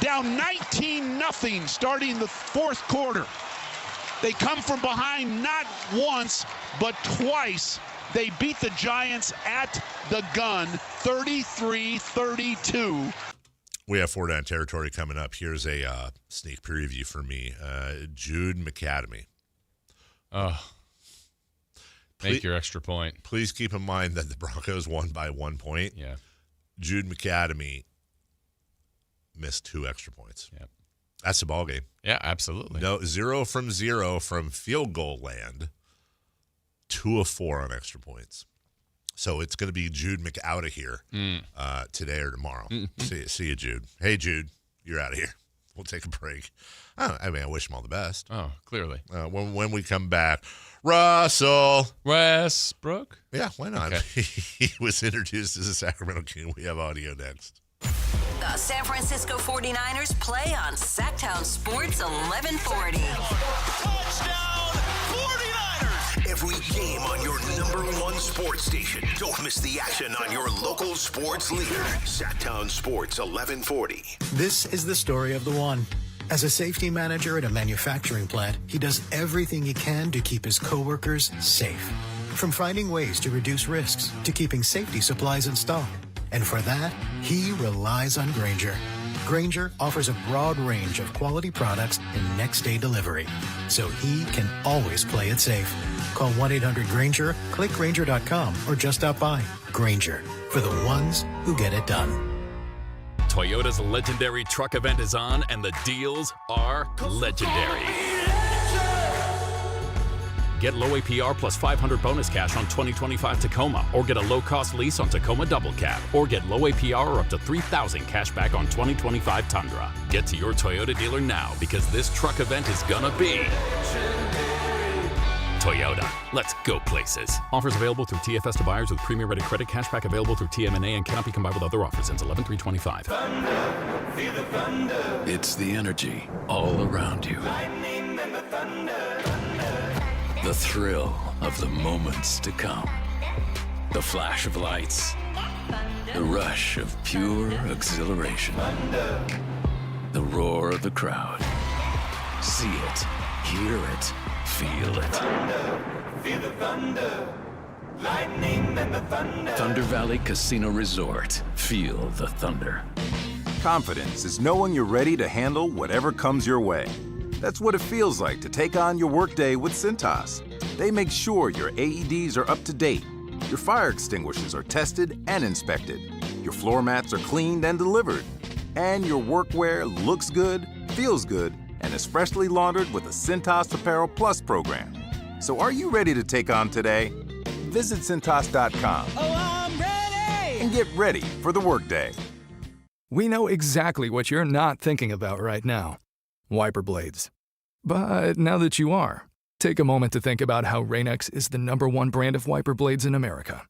Down 19-0 starting the fourth quarter. They come from behind not once, but twice. They beat the Giants at the gun, 33-32. We have 4 Down territory coming up. Here's a sneak preview for me. Jude McAdamy. Oh. Make your extra point. Please keep in mind that the Broncos won by 1 point. Yeah. Jude McAdamy missed 2 extra points. Yeah. That's the ball game. Yeah, absolutely. No, 0 from field goal land. 2 of 4 on extra points. So it's going to be Jude McOut of here today or tomorrow. See you, Jude. Hey, Jude, you're out of here. We'll take a break. I wish him all the best. Oh, clearly. When we come back, Russell Westbrook. Yeah, why not? Okay. He was introduced as a Sacramento King. We have audio next. The San Francisco 49ers play on Sactown Sports 1140. Touchdown! 49ers. Every game on your #1 sports station. Don't miss the action on your local sports leader. Sactown Sports 1140. This is the story of the one. As a safety manager at a manufacturing plant, he does everything he can to keep his coworkers safe. From finding ways to reduce risks to keeping safety supplies in stock. And for that, he relies on Grainger. Grainger offers a broad range of quality products and next-day delivery, so he can always play it safe. Call 1-800-GRAINGER, click Grainger.com, or just stop by. Grainger, for the ones who get it done. Toyota's legendary truck event is on, and the deals are legendary. Get low APR plus 500 bonus cash on 2025 Tacoma, or get a low-cost lease on Tacoma Double Cab, or get low APR or up to $3,000 cash back on 2025 Tundra. Get to your Toyota dealer now, because this truck event is gonna be Toyota. Let's go places. Offers available through TFS to buyers with premium rated credit. Cashback available through TMNA and cannot be combined with other offers. Ends 11/3/25. It's the energy all around you. The thrill of the moments to come. The flash of lights. The rush of pure exhilaration. The roar of the crowd. See it, hear it, feel it. Feel the thunder. Lightning and the thunder. Thunder Valley Casino Resort. Feel the thunder. Confidence is knowing you're ready to handle whatever comes your way. That's what it feels like to take on your workday with Cintas. They make sure your AEDs are up to date, your fire extinguishers are tested and inspected, your floor mats are cleaned and delivered, and your workwear looks good, feels good, and is freshly laundered with the Cintas Apparel Plus program. So are you ready to take on today? Visit Cintas.com and get ready for the workday. We know exactly what you're not thinking about right now. Wiper blades. But now that you are, take a moment to think about how Rain-X is the #1 brand of wiper blades in America.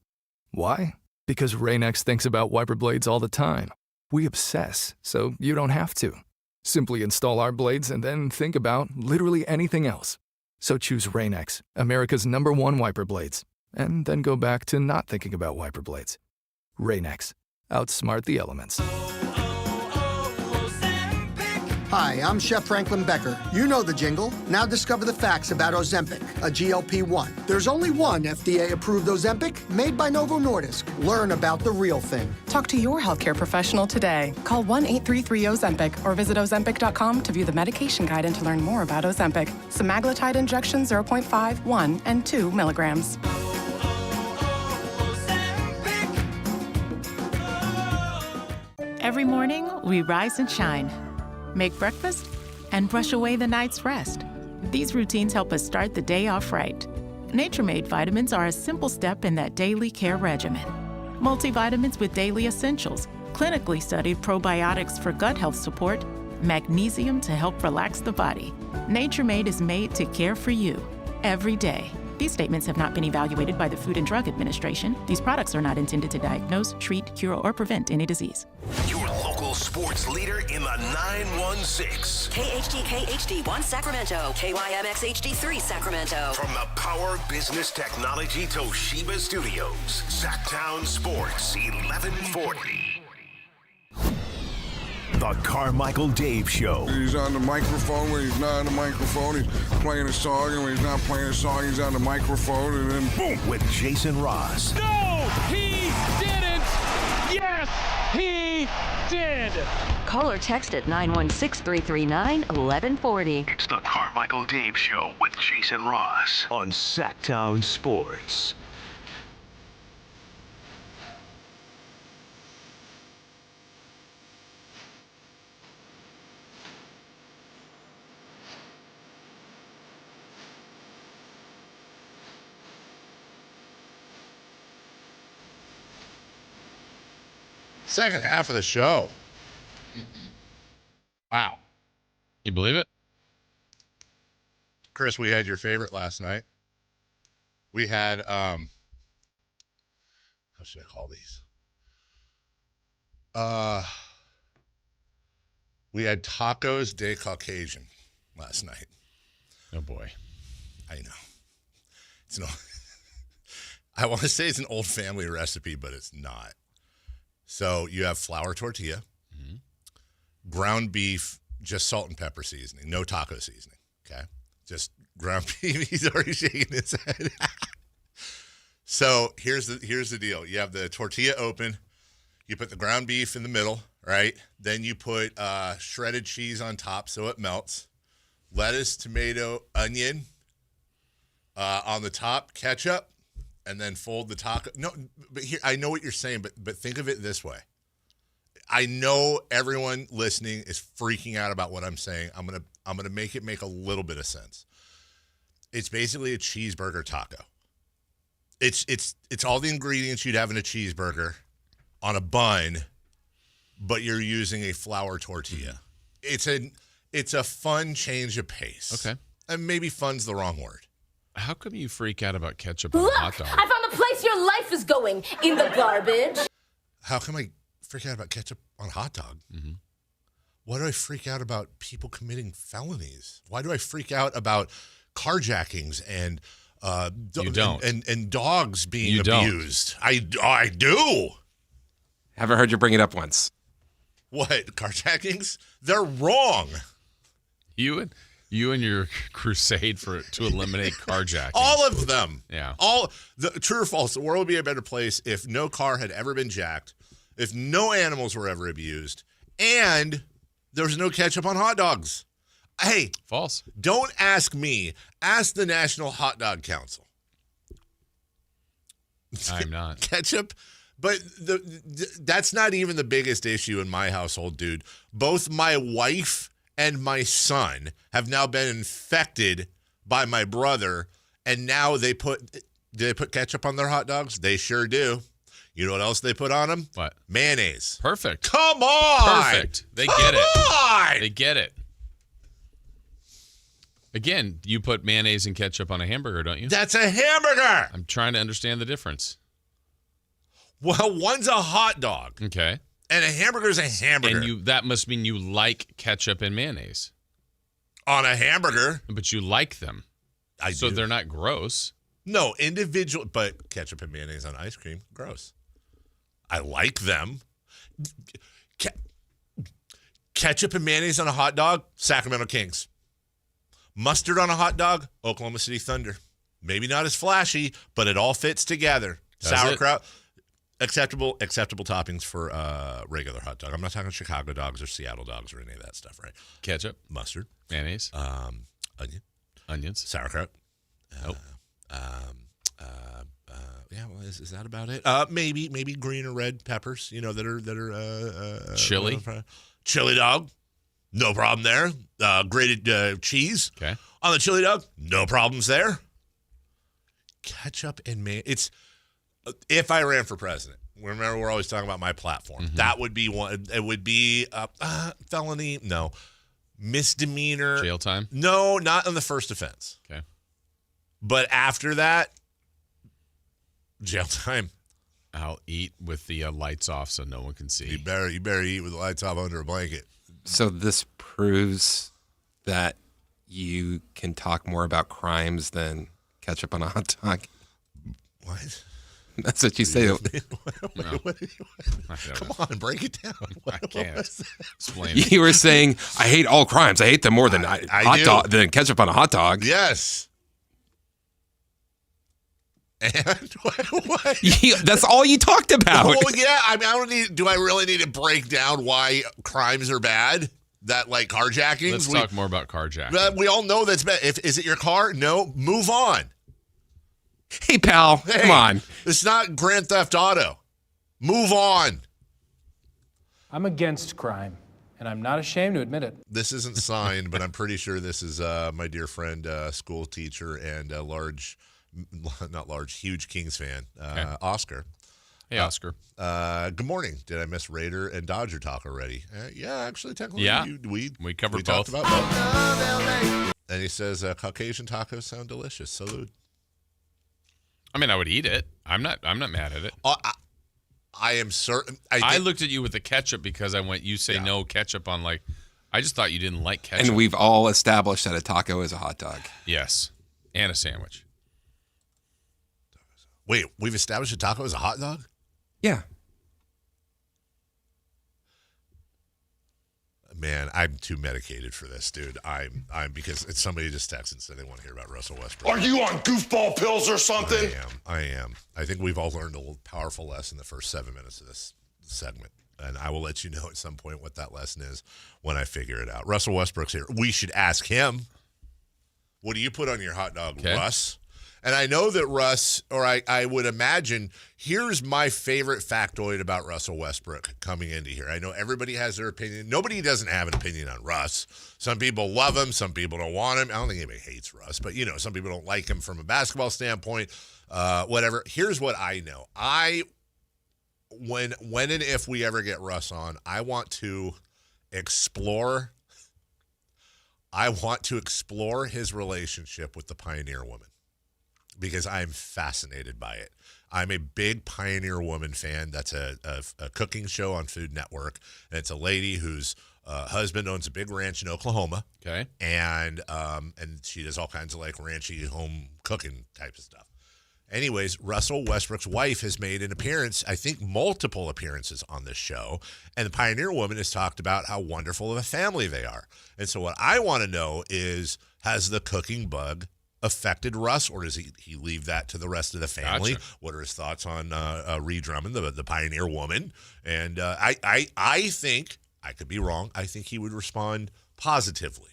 Why? Because Rain-X thinks about wiper blades all the time. We obsess, so you don't have to. Simply install our blades and then think about literally anything else. So choose Rain-X, America's #1 wiper blades, and then go back to not thinking about wiper blades. Rain-X. Outsmart the elements. Hi, I'm Chef Franklin Becker. You know the jingle. Now discover the facts about Ozempic, a GLP-1. There's only one FDA-approved Ozempic made by Novo Nordisk. Learn about the real thing. Talk to your healthcare professional today. Call 1-833-OZEMPIC or visit Ozempic.com to view the medication guide and to learn more about Ozempic. Semaglutide injection 0.5, 1, and 2 milligrams. Every morning, we rise and shine. Make breakfast, and brush away the night's rest. These routines help us start the day off right. Nature-Made vitamins are a simple step in that daily care regimen. Multivitamins with daily essentials, clinically studied probiotics for gut health support, magnesium to help relax the body. Nature-Made is made to care for you every day. These statements have not been evaluated by the Food and Drug Administration. These products are not intended to diagnose, treat, cure, or prevent any disease. Your local sports leader in the 916. KHD1 Sacramento, KYMX HD3 Sacramento. From the Power Business Technology Toshiba Studios, Sactown Sports 1140. The Carmichael Dave Show. He's on the microphone when he's not on the microphone. He's playing a song, and when he's not playing a song, he's on the microphone, and then boom. With Jason Ross. No, he didn't. Yes, he did. Call or text at 916-339-1140. It's the Carmichael Dave Show with Jason Ross on Sactown Sports. Second half of the show. Wow. You believe it? Chris, we had your favorite last night. We had, how should I call these? We had tacos de Caucasian last night. Oh, boy. I know. I want to say it's an old family recipe, but it's not. So you have flour tortilla, ground beef, just salt and pepper seasoning, no taco seasoning, okay? Just ground beef. He's already shaking his head. So here's the deal. You have the tortilla open. You put the ground beef in the middle, right? Then you put shredded cheese on top so it melts. Lettuce, tomato, onion on the top, ketchup, and then fold the taco. No, but here I know what you're saying, but think of it this way. I know everyone listening is freaking out about what I'm saying. I'm gonna make it make a little bit of sense. It's basically a cheeseburger taco. It's all the ingredients you'd have in a cheeseburger on a bun, but you're using a flour tortilla. It's a fun change of pace. Okay. And maybe fun's the wrong word. How come you freak out about ketchup on a hot dog? I found the place your life is going, in the garbage. How come I freak out about ketchup on a hot dog? Mm-hmm. Why do I freak out about people committing felonies? Why do I freak out about carjackings and you don't. And dogs being you abused? Don't. I do. Haven't heard you bring it up once. What? Carjackings? They're wrong. You and your crusade to eliminate carjacking. All of them. Yeah. True or false, the world would be a better place if no car had ever been jacked, if no animals were ever abused, and there was no ketchup on hot dogs. Hey. False. Don't ask me. Ask the National Hot Dog Council. I'm not. Ketchup? But that's not even the biggest issue in my household, dude. Both my wife and my son have now been infected by my brother, and now do they put ketchup on their hot dogs? They sure do. You know what else they put on them? What? Mayonnaise. Perfect. Come on. Perfect. They get it. Come on. They get it. Again, you put mayonnaise and ketchup on a hamburger, don't you? That's a hamburger. I'm trying to understand the difference. Well, one's a hot dog. Okay. And a hamburger's a hamburger. And that must mean you like ketchup and mayonnaise. On a hamburger. But you like them. So they're not gross. No, individual, but ketchup and mayonnaise on ice cream, gross. I like them. Ketchup and mayonnaise on a hot dog, Sacramento Kings. Mustard on a hot dog, Oklahoma City Thunder. Maybe not as flashy, but it all fits together. Sauerkraut. Acceptable toppings for regular hot dog. I'm not talking Chicago dogs or Seattle dogs or any of that stuff, right? Ketchup, mustard, mayonnaise, onions, sauerkraut. Nope. Yeah, well, is that about it? Maybe green or red peppers. You know that are chili, chili dog. No problem there. Grated cheese. Okay. On the chili dog, no problems there. Ketchup and mayonnaise. It's. If I ran for president, remember we're always talking about my platform. Mm-hmm. That would be one. It would be felony. No, misdemeanor. Jail time. No, not on the first offense. Okay. But after that, jail time. I'll eat with the lights off so no one can see. You better eat with the lights off under a blanket. So this proves that you can talk more about crimes than ketchup on a hot dog. What? That's what you say. No. Come on, break it down. I can't explain. You were saying, I hate all crimes. I hate them more than than ketchup on a hot dog. Yes. And what? That's all you talked about. Well, yeah. I mean, I don't need. Do I really need to break down why crimes are bad? That like carjackings. Let's talk more about carjacking. We all know that's bad. Is it your car? No. Move on. Hey, pal, come on. It's not Grand Theft Auto. Move on. I'm against crime, and I'm not ashamed to admit it. This isn't signed, but I'm pretty sure this is my dear friend, school teacher, and huge Kings fan, Oscar. Hey, Oscar. Good morning. Did I miss Raider and Dodger talk already? Yeah, actually, technically, we covered both. Talked about both. And he says Caucasian tacos sound delicious. Salute. I mean, I would eat it. I'm not mad at it. I am certain. I looked at you with the ketchup because I went, you say no ketchup on like, I just thought you didn't like ketchup. And we've all established that a taco is a hot dog. Yes. And a sandwich. Wait, we've established a taco as a hot dog? Yeah. Man, I'm too medicated for this, dude. I'm because it's somebody just texted and said they want to hear about Russell Westbrook. Are you on goofball pills or something? I am. I think we've all learned a powerful lesson the first 7 minutes of this segment. And I will let you know at some point what that lesson is when I figure it out. Russell Westbrook's here. We should ask him. What do you put on your hot dog, Russ? And I know that Russ, or I would imagine, here's my favorite factoid about Russell Westbrook coming into here. I know everybody has their opinion. Nobody doesn't have an opinion on Russ. Some people love him. Some people don't want him. I don't think anybody hates Russ, but, some people don't like him from a basketball standpoint, whatever. Here's what I know. When and if we ever get Russ on, I want to explore his relationship with the Pioneer Woman, because I'm fascinated by it. I'm a big Pioneer Woman fan. That's a cooking show on Food Network, and it's a lady whose husband owns a big ranch in Oklahoma. Okay, and she does all kinds of like ranchy home cooking types of stuff. Anyways, Russell Westbrook's wife has made an appearance, I think multiple appearances on this show, and the Pioneer Woman has talked about how wonderful of a family they are. And so what I want to know is, has the cooking bug affected Russ, or does he leave that to the rest of the family? Gotcha. What are his thoughts on Ree Drummond, the Pioneer Woman? And I think, I could be wrong, I think he would respond positively.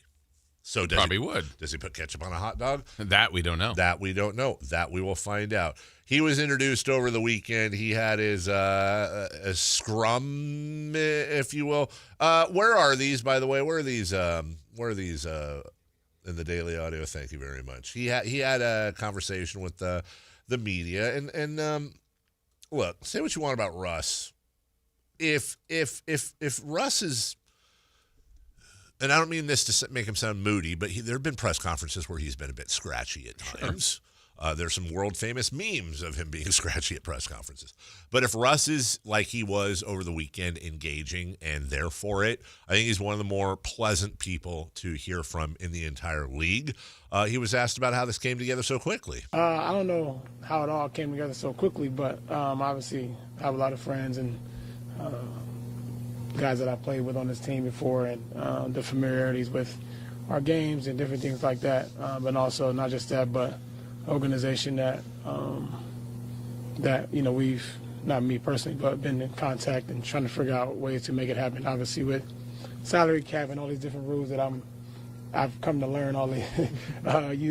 So Probably would. Does he put ketchup on a hot dog? That we don't know. That we don't know. That we will find out. He was introduced over the weekend. He had his a scrum, if you will. Where are these, by the way? Where are these in the Daily Audio? Thank you very much. He had a conversation with the media, and look, say what you want about Russ. If Russ is, and I don't mean this to make him sound moody, but there have been press conferences where he's been a bit scratchy at times. Sure. There's some world-famous memes of him being scratchy at press conferences. But if Russ is like he was over the weekend, engaging and there for it, I think he's one of the more pleasant people to hear from in the entire league. He was asked about how this came together so quickly. I don't know how it all came together so quickly, but obviously I have a lot of friends and guys that I played with on this team before, and the familiarities with our games and different things like that. But also not just that, but organization that we've, not me personally, but been in contact and trying to figure out ways to make it happen. Obviously with salary cap and all these different rules that I've come to learn, all the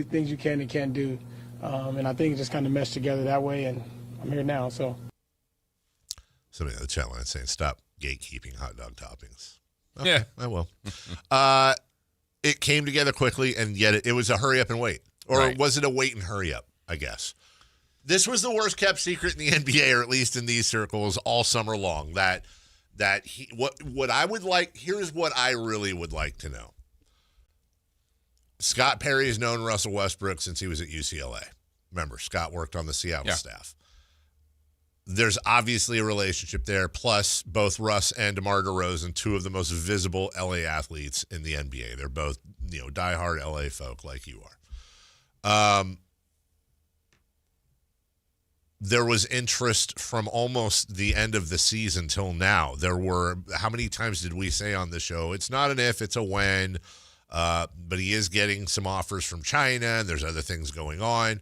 things you can and can't do. And I think it just kind of meshed together that way, and I'm here now. So somebody in the chat line saying, stop gatekeeping hot dog toppings. Okay, yeah, I will. It came together quickly, and yet it was a hurry up and wait. Or right. Was it a wait and hurry up, I guess? This was the worst kept secret in the NBA, or at least in these circles, all summer long. Here's what I really would like to know. Scott Perry has known Russell Westbrook since he was at UCLA. Remember, Scott worked on the Seattle staff. There's obviously a relationship there, plus both Russ and DeMar DeRozan, two of the most visible LA athletes in the NBA. They're both, diehard LA folk like you are. There was interest from almost the end of the season till now. There were, how many times did we say on the show, it's not an if, it's a when, but he is getting some offers from China, and there's other things going on.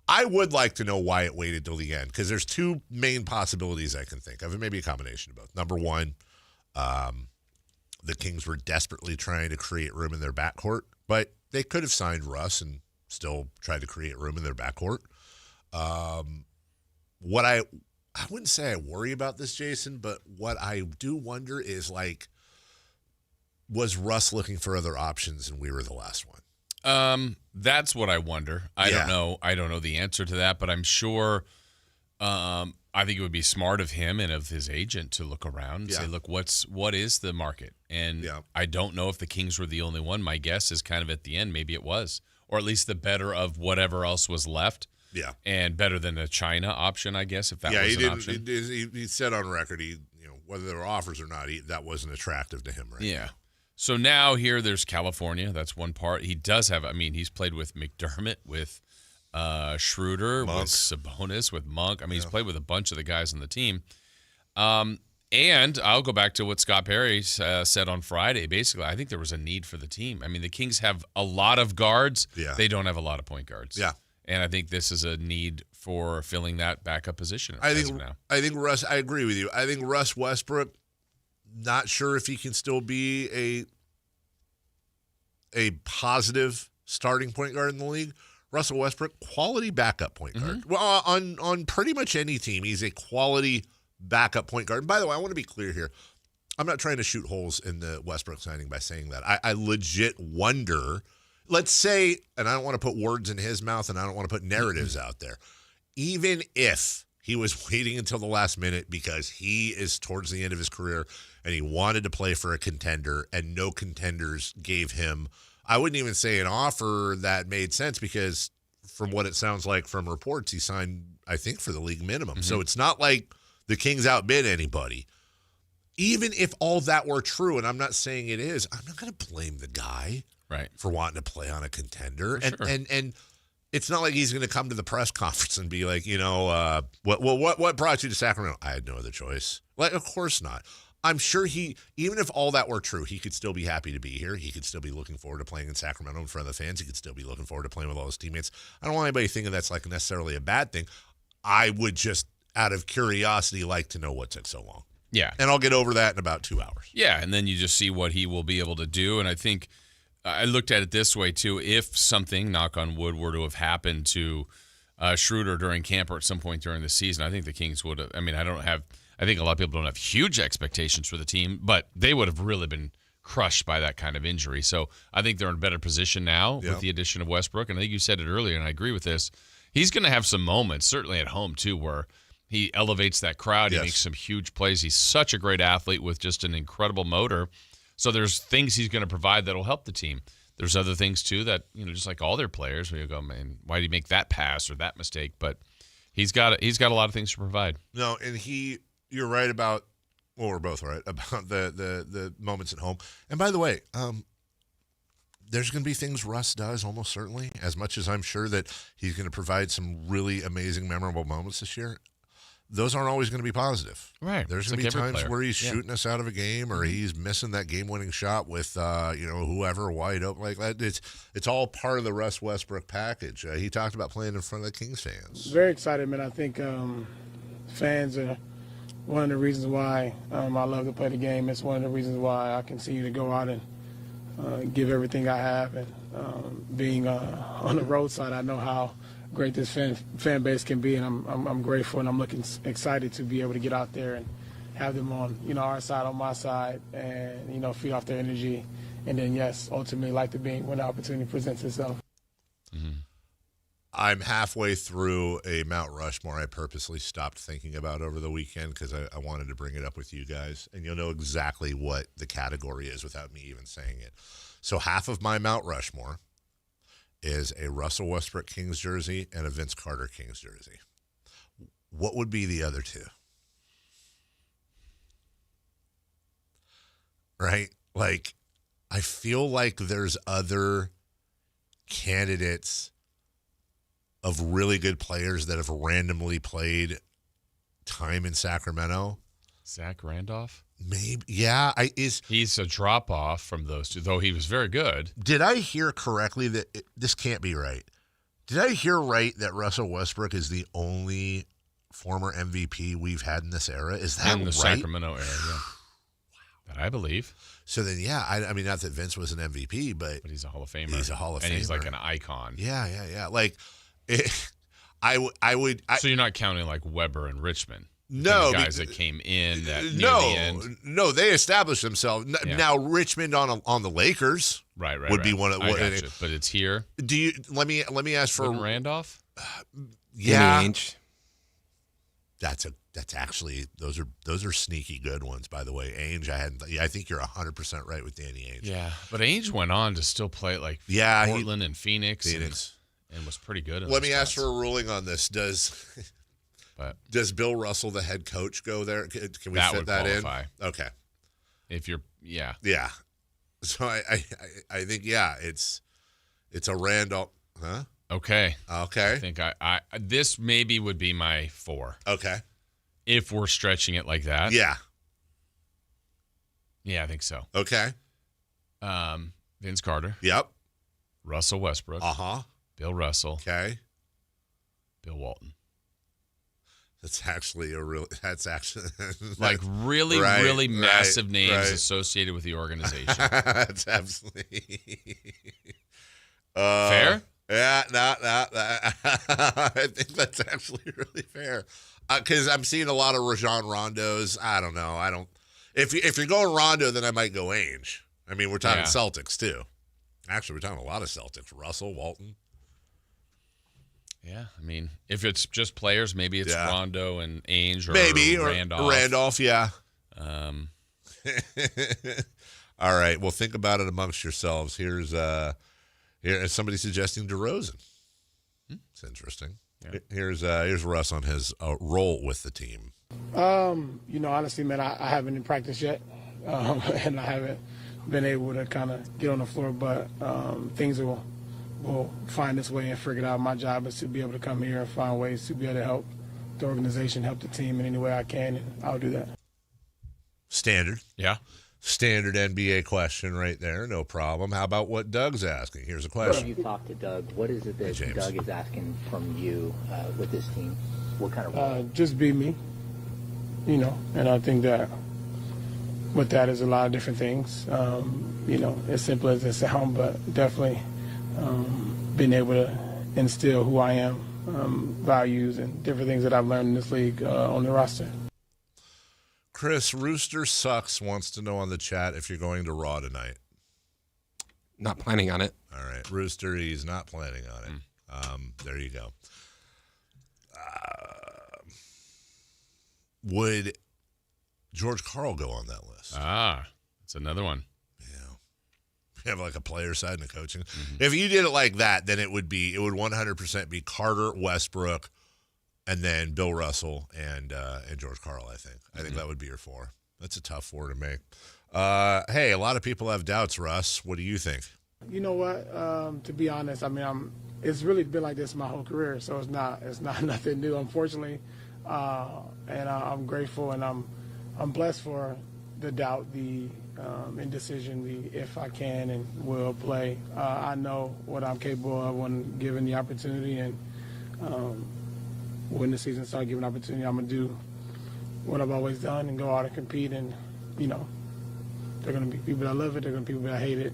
I would like to know why it waited till the end, because there's two main possibilities I can think of, and maybe a combination of both. Number one, the Kings were desperately trying to create room in their backcourt, but they could have signed Russ and still tried to create room in their backcourt. What I wouldn't say I worry about this, Jason, but what I do wonder is, was Russ looking for other options and we were the last one? That's what I wonder. I don't know. I don't know the answer to that, but I'm sure. I think it would be smart of him and of his agent to look around and say, "Look, what is the market?" And I don't know if the Kings were the only one. My guess is kind of at the end, maybe it was, or at least the better of whatever else was left. Yeah, and better than the China option, I guess, if that was an option. He said on record, whether there were offers or not, that wasn't attractive to him. Right? Yeah. So now here there's California. That's one part. He does have, he's played with McDermott, with Schroeder, Monk. with Sabonis, with Monk. I mean, he's played with a bunch of the guys on the team. And I'll go back to what Scott Perry said on Friday. Basically, I think there was a need for the team. I mean, the Kings have a lot of guards. Yeah. They don't have a lot of point guards. Yeah. And I think this is a need for filling that backup position. I think Russ, I agree with you. I think Russ Westbrook, not sure if he can still be a positive starting point guard in the league. Russell Westbrook, quality backup point guard. Well, on pretty much any team, he's a quality backup point guard. And by the way, I want to be clear here. I'm not trying to shoot holes in the Westbrook signing by saying that. I legit wonder, let's say, and I don't want to put words in his mouth and I don't want to put narratives out there. Even if he was waiting until the last minute because he is towards the end of his career and he wanted to play for a contender and no contenders gave him, I wouldn't even say an offer that made sense because from what it sounds like from reports, he signed, I think, for the league minimum. So it's not like the Kings outbid anybody. Even if all that were true, and I'm not saying it is, I'm not going to blame the guy for wanting to play on a contender. And it's not like he's going to come to the press conference and be like, what brought you to Sacramento? I had no other choice. Like, of course not. I'm sure even if all that were true, he could still be happy to be here. He could still be looking forward to playing in Sacramento in front of the fans. He could still be looking forward to playing with all his teammates. I don't want anybody thinking that's like necessarily a bad thing. I would just, out of curiosity, like to know what took so long. Yeah. And I'll get over that in about 2 hours. Yeah, and then you just see what he will be able to do. And I think I looked at it this way, too. If something, knock on wood, were to have happened to Schroeder during camp or at some point during the season, I think the Kings would have. I mean, I think a lot of people don't have huge expectations for the team, but they would have really been crushed by that kind of injury. So I think they're in a better position now with the addition of Westbrook. And I think you said it earlier, and I agree with this. He's going to have some moments, certainly at home, too, where he elevates that crowd. He makes some huge plays. He's such a great athlete with just an incredible motor. So there's things he's going to provide that will help the team. There's other things, too, that, just like all their players, where you go, man, why did he make that pass or that mistake? But he's got a lot of things to provide. No, and you're right about, well, we're both right, about the moments at home. And by the way, there's going to be things Russ does almost certainly, as much as I'm sure that he's going to provide some really amazing, memorable moments this year. Those aren't always going to be positive. Right. There's going to be times where he's shooting us out of a game or he's missing that game-winning shot with, whoever wide open like that. It's all part of the Russ Westbrook package. He talked about playing in front of the Kings fans. Very excited, man. I think fans are one of the reasons why I love to play the game. It's one of the reasons why I continue to go out and give everything I have. And being on the road side, I know how great this fan base can be, and I'm grateful, and I'm excited to be able to get out there and have them on our side, on my side, and feed off their energy, and then ultimately like to be when the opportunity presents itself. Mm-hmm. I'm halfway through a Mount Rushmore I purposely stopped thinking about over the weekend because I wanted to bring it up with you guys, and you'll know exactly what the category is without me even saying it. So half of my Mount Rushmore is a Russell Westbrook Kings jersey and a Vince Carter Kings jersey. What would be the other two? Right? Like, I feel like there's other candidates of really good players that have randomly played time in Sacramento. Zach Randolph? Maybe, yeah. He's a drop-off from those two, though he was very good. Did I hear correctly that this can't be right? Did I hear right that Russell Westbrook is the only former MVP we've had in this era? Is that right? In the Sacramento era, yeah. Wow. That I believe. So then, yeah, I mean, not that Vince was an MVP, but he's a Hall of Famer. He's a Hall of Famer. And he's like an icon. Yeah. Like, I would. So you're not counting like Weber and Richmond? No, the guys that came in near the end. No, they established themselves. Yeah. Now Richmond on the Lakers, would be one of. But it's here. Do you let me ask for Randolph? Yeah, that's actually those are sneaky good ones. By the way, Ainge, I think you're 100% right with Danny Ainge. Yeah, but Ainge went on to still play like Portland and Phoenix, and was pretty good. Let me ask for a ruling on this. Does Bill Russell, the head coach, go there? Can we fit that qualify. In? Okay. If you're, yeah. So I think, it's a Randolph, huh? Okay. Okay. I think I this maybe would be my 4. Okay. If we're stretching it like that. Yeah. Yeah, I think so. Okay. Vince Carter. Yep. Russell Westbrook. Uh-huh. Bill Russell. Okay. Bill Walton. That's actually like really, right, really massive names right. associated with the organization. That's absolutely fair. Yeah, no, I think that's actually really fair. Because I'm seeing a lot of Rajon Rondos. I don't know. If you're going Rondo, then I might go Ainge. I mean, we're talking Celtics too. Actually, we're talking a lot of Celtics. Russell, Walton. Yeah, I mean, if it's just players, maybe it's Rondo and Ainge or Randolph. Randolph, yeah. All right, well, think about it amongst yourselves. Here's somebody suggesting DeRozan. It's interesting. Yeah. Here's Russ on his role with the team. Honestly, man, I haven't in practice yet, and I haven't been able to kind of get on the floor, but things will find its way and figure it out. My job is to be able to come here and find ways to be able to help the organization, help the team in any way I can, and I'll do that. Standard. Yeah. Standard NBA question right there. No problem. How about what Doug's asking? Here's a question. When you talk to Doug, what is it that Doug is asking from you with this team? What kind of role? Just be me, and I think that with that is a lot of different things. As simple as it sounds, but definitely being able to instill who I am, values, and different things that I've learned in this league on the roster. Chris, Rooster Sucks wants to know on the chat if you're going to Raw tonight. Not planning on it. All right. Rooster, he's not planning on it. There you go. Would George Karl go on that list? That's another one. You have like a player side and a coaching. Mm-hmm. If you did it like that, then it would 100% be Carter, Westbrook, and then Bill Russell and George Karl, I think. I think that would be your 4. That's a tough 4 to make. Hey, a lot of people have doubts, Russ. What do you think? You know what? To be honest, I mean, it's really been like this my whole career, so it's not nothing new, unfortunately. And I'm grateful and I'm blessed for the doubt, the indecision, the if I can and will play. I know what I'm capable of when given the opportunity, and when the season starts giving opportunity, I'm going to do what I've always done and go out and compete. And, there are going to be people that love it, there are going to be people that hate it.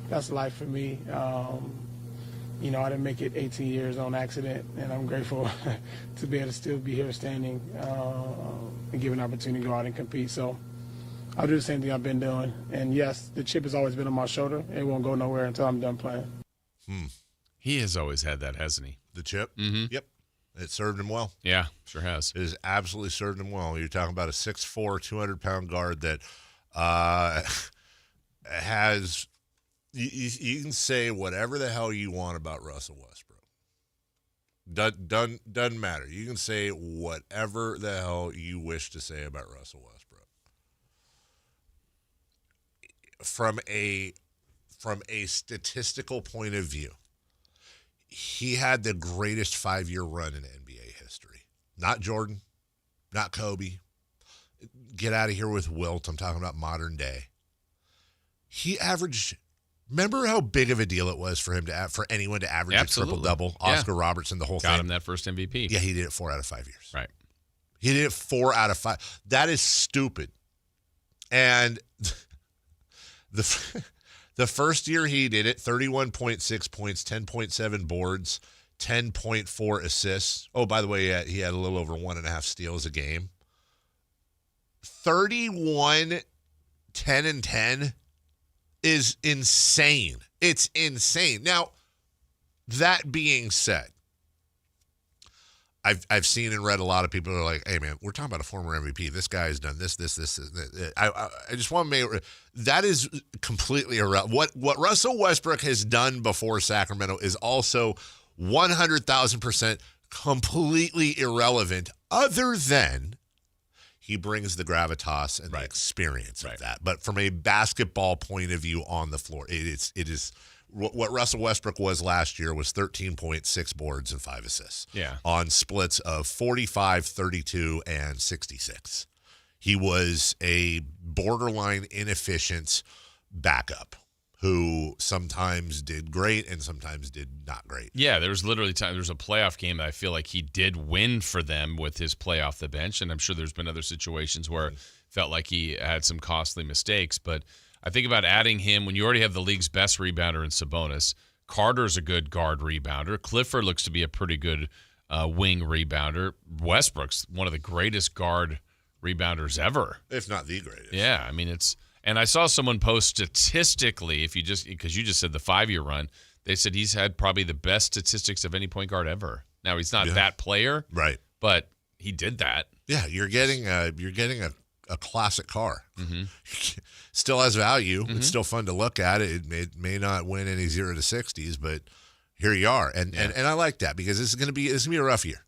That's life for me. I didn't make it 18 years on accident, and I'm grateful to be able to still be here standing and given an opportunity to go out and compete. So I'll do the same thing I've been doing. And, yes, the chip has always been on my shoulder. It won't go nowhere until I'm done playing. He has always had that, hasn't he? The chip? Mm-hmm. Yep. It served him well. Yeah, sure has. It has absolutely served him well. You're talking about a 6'4", 200-pound guard that has you can say whatever the hell you want about Russell Westbrook. Doesn't matter. You can say whatever the hell you wish to say about Russell Westbrook. From a statistical point of view, he had the greatest 5-year run in NBA history. Not Jordan, not Kobe. Get out of here with Wilt. I'm talking about modern day. He averaged. Remember how big of a deal it was for him for anyone to average a triple-double? Oscar Robertson, the whole thing. Got him that first MVP. Yeah, he did it 4 out of 5 years. Right. He did it 4 out of 5. That is stupid. And the first year he did it, 31.6 points, 10.7 boards, 10.4 assists. Oh, by the way, he had a little over 1.5 steals a game. 31, 10, and 10 is insane. It's insane. Now, that being said, I've seen and read a lot of people who are like, hey, man, we're talking about a former MVP. This guy has done this. I just want to make that is completely irrelevant. What Russell Westbrook has done before Sacramento is also 100,000% completely irrelevant, other than he brings the gravitas and the experience of that. But from a basketball point of view on the floor, it is what Russell Westbrook was last year was 13.6 boards and 5 assists. Yeah. On splits of 45, 32, and 66. He was a borderline inefficient backup who sometimes did great and sometimes did not great. Yeah, there was literally time. There was a playoff game that I feel like he did win for them with his play off the bench, and I'm sure there's been other situations where it felt like he had some costly mistakes. But I think about adding him when you already have the league's best rebounder in Sabonis. Carter's a good guard rebounder. Clifford looks to be a pretty good wing rebounder. Westbrook's one of the greatest guard rebounders ever, if not the greatest. Yeah, I mean it's. And I saw someone post statistically, because you just said the 5-year run, they said he's had probably the best statistics of any point guard ever. Now he's not that player, right? But he did that. Yeah, you're getting a classic car. Still has value. It's still fun to look at. It may not win any 0 to 60s, but here you are, and I like that because this is gonna be a rough year.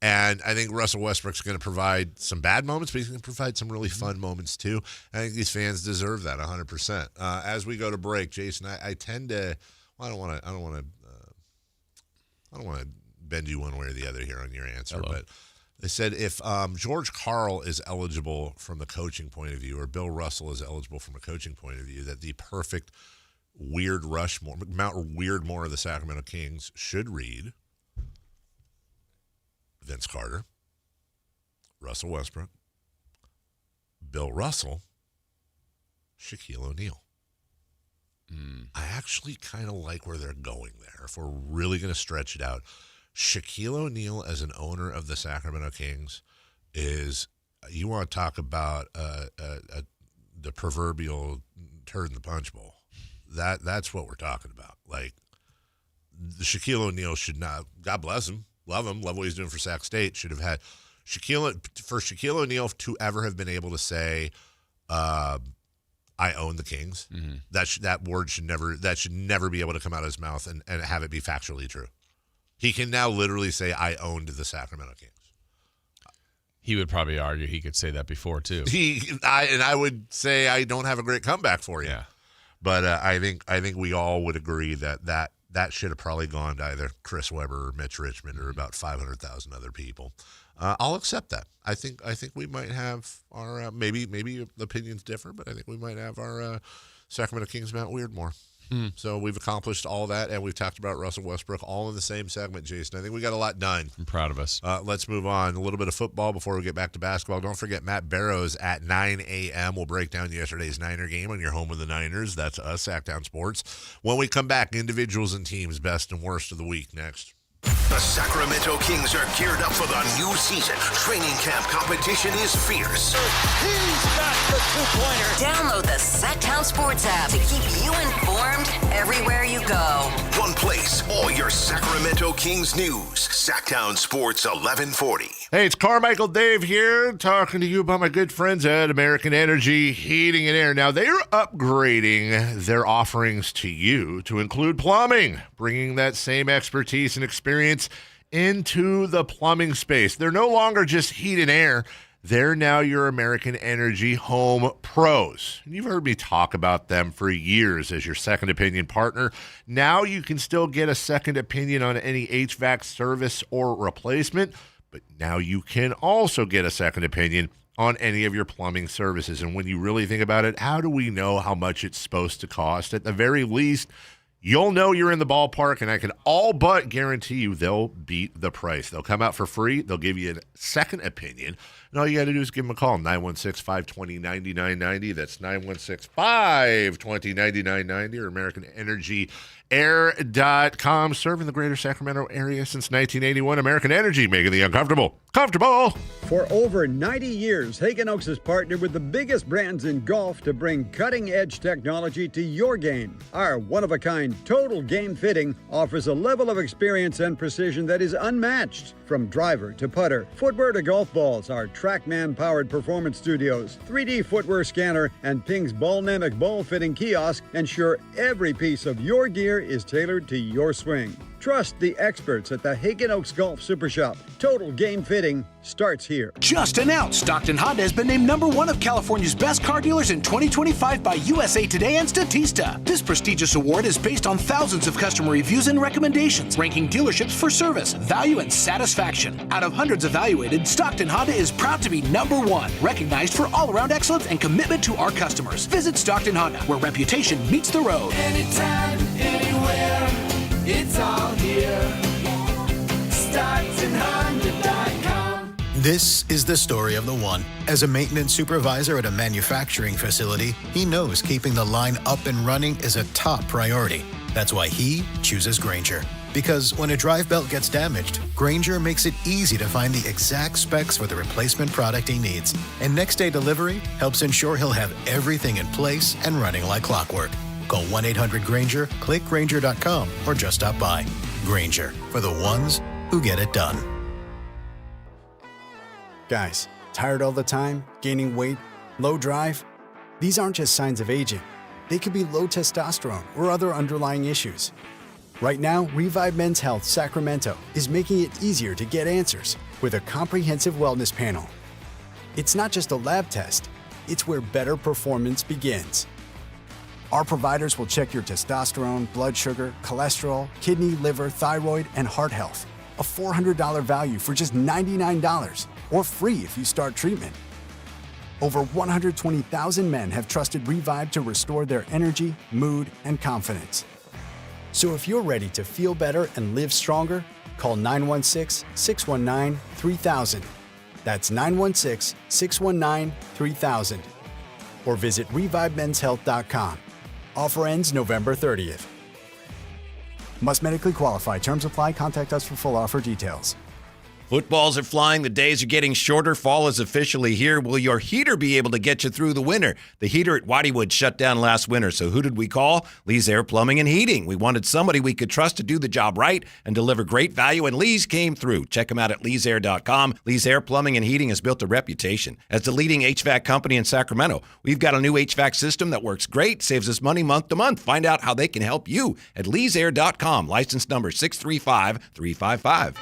And I think Russell Westbrook's going to provide some bad moments, but he's going to provide some really fun moments too. I think these fans deserve that 100%. As we go to break, Jason, I tend to. Well, I don't want to bend you one way or the other here on your answer, but they said if George Karl is eligible from the coaching point of view, or Bill Russell is eligible from a coaching point of view, that the perfect Mount Weirdmore of the Sacramento Kings should read Vince Carter, Russell Westbrook, Bill Russell, Shaquille O'Neal. I actually kind of like where they're going there. If we're really going to stretch it out, Shaquille O'Neal as an owner of the Sacramento Kings is, you want to talk about the proverbial turd in the punch bowl. That's what we're talking about. Like, the Shaquille O'Neal should not, God bless him, love what he's doing for Sac State, should have had Shaquille O'Neal to ever have been able to say, I own the Kings. That word should never be able to come out of his mouth and have it be factually true. He can now literally say, I owned the Sacramento Kings. He would probably argue he could say that before too. I would say I don't have a great comeback for you. Yeah. But I think we all would agree that should have probably gone to either Chris Webber or Mitch Richmond or about 500,000 other people. I'll accept that. I think we might have our maybe the opinions differ, but I think we might have our Sacramento Kings Mount Weirdmore. So we've accomplished all that, and we've talked about Russell Westbrook all in the same segment, Jason. I think we got a lot done. I'm proud of us. Let's move on. A little bit of football before we get back to basketball. Don't forget Matt Barrows at 9 a.m. We'll break down yesterday's Niner game on your home of the Niners. That's us, Sactown Sports. When we come back, individuals and teams, best and worst of the week next. The Sacramento Kings are geared up for the new season. Training camp competition is fierce. He's got the two-pointer. Download the Sactown Sports app to keep you informed everywhere you go. One place, all your Sacramento Kings news. Sactown Sports 1140. Hey, it's Carmichael Dave here, talking to you about my good friends at American Energy Heating and Air. Now, they're upgrading their offerings to you to include plumbing, bringing that same expertise and experience into the plumbing space. They're no longer just heat and air. They're now your American Energy home pros. And you've heard me talk about them for years as your second opinion partner. Now you can still get a second opinion on any HVAC service or replacement, but now you can also get a second opinion on any of your plumbing services. And when you really think about it, how do we know how much it's supposed to cost? At the very least, you'll know you're in the ballpark, and I can all but guarantee you they'll beat the price. They'll come out for free. They'll give you a second opinion. And all you got to do is give them a call, 916-520-9990. That's 916-520-9990 or AmericanEnergyAir.com. Serving the greater Sacramento area since 1981. American Energy, making the uncomfortable comfortable. For over 90 years, Hagen Oaks has partnered with the biggest brands in golf to bring cutting-edge technology to your game. Our one-of-a-kind total game fitting offers a level of experience and precision that is unmatched. From driver to putter, footwear to golf balls, our TrackMan-powered performance studios, 3D footwear scanner, and Ping's Ballnamic ball fitting kiosk ensure every piece of your gear is tailored to your swing. Trust the experts at the Hagen Oaks Golf Super Shop. Total game fitting starts here. Just announced, Stockton Honda has been named #1 of California's best car dealers in 2025 by USA Today and Statista. This prestigious award is based on thousands of customer reviews and recommendations, ranking dealerships for service, value, and satisfaction. Out of hundreds evaluated, Stockton Honda is proud to be #1, recognized for all-around excellence and commitment to our customers. Visit Stockton Honda, where reputation meets the road. Anytime, anywhere, it's all here. StocktonHonda.com. This is the story of the one. As a maintenance supervisor at a manufacturing facility, he knows keeping the line up and running is a top priority. That's why he chooses Grainger. Because when a drive belt gets damaged, Grainger makes it easy to find the exact specs for the replacement product he needs. And next day delivery helps ensure he'll have everything in place and running like clockwork. Call 1-800-GRAINGER, click Grainger.com, or just stop by. Grainger, for the ones who get it done. Guys, tired all the time, gaining weight, low drive? These aren't just signs of aging. They could be low testosterone or other underlying issues. Right now, Revive Men's Health Sacramento is making it easier to get answers with a comprehensive wellness panel. It's not just a lab test, it's where better performance begins. Our providers will check your testosterone, blood sugar, cholesterol, kidney, liver, thyroid, and heart health. A $400 value for just $99, or free if you start treatment. Over 120,000 men have trusted Revive to restore their energy, mood, and confidence. So if you're ready to feel better and live stronger, call 916-619-3000. That's 916-619-3000. Or visit ReviveMen'sHealth.com. Offer ends November 30th. Must medically qualify. Terms apply. Contact us for full offer details. Footballs are flying, the days are getting shorter, fall is officially here. Will your heater be able to get you through the winter? The heater at Whiteywood shut down last winter, so who did we call? Lee's Air Plumbing and Heating. We wanted somebody we could trust to do the job right and deliver great value, and Lee's came through. Check them out at leesair.com. Lee's Air Plumbing and Heating has built a reputation as the leading HVAC company in Sacramento. We've got a new HVAC system that works great, saves us money month to month. Find out how they can help you at leesair.com. License number 635355.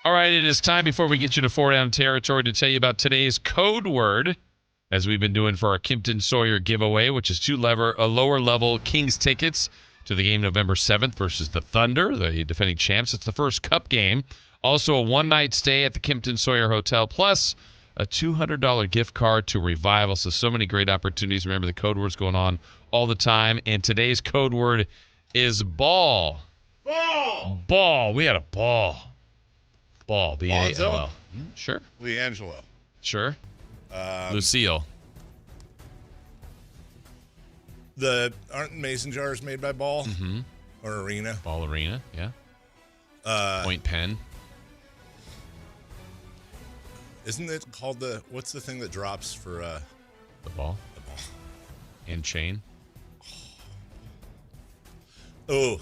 All right, it is time before we get you to 4 Down territory to tell you about today's code word, as we've been doing for our Kimpton Sawyer giveaway, which is lower level Kings tickets to the game November 7th versus the Thunder, the defending champs. It's the first Cup game. Also a one-night stay at the Kimpton Sawyer Hotel, plus a $200 gift card to Revival. So many great opportunities. Remember, the code word's going on all the time, and today's code word is ball. Ball! Ball. We had a ball. Ball, B-A-L-L. Sure. LiAngelo. Sure. Lucille. Aren't mason jars made by Ball? Mm-hmm. Or Arena? Ball Arena, yeah. Point pen. Isn't it called what's the thing that drops for the ball? The ball. And chain. Oh,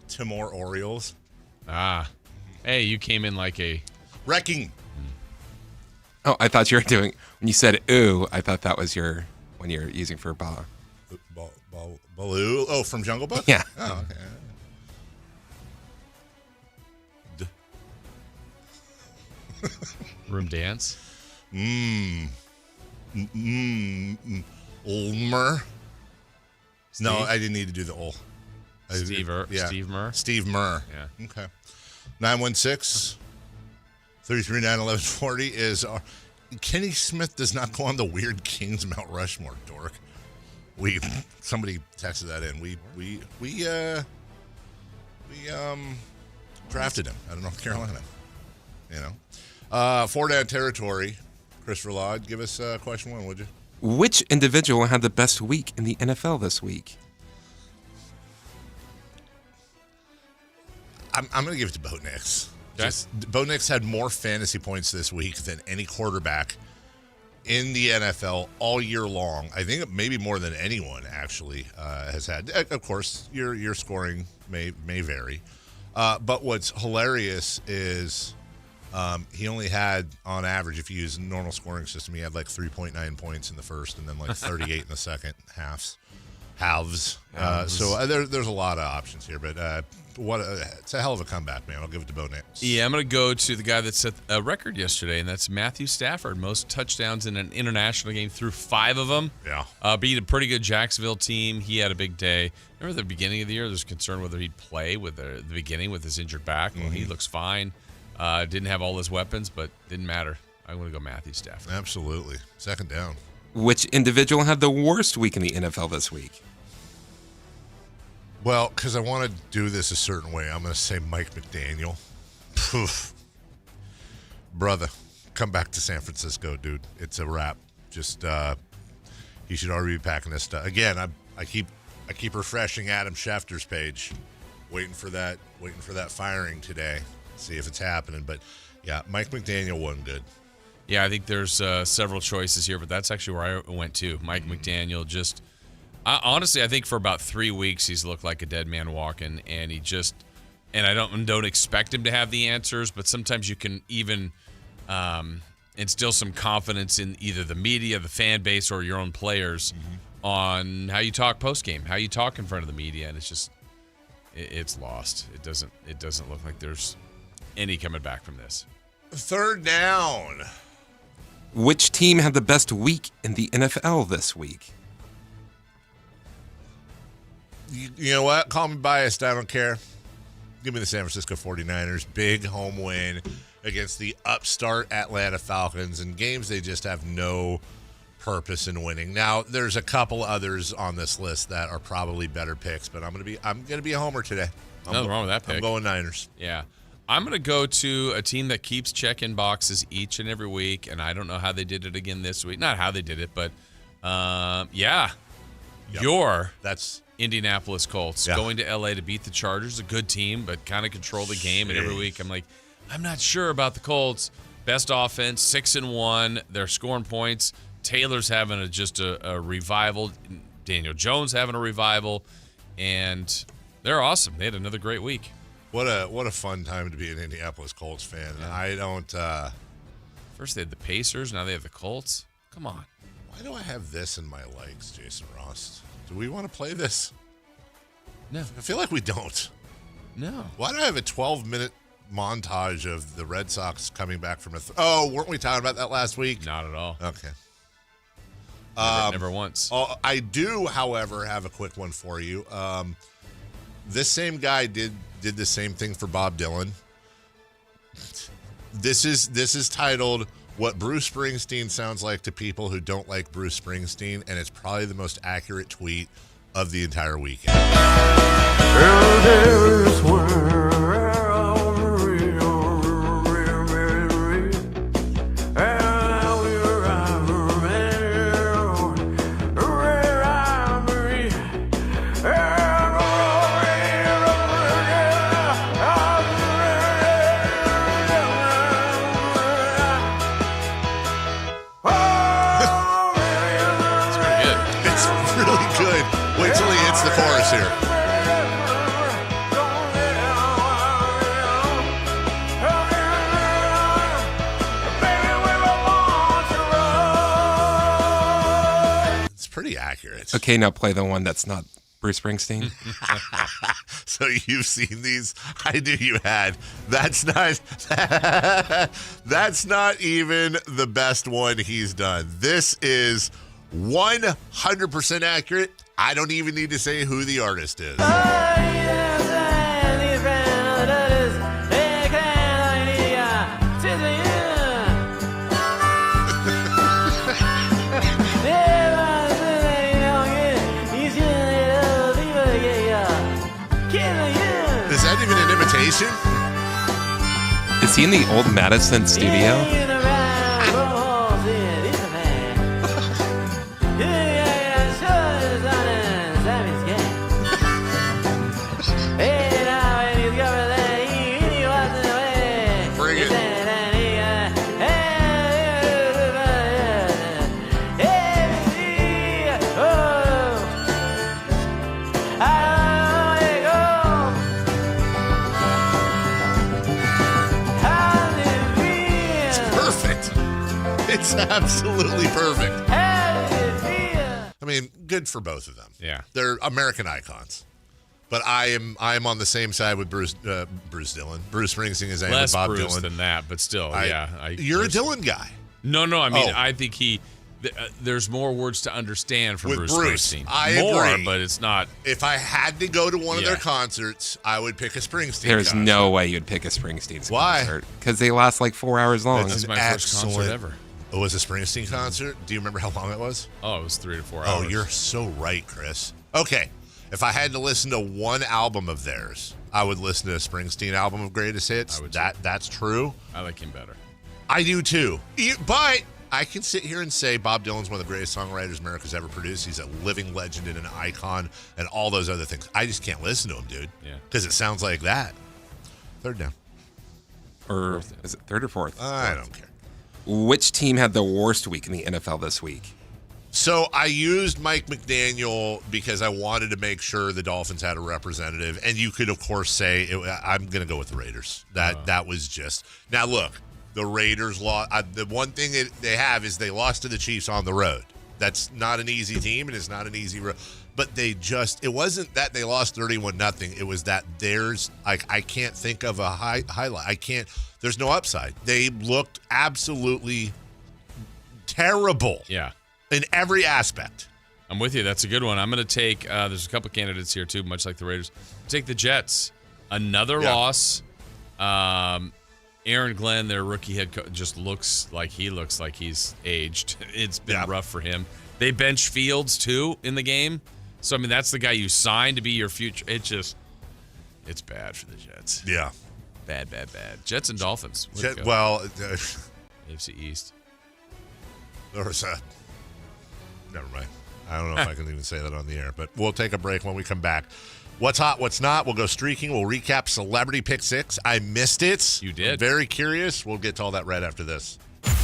Timor Orioles. Ah. Hey, you came in like a... Wrecking. Oh, I thought you were doing... When you said ooh, I thought that was when you're using for ball. Baloo? Oh, from Jungle Book? Yeah. Oh, okay. Room dance. Ulmer. No, I didn't need to do the ul. Steve Murr. Steve Murr. Yeah. Okay. 916-339-1140 is our... Kenny Smith does not go on the weird Kings Mount Rushmore, dork. Somebody texted that in. We drafted him out of North Carolina. 4 Down territory. Christopher Laud, give us question one, would you? Which individual had the best week in the NFL this week? I'm going to give it to Bo Nix. Okay. Bo Nix had more fantasy points this week than any quarterback in the NFL all year long. I think maybe more than anyone actually has had. Of course, your scoring may vary. But what's hilarious is he only had, on average, if you use a normal scoring system, he had like 3.9 points in the first and then like 38 in the second halves. So there's a lot of options here, but it's a hell of a comeback, man. I'll give it to Bo Nix. Yeah, I'm going to go to the guy that set a record yesterday, and that's Matthew Stafford. Most touchdowns in an international game through 5 of them. Yeah. Beat a pretty good Jacksonville team. He had a big day. Remember the beginning of the year, there's concern whether he'd play with the beginning with his injured back. Well, he looks fine. Didn't have all his weapons, but didn't matter. I'm going to go Matthew Stafford. Absolutely. Second down. Which individual had the worst week in the NFL this week? Well, because I want to do this a certain way, I'm going to say Mike McDaniel. Poof. Brother, come back to San Francisco, dude. It's a wrap. Just, he should already be packing this stuff. Again, I keep refreshing Adam Schefter's page, waiting for that firing today. See if it's happening. But, yeah, Mike McDaniel wasn't good. Yeah, I think there's several choices here, but that's actually where I went to. Mike McDaniel just... honestly, I think for about 3 weeks he's looked like a dead man walking, and I don't expect him to have the answers, but sometimes you can even instill some confidence in either the media, the fan base, or your own players on how you talk post game, how you talk in front of the media, and it's lost. It doesn't look like there's any coming back from this. Third down. Which team had the best week in the NFL this week? You know what? Call me biased. I don't care. Give me the San Francisco 49ers. Big home win against the upstart Atlanta Falcons in games they just have no purpose in winning. Now, there's a couple others on this list that are probably better picks, but I'm gonna be a homer today. Nothing wrong with that pick. I'm going Niners. Yeah. I'm going to go to a team that keeps checking boxes each and every week, and I don't know how they did it again this week. Not how they did it, but yeah. Yep. That's Indianapolis Colts going to L.A. to beat the Chargers, a good team, but kind of control the game. And every week I'm like, I'm not sure about the Colts. Best offense, 6-1. They're scoring points. Taylor's having a revival. Daniel Jones having a revival. And they're awesome. They had another great week. What a fun time to be an Indianapolis Colts fan. Yeah. I don't... First they had the Pacers, now they have the Colts. Come on. Why do I have this in my likes, Jason Ross? Do we want to play this? No. I feel like we don't. No. Why do I have a 12-minute montage of the Red Sox coming back from weren't we talking about that last week? Not at all. Okay. Never once. I do, however, have a quick one for you. This same guy did the same thing for Bob Dylan. This is titled "What Bruce Springsteen Sounds Like to People Who Don't Like Bruce Springsteen," and it's probably the most accurate tweet of the entire weekend. The chorus here. It's pretty accurate. Okay, now play the one that's not Bruce Springsteen. So you've seen these? I knew you had. That's not even the best one he's done. This is 100% accurate. I don't even need to say who the artist is. Is that even an imitation? Is he in the old Madison studio? It's absolutely perfect. I mean, good for both of them. Yeah. They're American icons. But I am on the same side with Bruce Springsteen as I am with Less Bob Bruce Dylan. than that, but still, You're a Dylan guy. No, I mean, I think there's more words to understand from Bruce Springsteen. I agree. But it's not. If I had to go to one of their concerts, I would pick a Springsteen There's concert. no way you'd pick a Springsteen Why? concert. Because they last like 4 hours long. This is my first concert ever. It was a Springsteen concert? Do you remember how long it was? Oh, it was 3 to 4 hours. Oh, you're so right, Chris. Okay. If I had to listen to one album of theirs, I would listen to a Springsteen album of greatest hits. That's true. I like him better. I do too. But I can sit here and say Bob Dylan's one of the greatest songwriters America's ever produced. He's a living legend and an icon and all those other things. I just can't listen to him, dude. Yeah. Because it sounds like that. Third down. Or is it third or fourth? I don't care. Which team had the worst week in the NFL this week? So I used Mike McDaniel because I wanted to make sure the Dolphins had a representative. And you could, of course, say, I'm going to go with the Raiders. That was just... Now, look, the Raiders lost. The one thing that they have is they lost to the Chiefs on the road. That's not an easy team, and it's not an easy road. But they just... It wasn't that they lost 31-0. It was that there's... I can't think of a highlight. I can't... There's no upside. They looked absolutely terrible. Yeah. In every aspect. I'm with you. That's a good one. I'm going to take, there's a couple candidates here too, much like the Raiders. Take the Jets. Another loss. Aaron Glenn, their rookie head coach, just looks like he's aged. It's been rough for him. They benched Fields too in the game. So, I mean, that's the guy you signed to be your future. It's bad for the Jets. Yeah. Bad. Jets and Dolphins. AFC East. There was a... Never mind. I don't know if I can even say that on the air, but we'll take a break when we come back. What's hot, what's not? We'll go streaking. We'll recap Celebrity Pick 6. I missed it. You did. I'm very curious. We'll get to all that right after this.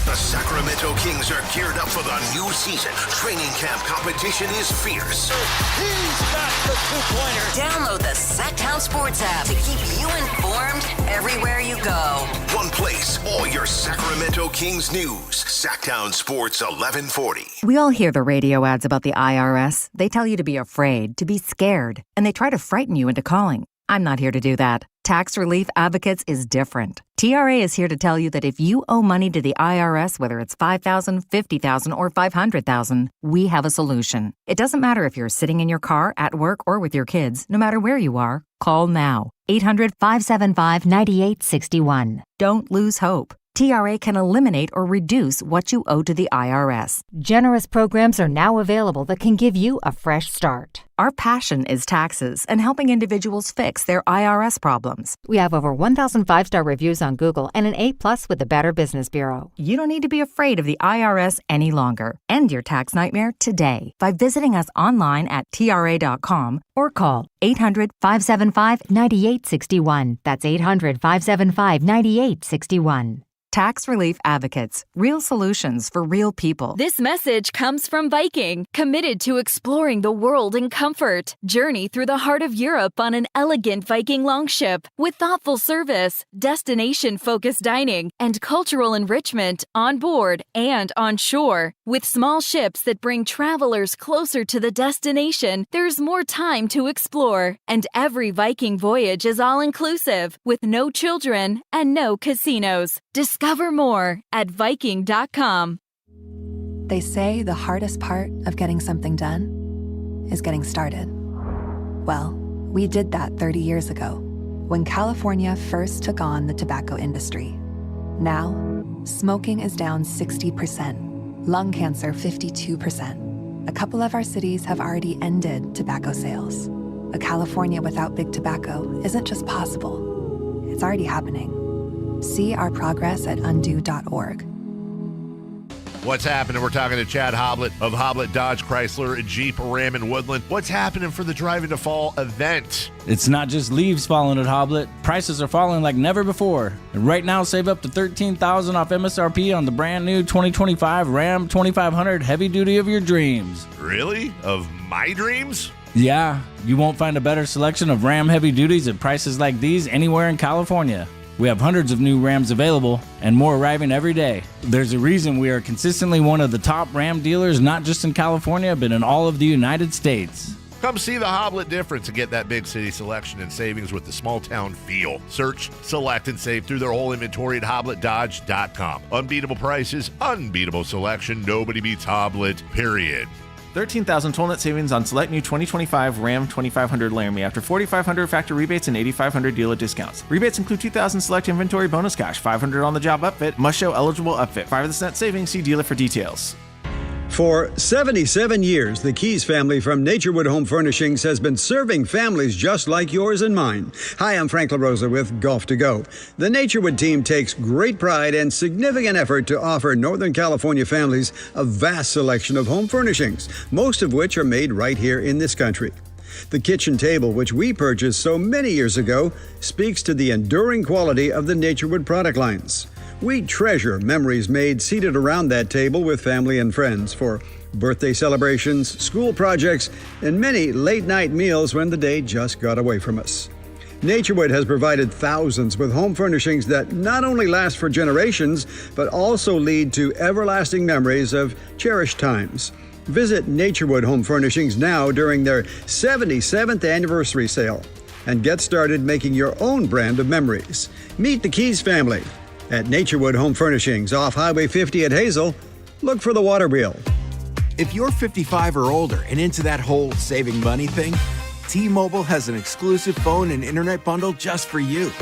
The Sacramento Kings are geared up for the new season. Training camp competition is fierce. He's got the two-pointer. Download the Sactown Sports app to keep you informed everywhere you go. One place, all your Sacramento Kings news. Sactown Sports 1140. We all hear the radio ads about the IRS. They tell you to be afraid, to be scared, and they try to frighten you into calling. I'm not here to do that. Tax Relief Advocates is different. TRA is here to tell you that if you owe money to the IRS, whether it's $5,000, $50,000, or $500,000, we have a solution. It doesn't matter if you're sitting in your car, at work, or with your kids. No matter where you are, call now. 800-575-9861. Don't lose hope. TRA can eliminate or reduce what you owe to the IRS. Generous programs are now available that can give you a fresh start. Our passion is taxes and helping individuals fix their IRS problems. We have over 1,000 5-star reviews on Google and an A+ with the Better Business Bureau. You don't need to be afraid of the IRS any longer. End your tax nightmare today by visiting us online at TRA.com or call 800-575-9861. That's 800-575-9861. Tax Relief Advocates. Real solutions for real people. This message comes from Viking, committed to exploring the world in comfort. Journey through the heart of Europe on an elegant Viking longship with thoughtful service, destination-focused dining, and cultural enrichment on board and on shore. With small ships that bring travelers closer to the destination, there's more time to explore. And every Viking voyage is all-inclusive, with no children and no casinos. Discover more at Viking.com. They say the hardest part of getting something done is getting started. Well, we did that 30 years ago when California first took on the tobacco industry. Now, smoking is down 60%, lung cancer 52%. A couple of our cities have already ended tobacco sales. A California without big tobacco isn't just possible, it's already happening. See our progress at undo.org. What's happening? We're talking to Chad Hoblet of Hoblet Dodge Chrysler Jeep Ram in Woodland. What's happening for the Drive into Fall event? It's not just leaves falling at Hoblet. Prices are falling like never before. And right now, save up to $13,000 off MSRP on the brand new 2025 Ram 2500 heavy duty of your dreams. Really? Of my dreams? Yeah, you won't find a better selection of Ram heavy duties at prices like these anywhere in California. We have hundreds of new Rams available and more arriving every day. There's a reason we are consistently one of the top Ram dealers, not just in California, but in all of the United States. Come see the Hoblet difference and get that big city selection and savings with the small town feel. Search, select, and save through their whole inventory at HobletDodge.com. Unbeatable prices, unbeatable selection. Nobody beats Hoblet, period. 13,000 total net savings on select new 2025 Ram 2500 Laramie after 4,500 factor rebates and 8,500 dealer discounts. Rebates include 2,000 select inventory bonus cash, 500 on the job upfit, must show eligible upfit. 5% savings. See dealer for details. For 77 years, the Keys family from Naturewood Home Furnishings has been serving families just like yours and mine. Hi, I'm Frank LaRosa with Golf to Go. The Naturewood team takes great pride and significant effort to offer Northern California families a vast selection of home furnishings, most of which are made right here in this country. The kitchen table, which we purchased so many years ago, speaks to the enduring quality of the Naturewood product lines. We treasure memories made seated around that table with family and friends for birthday celebrations, school projects, and many late-night meals when the day just got away from us. Naturewood has provided thousands with home furnishings that not only last for generations, but also lead to everlasting memories of cherished times. Visit Naturewood Home Furnishings now during their 77th anniversary sale and get started making your own brand of memories. Meet the Keys family at Naturewood Home Furnishings off Highway 50 at Hazel. Look for the water wheel. If you're 55 or older and into that whole saving money thing, T-Mobile has an exclusive phone and internet bundle just for you.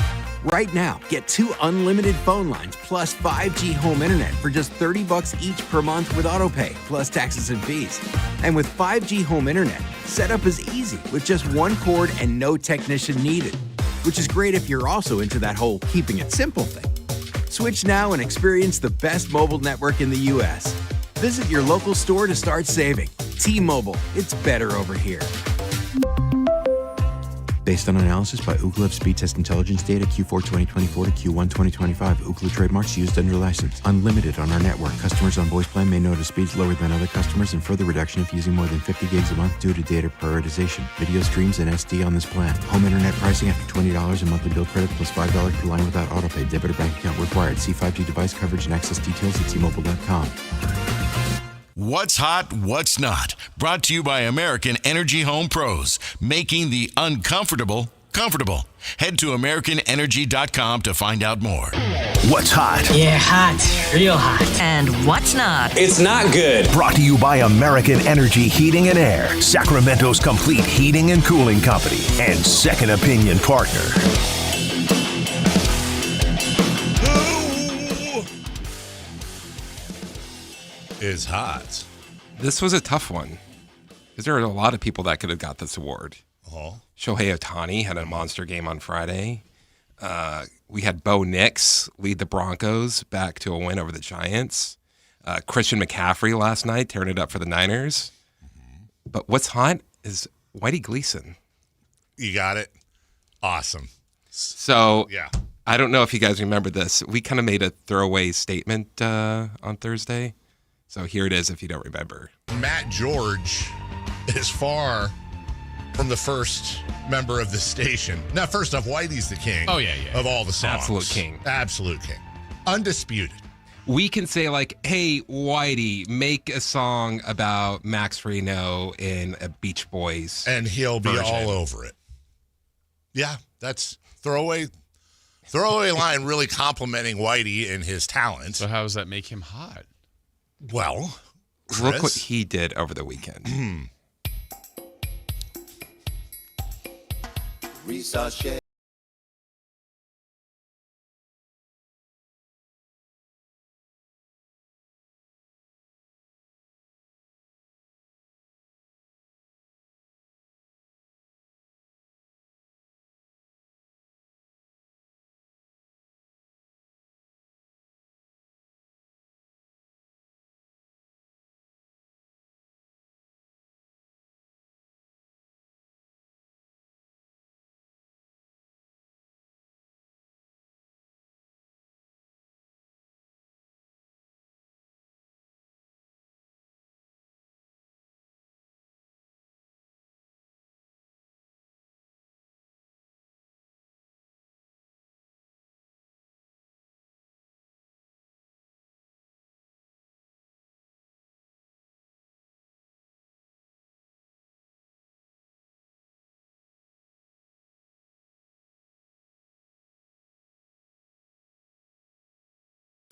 Right now, get 2 unlimited phone lines plus 5G home internet for just $30 each per month with autopay, plus taxes and fees. And with 5G home internet, setup is easy with just 1 cord and no technician needed, which is great if you're also into that whole keeping it simple thing. Switch now and experience the best mobile network in the U.S. Visit your local store to start saving. T-Mobile, it's better over here. Based on analysis by Ookla Speed Test Intelligence data Q4 2024 to Q1 2025, Ookla trademarks used under license. Unlimited on our network. Customers on voice plan may notice speeds lower than other customers and further reduction if using more than 50 gigs a month due to data prioritization. Video streams and SD on this plan. Home internet pricing after $20 in monthly bill credit plus $5 per line without autopay. Debit or bank account required. See 5G device coverage and access details at T-Mobile.com. What's hot, what's not? Brought to you by American Energy Home Pros, making the uncomfortable comfortable. Head to AmericanEnergy.com to find out more. What's hot? Yeah, hot. Real hot. And what's not? It's not good. Brought to you by American Energy Heating and Air, Sacramento's complete heating and cooling company, and second opinion partner. Is hot. This was a tough one because there are a lot of people that could have got this award. Uh-huh. Shohei Ohtani had a monster game on Friday. We had Bo Nix lead the Broncos back to a win over the Giants. Christian McCaffrey last night tearing it up for the Niners. But what's hot is Whitey Gleason. You got it. Awesome. So yeah. I don't know if you guys remember this. We kind of made a throwaway statement on Thursday. So here it is if you don't remember. Matt George is far from the first member of the station. Now, first off, Whitey's the king. Oh, yeah. Of all the songs. Absolute king. Absolute king. Undisputed. We can say like, hey, Whitey, make a song about Max Reno in a Beach Boys and he'll be version. all over it. Yeah, that's throwaway line really complimenting Whitey and his talent. So how does that make him hot? Well, look what he did over the weekend.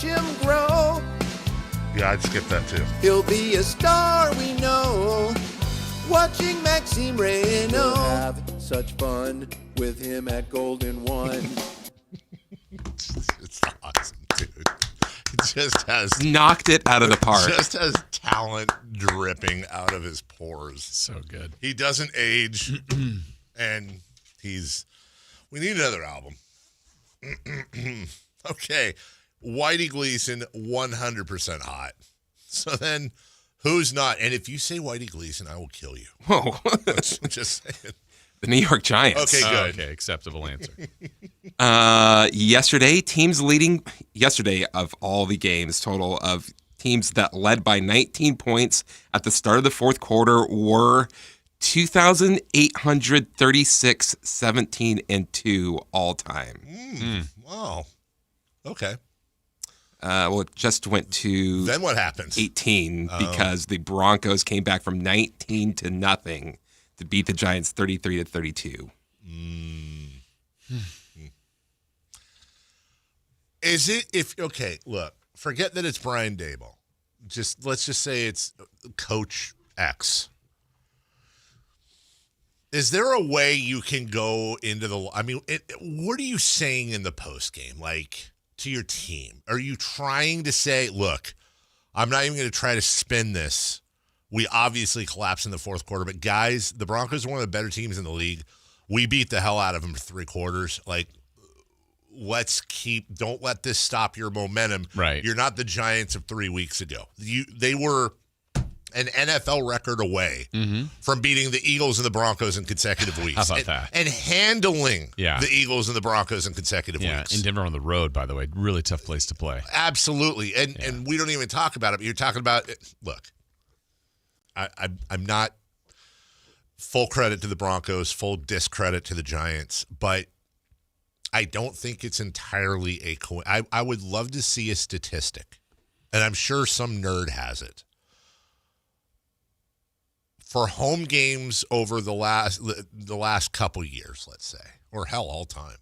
him grow. Yeah, I'd skip that too. He'll be a star, we know. Watching Maxime Reynaud. We'll have such fun with him at Golden One. It's awesome, dude. It just has knocked it out of the park. Just has talent dripping out of his pores. So good. He doesn't age, and we need another album. Okay. Whitey Gleason, 100% hot. So then, who's not? And if you say Whitey Gleason, I will kill you. Whoa. Just saying. The New York Giants. Okay, good. Okay, acceptable answer. Yesterday, of all the games, total of teams that led by 19 points at the start of the fourth quarter were 2,836, 17-2 all time. Wow. Okay. Well, it just went to then what happens? 18 because the Broncos came back from 19-0 to beat the Giants 33-32. Is it look, forget that it's Brian Daboll. Let's just say it's Coach X. Is there a way you can go into what are you saying in the post game, like to your team? Are you trying to say, look, I'm not even going to try to spin this. We obviously collapsed in the fourth quarter, but guys, the Broncos are one of the better teams in the league. We beat the hell out of them for 3 quarters. Like, don't let this stop your momentum. Right. You're not the Giants of 3 weeks ago. They were an NFL record away from beating the Eagles and the Broncos in consecutive weeks. How about that? And handling the Eagles and the Broncos in consecutive weeks. In Denver on the road, by the way. Really tough place to play. Absolutely. And we don't even talk about it, but you're talking about look, I'm not full credit to the Broncos, full discredit to the Giants, but I don't think it's entirely a coincidence. I would love to see a statistic, and I'm sure some nerd has it. For home games over the last couple years, let's say, or hell, all time,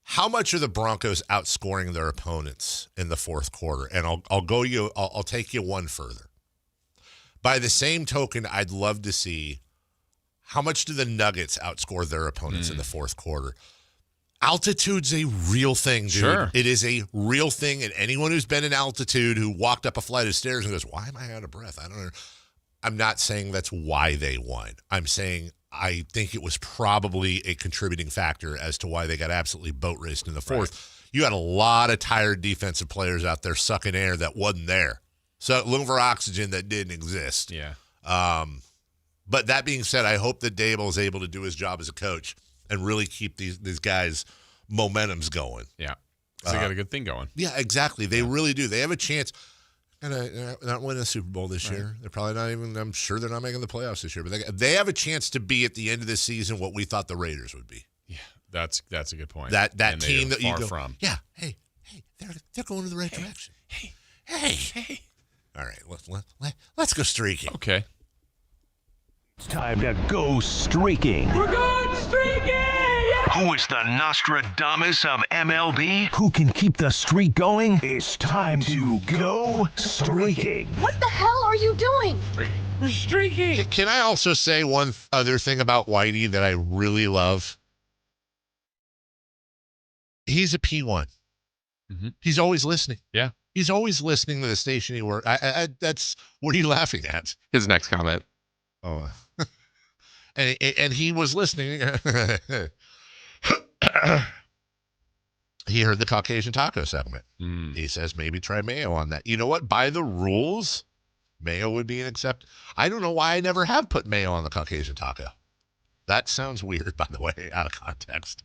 how much are the Broncos outscoring their opponents in the fourth quarter? And I'll take you one further. By the same token, I'd love to see how much do the Nuggets outscore their opponents in the fourth quarter. Altitude's a real thing, dude. Sure. It is a real thing, and anyone who's been in altitude who walked up a flight of stairs and goes, why am I out of breath? I don't know. I'm not saying that's why they won. I'm saying I think it was probably a contributing factor as to why they got absolutely boat raced in the fourth. Right. You had a lot of tired defensive players out there sucking air that wasn't there. So looking for oxygen that didn't exist. Yeah. But that being said, I hope that Daboll is able to do his job as a coach and really keep these guys' momentums going. Yeah. So they got a good thing going. Yeah, exactly. They really do. They have a chance. And not winning a Super Bowl this year. They're probably not even, I'm sure they're not making the playoffs this year. But they have a chance to be at the end of this season what we thought the Raiders would be. Yeah, that's a good point. That and team that you far go from. Yeah, hey, they're going in the right direction. Hey. All right, let's go streaking. Okay. It's time to go streaking. We're going streaking! Who is the Nostradamus of MLB? Who can keep the streak going? It's time to go streaking. What the hell are you doing? Streaking! Can I also say one other thing about Whitey that I really love? He's a P1. Mm-hmm. He's always listening. Yeah. He's always listening to the station he works. That's what are you laughing at? His next comment. Oh, and he was listening. He heard the Caucasian taco segment. He says maybe try mayo on that. You know what? By the rules, mayo would be an accept. I don't know why I never have put mayo on the Caucasian taco. That sounds weird, by the way, out of context.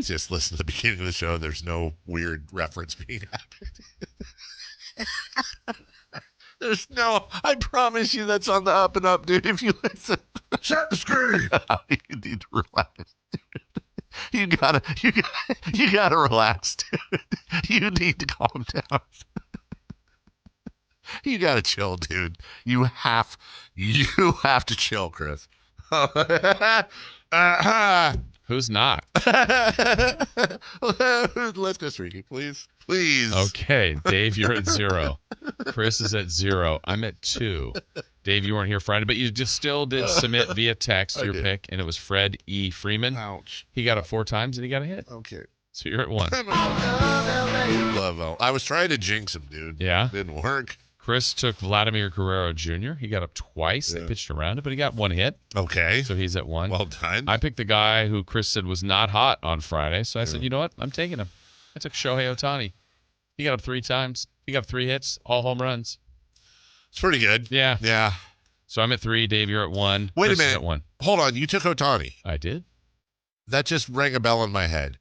Just listen to the beginning of the show. There's no weird reference being happened. I promise you that's on the up and up, dude. If you listen. Shut the screen. You need to relax, dude. You gotta relax, dude. You need to calm down. You gotta chill, dude. You have to chill, Chris. Who's not? Let's go streaky, please. Please. Okay, Dave, you're at 0. Chris is at 0. I'm at 2. Dave, you weren't here Friday, but you just still did submit via text your pick, and it was Fred E. Freeman. Ouch. He got it 4 times, and he got a hit. Okay. So you're at 1. Love L. I was trying to jinx him, dude. Yeah? Didn't work. Chris took Vladimir Guerrero Jr. He got up twice. They pitched around it, but he got 1 hit. Okay. So he's at 1. Well done. I picked the guy who Chris said was not hot on Friday, so I said, you know what? I'm taking him. I took Shohei Ohtani. He got up 3 times. He got 3 hits, all home runs. It's pretty good. Yeah. Yeah. So I'm at 3. Dave, you're at 1. Wait Chris a minute. is at 1. Hold on. You took Ohtani. I did. That just rang a bell in my head.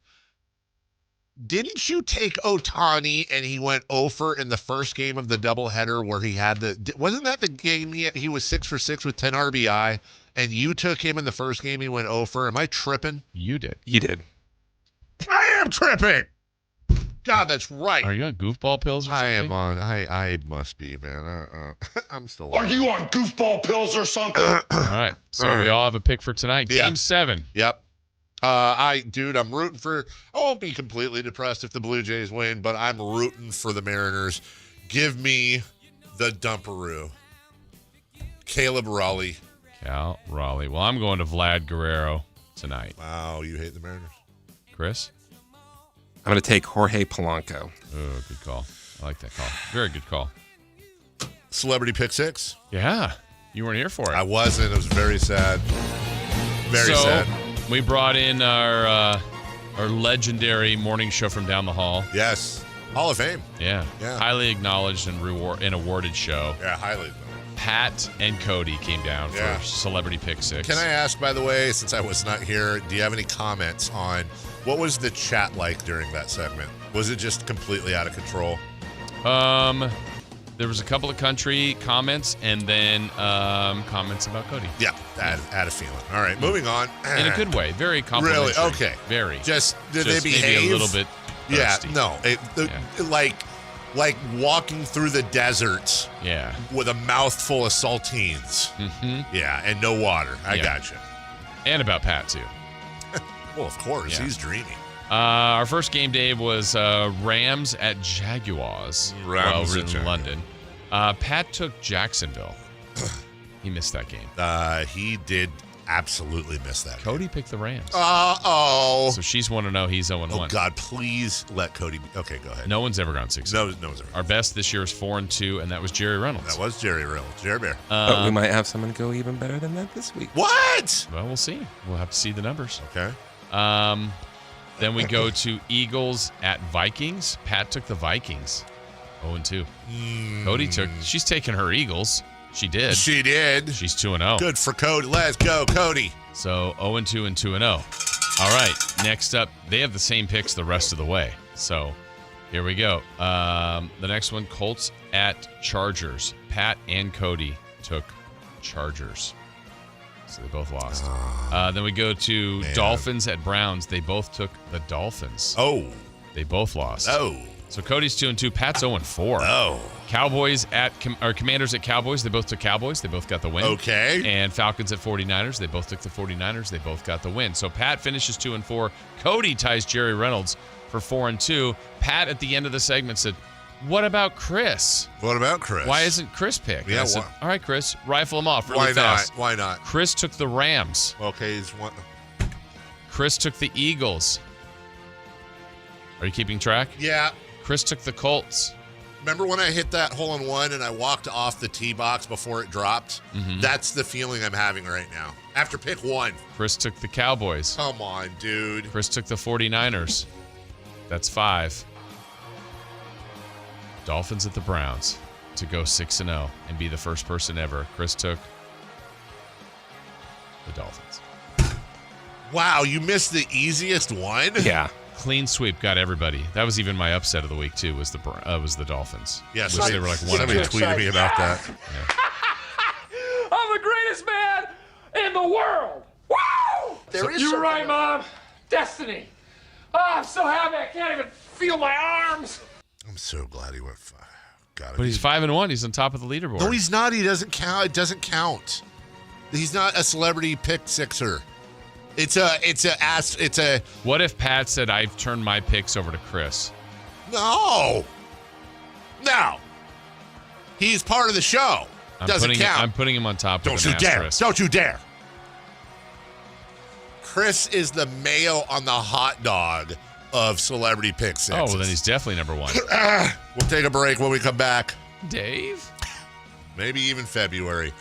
Didn't you take Ohtani and he went 0 in the first game of the doubleheader where he had wasn't that the game he was 6 for 6 with 10 RBI and you took him in the first game he went 0? Am I tripping? You did. You did. I am tripping. God, that's right. Are you on goofball pills or something? I am on. I must be, man. I'm still Are you on goofball pills or something? All right. So we all have a pick for tonight. Game 7. Yep. I'm rooting for. I won't be completely depressed if the Blue Jays win, but I'm rooting for the Mariners. Give me the Dumperoo. Caleb Raleigh. Cal Raleigh. Well, I'm going to Vlad Guerrero tonight. Wow, you hate the Mariners. Chris? I'm going to take Jorge Polanco. Oh, good call. I like that call. Very good call. Celebrity pick 6. Yeah. You weren't here for it. I wasn't. It was very sad. Very sad. We brought in our legendary morning show from down the hall. Yes. Hall of Fame. Yeah. Yeah. Highly acknowledged and awarded show. Yeah, highly. Pat and Cody came down for Celebrity Pick 6. Can I ask, by the way, since I was not here, do you have any comments on what was the chat like during that segment? Was it just completely out of control? There was a couple of country comments and then comments about Cody. Yeah, had a feeling. All right, moving on. In a good way. Very complimentary. Really? Okay. Very. Just did they behave? Maybe a little bit thirsty. Yeah, no. Like walking through the desert with a mouthful of saltines. Mm-hmm. Yeah, and no water. I gotcha. And about Pat, too. Well, of course. He's dreaming. Our first game, Dave, was Rams at Jaguars. Rams over at in London. Pat took Jacksonville. He missed that game. He did absolutely miss that Cody picked the Rams. Uh-oh. So she's 1-0. He's 0-1. Oh, God, please let Cody be. Okay, go ahead. No one's ever gone 6-0. No one's ever. Our best this year is 4-2, and that was Jerry Reynolds. That was Jerry Reynolds. Jerry Bear. But we might have someone go even better than that this week. What? Well, we'll see. We'll have to see the numbers. Okay. Then we go to Eagles at Vikings. Pat took the Vikings. 0-2. Cody she's taking her Eagles. She did. She did. She's 2-0. Good for Cody. Let's go, Cody. So 0-2 and 2-0. All right. Next up, they have the same picks the rest of the way. So here we go. The next one, Colts at Chargers. Pat and Cody took Chargers. So they both lost. Then we go to Dolphins at Browns. They both took the Dolphins. Oh. They both lost. Oh. So Cody's 2-2. Pat's 0-4. Oh. Cowboys Commanders at Cowboys. They both took Cowboys. They both got the win. Okay. And Falcons at 49ers. They both took the 49ers. They both got the win. So Pat finishes 2-4. Cody ties Jerry Reynolds for 4-2. Pat at the end of the segment said, "What about Chris? What about Chris? Why isn't Chris picked?" Yeah, I said, all right, Chris, rifle him off really Why fast. not? Why not? Chris took the Rams. Okay, he's one. Chris took the Eagles. Are you keeping track? Yeah. Chris took the Colts. Remember when I hit that hole-in-one and I walked off the tee box before it dropped? Mm-hmm. That's the feeling I'm having right now. After pick 1. Chris took the Cowboys. Come on, dude. Chris took the 49ers. That's 5. Dolphins at the Browns to go 6-0 and be the first person ever. Chris took the Dolphins. Wow, you missed the easiest one? Yeah. Clean sweep, got everybody. That was even my upset of the week too. Was the Dolphins? Yes, which they were like somebody tweeted me about that. Yeah. I'm the greatest man in the world. Woo! You're right, Mom. Destiny. Oh, I'm so happy I can't even feel my arms. I'm so glad he went 5. But he's 5-1. He's on top of the leaderboard. No, he's not. He doesn't count. It doesn't count. He's not a celebrity pick sixer. It's a. What if Pat said I've turned my picks over to Chris? No. He's part of the show. Doesn't count. I'm putting him on top. Don't you dare! Don't you dare! Chris is the mayo on the hot dog of celebrity pick sixes. Oh, well, then he's definitely number one. We'll take a break when we come back. Dave? Maybe even February.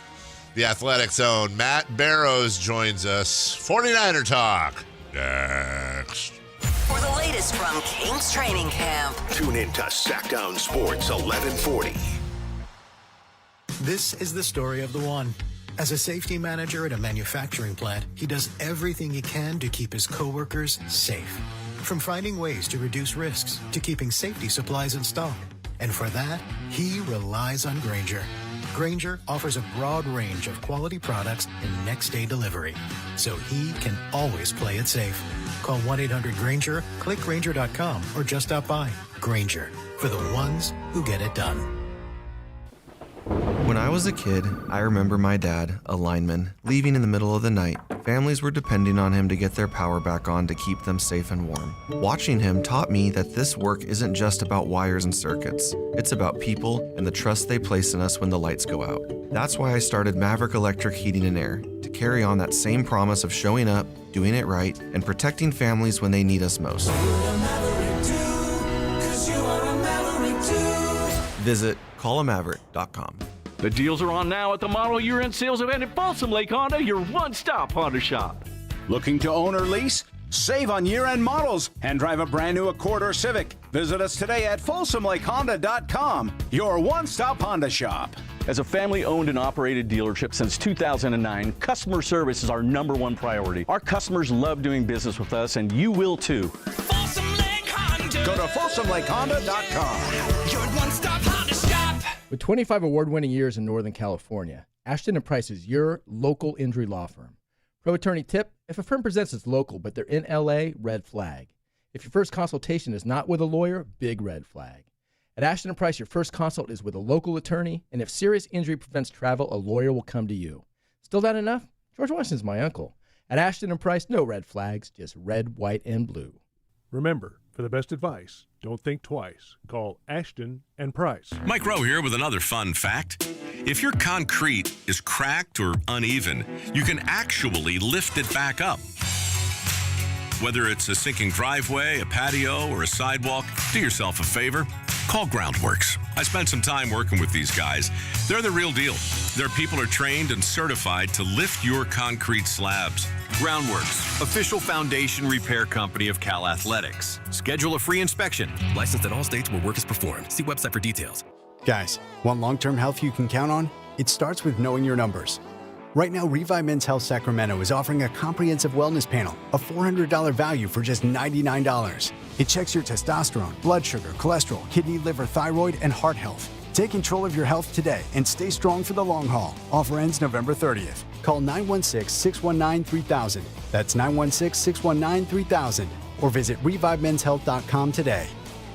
The Athletics' own Matt Barrows joins us. 49er Talk. Next. For the latest from Kings training camp. Tune in to Sactown Sports 1140. This is the story of the one. As a safety manager at a manufacturing plant, he does everything he can to keep his coworkers safe. From finding ways to reduce risks to keeping safety supplies in stock. And for that, he relies on Grainger. Grainger offers a broad range of quality products and next-day delivery, so he can always play it safe. Call 1-800-GRAINGER, click Grainger.com, or just stop by. Grainger, for the ones who get it done. When I was a kid, I remember my dad, a lineman, leaving in the middle of the night. Families were depending on him to get their power back on to keep them safe and warm. Watching him taught me that this work isn't just about wires and circuits. It's about people and the trust they place in us when the lights go out. That's why I started Maverick Electric Heating and Air, to carry on that same promise of showing up, doing it right, and protecting families when they need us most. Visit callamaverick.com. The deals are on now at the model year-end sales event at Folsom Lake Honda, your one-stop Honda shop. Looking to own or lease? Save on year-end models and drive a brand new Accord or Civic. Visit us today at folsomlakehonda.com, your one-stop Honda shop. As a family-owned and operated dealership since 2009, customer service is our number one priority. Our customers love doing business with us, and you will too. Folsom Lake Honda. Go to folsomlakehonda.com. Your one-stop Honda shop. With 25 award-winning years in Northern California, Ashton & Price is your local injury law firm. Pro attorney tip: if a firm presents as local but they're in LA, red flag. If your first consultation is not with a lawyer, big red flag. At Ashton & Price, your first consult is with a local attorney, and if serious injury prevents travel, a lawyer will come to you. Still not enough? George Washington's my uncle. At Ashton & Price, no red flags, just red, white, and blue. Remember, for the best advice, don't think twice. Call Ashton & Price. Mike Rowe here with another fun fact. If your concrete is cracked or uneven, you can actually lift it back up. Whether it's a sinking driveway, a patio, or a sidewalk, do yourself a favor. Call Groundworks. I spent some time working with these guys. They're the real deal. Their people are trained and certified to lift your concrete slabs. Groundworks, official foundation repair company of Cal Athletics. Schedule a free inspection. Licensed in all states where work is performed. See website for details. Guys, want long-term health you can count on? It starts with knowing your numbers. Right now, Revive Men's Health Sacramento is offering a comprehensive wellness panel, a $400 value for just $99. It checks your testosterone, blood sugar, cholesterol, kidney, liver, thyroid, and heart health. Take control of your health today and stay strong for the long haul. Offer ends November 30th. Call 916-619-3000. That's 916-619-3000. Or visit ReviveMen'sHealth.com today.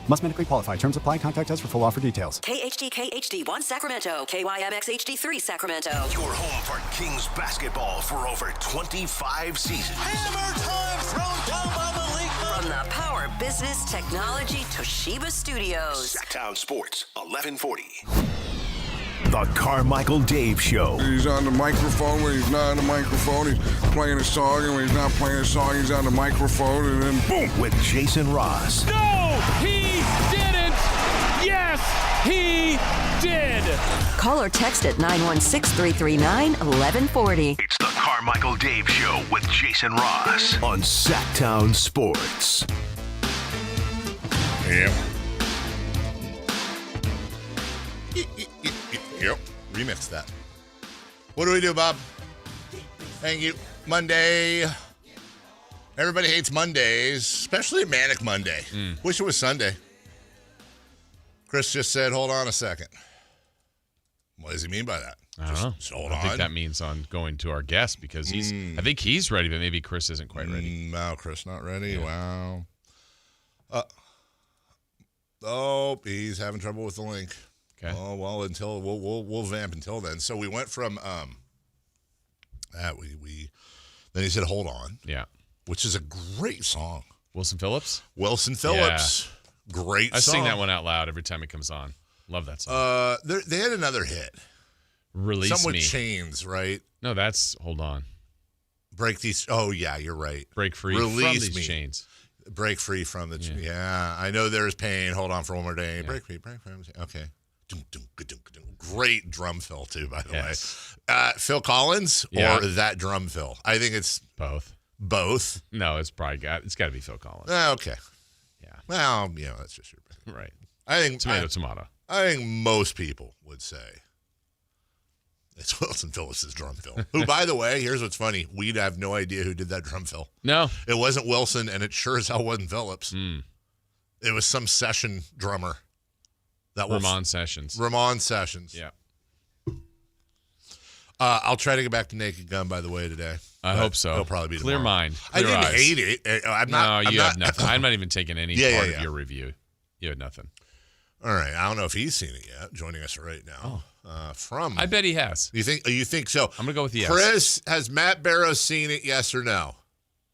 Must medically qualify. Terms apply. Contact us for full offer details. KHD1 Sacramento, KYMX HD3 Sacramento. Your home for Kings basketball for over 25 seasons. Hammer time thrown down by the league. From the Power Business Technology Toshiba Studios. Sacktown Sports 1140. The Carmichael Dave Show. He's on the microphone when he's not on the microphone. He's playing a song, and when he's not playing a song, he's on the microphone, and then boom. With Jason Ross. No, he didn't. Yes, he did. Call or text at 916-339-1140. It's the Carmichael Dave Show with Jason Ross on Sacktown Sports. Yep. Yep. Remix that. What do we do, Bob? Thank you. Monday. Everybody hates Mondays, especially a manic Monday. Wish it was Sunday. Chris just said, hold on a second. What does he mean by that? I don't know. Just hold I on. think that means on going to our guest because I think he's ready, but maybe Chris isn't quite ready. No, Chris not ready. Yeah. Wow. He's having trouble with the link. Okay. Oh well, until we'll vamp until then. So we went from that we Then he said, hold on. Yeah. Which is a great song. Wilson Phillips? Wilson Phillips. Yeah. Great song. I sing that one out loud every time it comes on. Love that song. They had another hit. Release Something Me. with chains, right? No, that's, hold on. Break these. Oh, yeah, you're right. Break free Release from these chains. Break free from the chains. Yeah, I know there's pain. Hold on for one more day. Yeah. Break free. Okay. Great drum fill, too, by the way. Phil Collins or that drum fill? I think it's both. Both? No, it's got to be Phil Collins. Okay. Yeah. Well, that's just your opinion. Right. I think tomato. I think most people would say it's Wilson Phillips' drum fill. Who, by the way, here's what's funny. We'd have no idea who did that drum fill. No. It wasn't Wilson, and it sure as hell wasn't Phillips. It was some session drummer. Ramon Sessions. Yeah. I'll try to get back to Naked Gun, by the way, today. I hope so. It'll probably be Clear tomorrow. mind. I Clear didn't eyes. hate it. I'm not nothing. I'm not even taking any part of your review. You had nothing. All right. I don't know if he's seen it yet. Joining us right now. I bet he has. You think so? I'm gonna go with yes. Chris, has Matt Barrows seen it? Yes or no?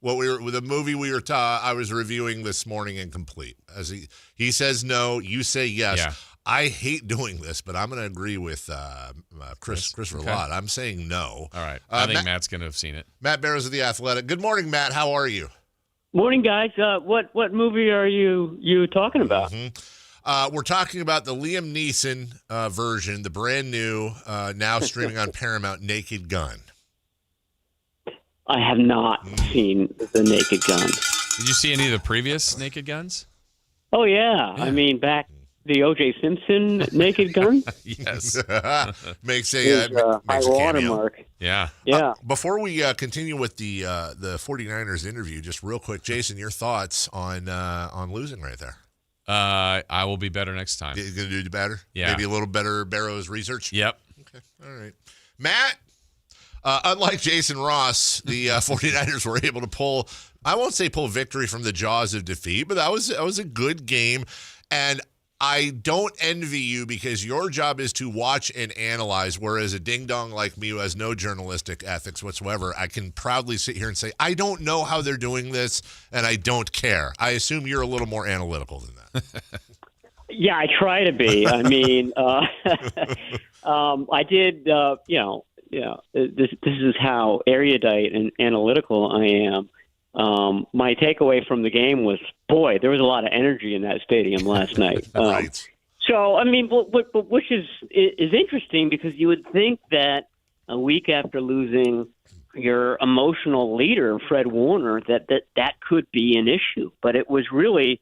The movie I was reviewing this morning, Incomplete. As he says no, you say yes. Yeah. I hate doing this, but I'm going to agree with Chris Okay. Verlot. I'm saying no. All right. I think Matt's going to have seen it. Matt Barrows of The Athletic. Good morning, Matt. How are you? Morning, guys. What movie are you talking about? We're talking about the Liam Neeson version, the brand new, now streaming on Paramount, Naked Gun. I have not seen The Naked Gun. Did you see any of the previous Naked Guns? Oh, yeah. I mean, back the O.J. Simpson Naked Gun. Yes. makes a high cameo. watermark. Yeah. Yeah. Before we continue with the 49ers interview, just real quick, Jason, your thoughts on losing right there? I will be better next time. You're going to do better? Yeah. Maybe a little better Barrows research? Yep. Okay. All right. Matt, unlike Jason Ross, the 49ers were able to pull victory from the jaws of defeat, but that was a good game. And I don't envy you because your job is to watch and analyze, whereas a ding-dong like me who has no journalistic ethics whatsoever, I can proudly sit here and say, I don't know how they're doing this, and I don't care. I assume you're a little more analytical than that. Yeah, I try to be. I mean, I did, this is how erudite and analytical I am. My takeaway from the game was, boy, there was a lot of energy in that stadium last night. Right. So, I mean, which is interesting because you would think that a week after losing your emotional leader, Fred Warner, that could be an issue. But it was really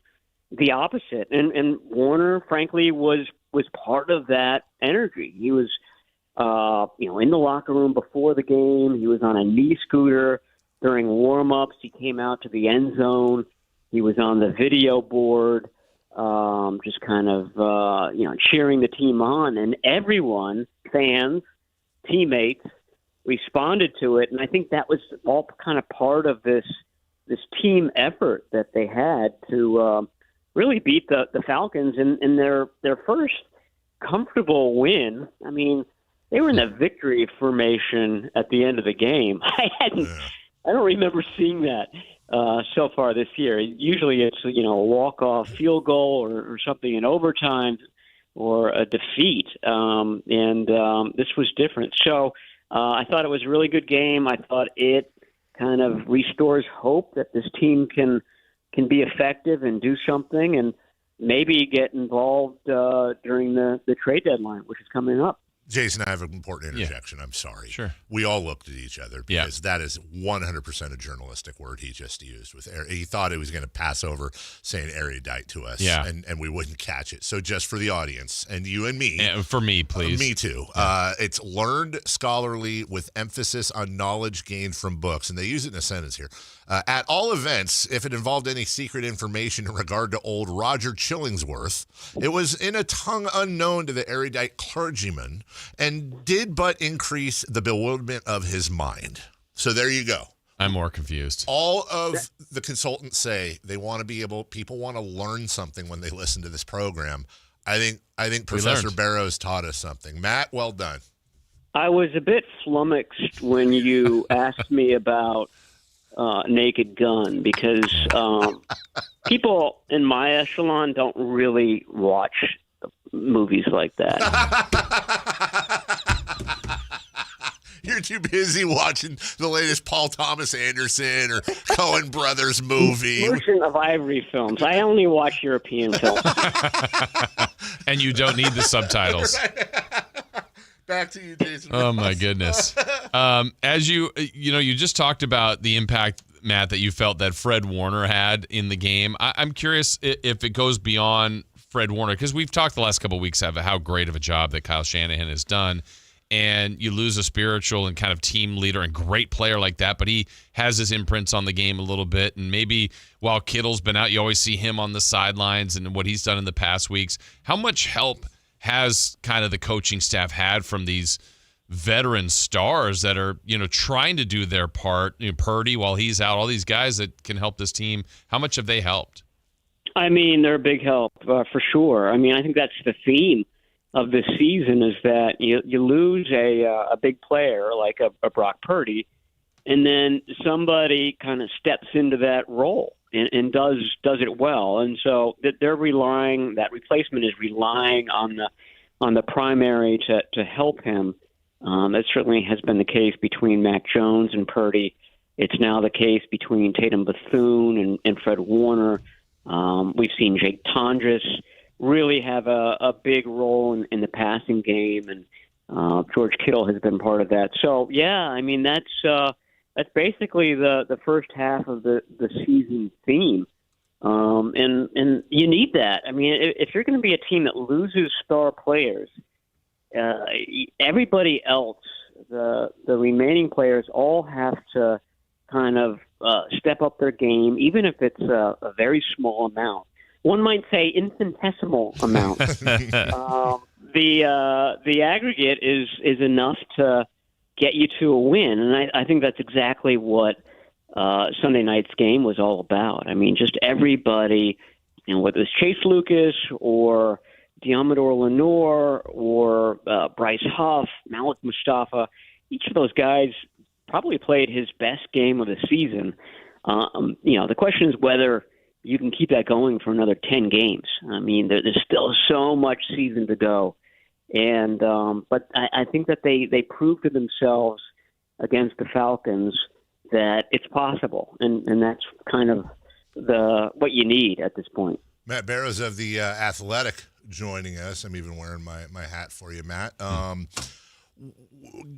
the opposite. And Warner, frankly, was part of that energy. He was, in the locker room before the game. He was on a knee scooter during warm-ups. He came out to the end zone. He was on the video board, just kind of, cheering the team on. And everyone, fans, teammates, responded to it. And I think that was all kind of part of this team effort that they had to really beat the Falcons in their first comfortable win. I mean, they were in the victory formation at the end of the game. I don't remember seeing that so far this year. Usually it's, a walk-off field goal or something in overtime or a defeat. This was different. So I thought it was a really good game. I thought it kind of restores hope that this team can be effective and do something and maybe get involved during the trade deadline, which is coming up. Jason, I have an important interjection. I'm sorry. Sure. We all looked at each other because that is 100% a journalistic word he just used. He thought he was going to pass over saying erudite to us, and we wouldn't catch it. So just for the audience, and you and me. And for me, please. Me too. It's learned scholarly with emphasis on knowledge gained from books. And they use it in a sentence here. At all events, if it involved any secret information in regard to old Roger Chillingsworth, it was in a tongue unknown to the erudite clergyman and did but increase the bewilderment of his mind. So there you go. I'm more confused. All of the consultants say people want to learn something when they listen to this program. I think Professor Barrows taught us something. Matt, well done. I was a bit flummoxed when you asked me about Naked Gun because people in my echelon don't really watch movies like that. You're too busy watching the latest Paul Thomas Anderson or Coen Brothers movie. Merchant of Ivory films. I only watch European films. And you don't need the subtitles. Back to you, Jason. Oh, my goodness. As you just talked about the impact, Matt, that you felt that Fred Warner had in the game. I'm curious if it goes beyond Fred Warner, because we've talked the last couple of weeks about how great of a job that Kyle Shanahan has done. And you lose a spiritual and kind of team leader and great player like that, but he has his imprints on the game a little bit. And maybe while Kittle's been out, you always see him on the sidelines and what he's done in the past weeks. How much help has kind of the coaching staff had from these veteran stars that are, trying to do their part? Purdy, while he's out, all these guys that can help this team. How much have they helped? I mean, they're a big help for sure. I mean, I think that's the theme of this season is that you lose a big player like a Brock Purdy, and then somebody kind of steps into that role and does it well. And so that that replacement is relying on the primary to help him. That certainly has been the case between Mac Jones and Purdy. It's now the case between Tatum Bethune and Fred Warner. We've seen Jake Tondres really have a big role in the passing game, and George Kittle has been part of that. So, yeah, I mean, that's basically the first half of the season theme. And you need that. I mean, if you're going to be a team that loses star players, everybody else, the remaining players all have to kind of step up their game, even if it's a very small amount. One might say infinitesimal amount. The aggregate is enough to get you to a win, and I think that's exactly what Sunday night's game was all about. I mean, just everybody, whether it's Chase Lucas or Diamador Lenore or Bryce Huff, Malik Mustafa, each of those guys probably played his best game of the season. The question is whether you can keep that going for another 10 games. I mean, there's still so much season to go. And but I think that they proved to themselves against the Falcons that it's possible. And that's kind of what you need at this point. Matt Barrows of The Athletic joining us. I'm even wearing my hat for you, Matt.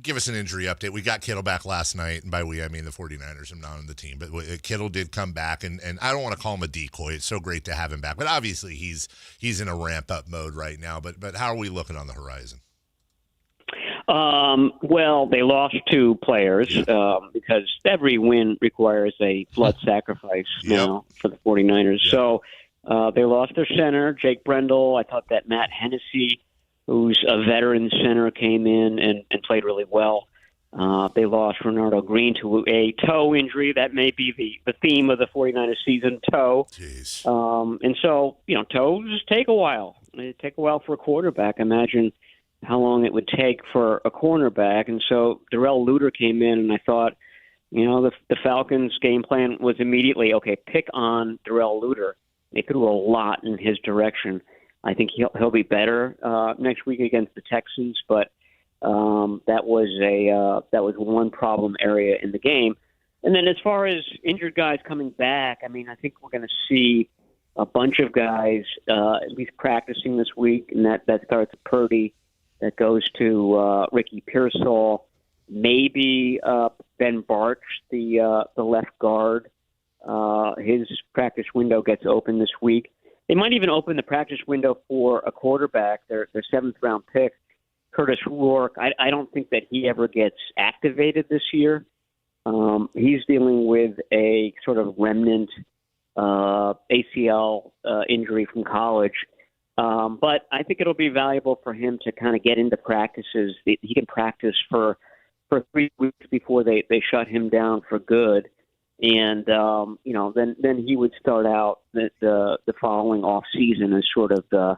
Give us an injury update. We got Kittle back last night, and by we, I mean the 49ers. I'm not on the team, but Kittle did come back, and I don't want to call him a decoy. It's so great to have him back, but obviously he's in a ramp-up mode right now, but how are we looking on the horizon? Well, they lost two players because every win requires a blood sacrifice now for the 49ers. Yep. So they lost their center, Jake Brendel. I thought that Matt Hennessy, who's a veteran center, came in and played really well. They lost Renardo Green to a toe injury. That may be the theme of the 49ers season, toe. Jeez. And so, toes take a while. It take a while for a quarterback. Imagine how long it would take for a cornerback. And so Darrell Luter came in, and I thought, the Falcons' game plan was immediately, okay, pick on Darrell Luter. They threw a lot in his direction. I think he'll be better next week against the Texans, but that was one problem area in the game. And then as far as injured guys coming back, I mean, I think we're going to see a bunch of guys at least practicing this week, and that starts with Purdy, that goes to Ricky Pearsall, maybe Ben Barch, the left guard. His practice window gets open this week. They might even open the practice window for a quarterback, their seventh-round pick, Curtis Rourke. I don't think that he ever gets activated this year. He's dealing with a sort of remnant ACL injury from college. But I think it'll be valuable for him to kind of get into practices. He can practice for 3 weeks before they shut him down for good. And, then he would start out the following off season as sort of the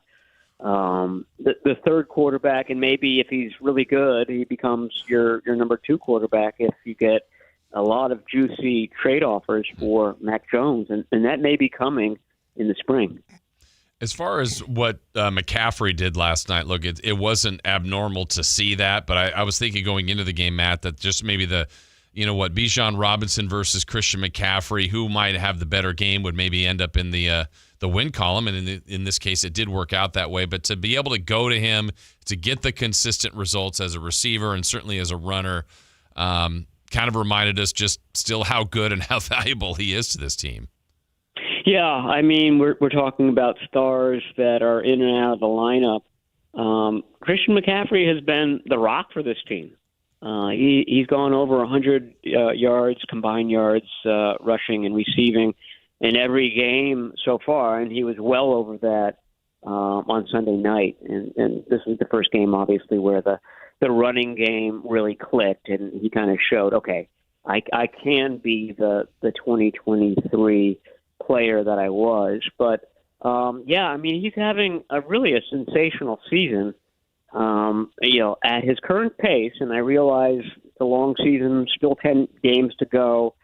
third quarterback. And maybe if he's really good, he becomes your number two quarterback if you get a lot of juicy trade offers for Mac Jones, and that may be coming in the spring. As far as what McCaffrey did last night, look, it wasn't abnormal to see that, but I was thinking going into the game, Matt, that just maybe Bijan Robinson versus Christian McCaffrey, who might have the better game, would maybe end up in the win column, and in this case, it did work out that way. But to be able to go to him, to get the consistent results as a receiver and certainly as a runner, kind of reminded us just still how good and how valuable he is to this team. Yeah, I mean, we're talking about stars that are in and out of the lineup. Christian McCaffrey has been the rock for this team. He's gone over 100 yards, combined yards, rushing and receiving in every game so far, and he was well over that on Sunday night. And this is the first game, obviously, where the running game really clicked, and he kind of showed, okay, I can be the 2023 player that I was. But, I mean, he's having a sensational season, at his current pace. And I realize the long season, still 10 games to go,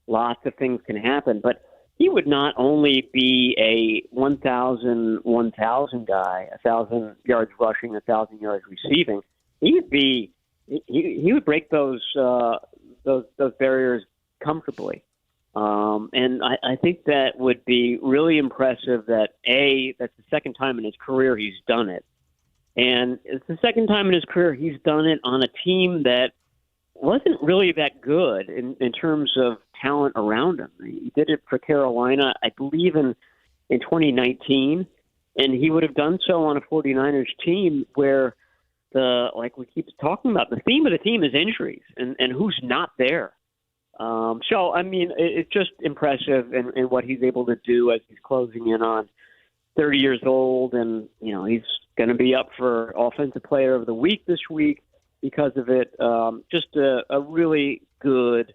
lots of things can happen. But he would not only be a 1,000 guy, 1,000 yards rushing, 1,000 yards receiving. He would break those barriers comfortably. And I think that would be really impressive that's the second time in his career he's done it. And it's the second time in his career he's done it on a team that wasn't really that good in terms of talent around him. He did it for Carolina, I believe, in 2019, and he would have done so on a 49ers team where like we keep talking about, the theme of the team is injuries and who's not there. So, I mean, it's just impressive in what he's able to do as he's closing in on 30 years old. And, he's going to be up for Offensive Player of the Week this week because of it. Just a really good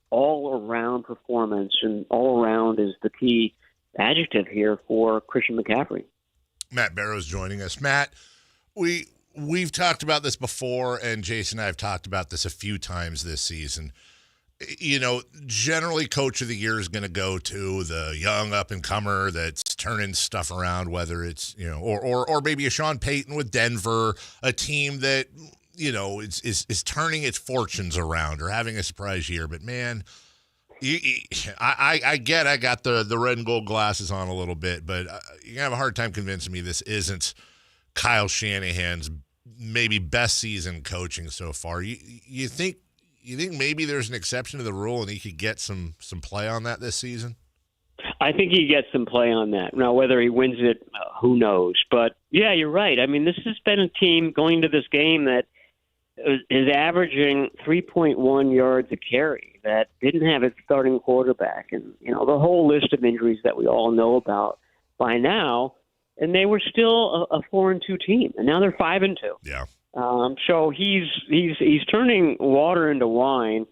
all-around performance, and all-around is the key adjective here for Christian McCaffrey. Matt Barrows joining us. Matt, we've talked about this before, and Jason and I have talked about this a few times this season. Generally Coach of the Year is going to go to the young up-and-comer that's turning stuff around, whether it's, or maybe a Sean Payton with Denver, a team that, is turning its fortunes around or having a surprise year. But, man, I got the red and gold glasses on a little bit, but you're going to have a hard time convincing me this isn't Kyle Shanahan's maybe best season coaching so far. You think maybe there's an exception to the rule and he could get some play on that this season? I think he gets some play on that. Now, whether he wins it, who knows? But, yeah, you're right. I mean, this has been a team going to this game that is averaging 3.1 yards a carry, that didn't have its starting quarterback. And, the whole list of injuries that we all know about by now. And they were still a 4-2 team, and now they're 5-2. Yeah. So he's turning water into wine,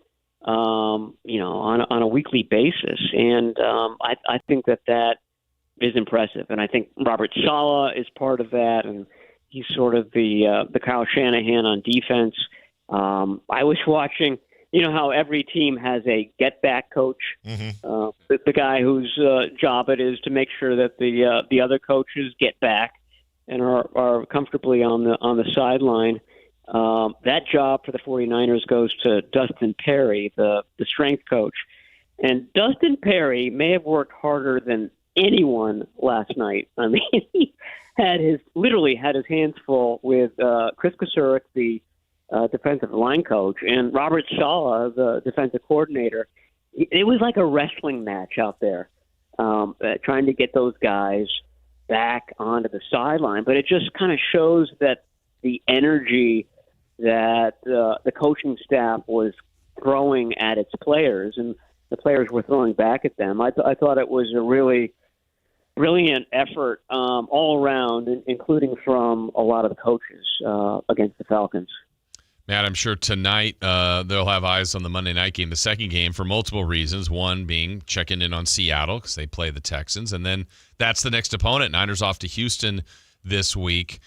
on a weekly basis, and I think that is impressive. And I think Robert Saleh is part of that, and he's sort of the Kyle Shanahan on defense. I was watching. You know how every team has a get-back coach, the guy whose job it is to make sure that the other coaches get back and are comfortably on the sideline. That job for the 49ers goes to Dustin Perry, the strength coach. And Dustin Perry may have worked harder than anyone last night. I mean, he literally had his hands full with Chris Kasurik, the defensive line coach, and Robert Saleh, the defensive coordinator. It was like a wrestling match out there, trying to get those guys back onto the sideline. But it just kind of shows that the energy that the coaching staff was throwing at its players, and the players were throwing back at them. I thought it was a really brilliant effort all around, including from a lot of the coaches against the Falcons. Matt, I'm sure tonight they'll have eyes on the Monday night game, the second game, for multiple reasons. One being checking in on Seattle because they play the Texans, and then that's the next opponent. Niners off to Houston this week.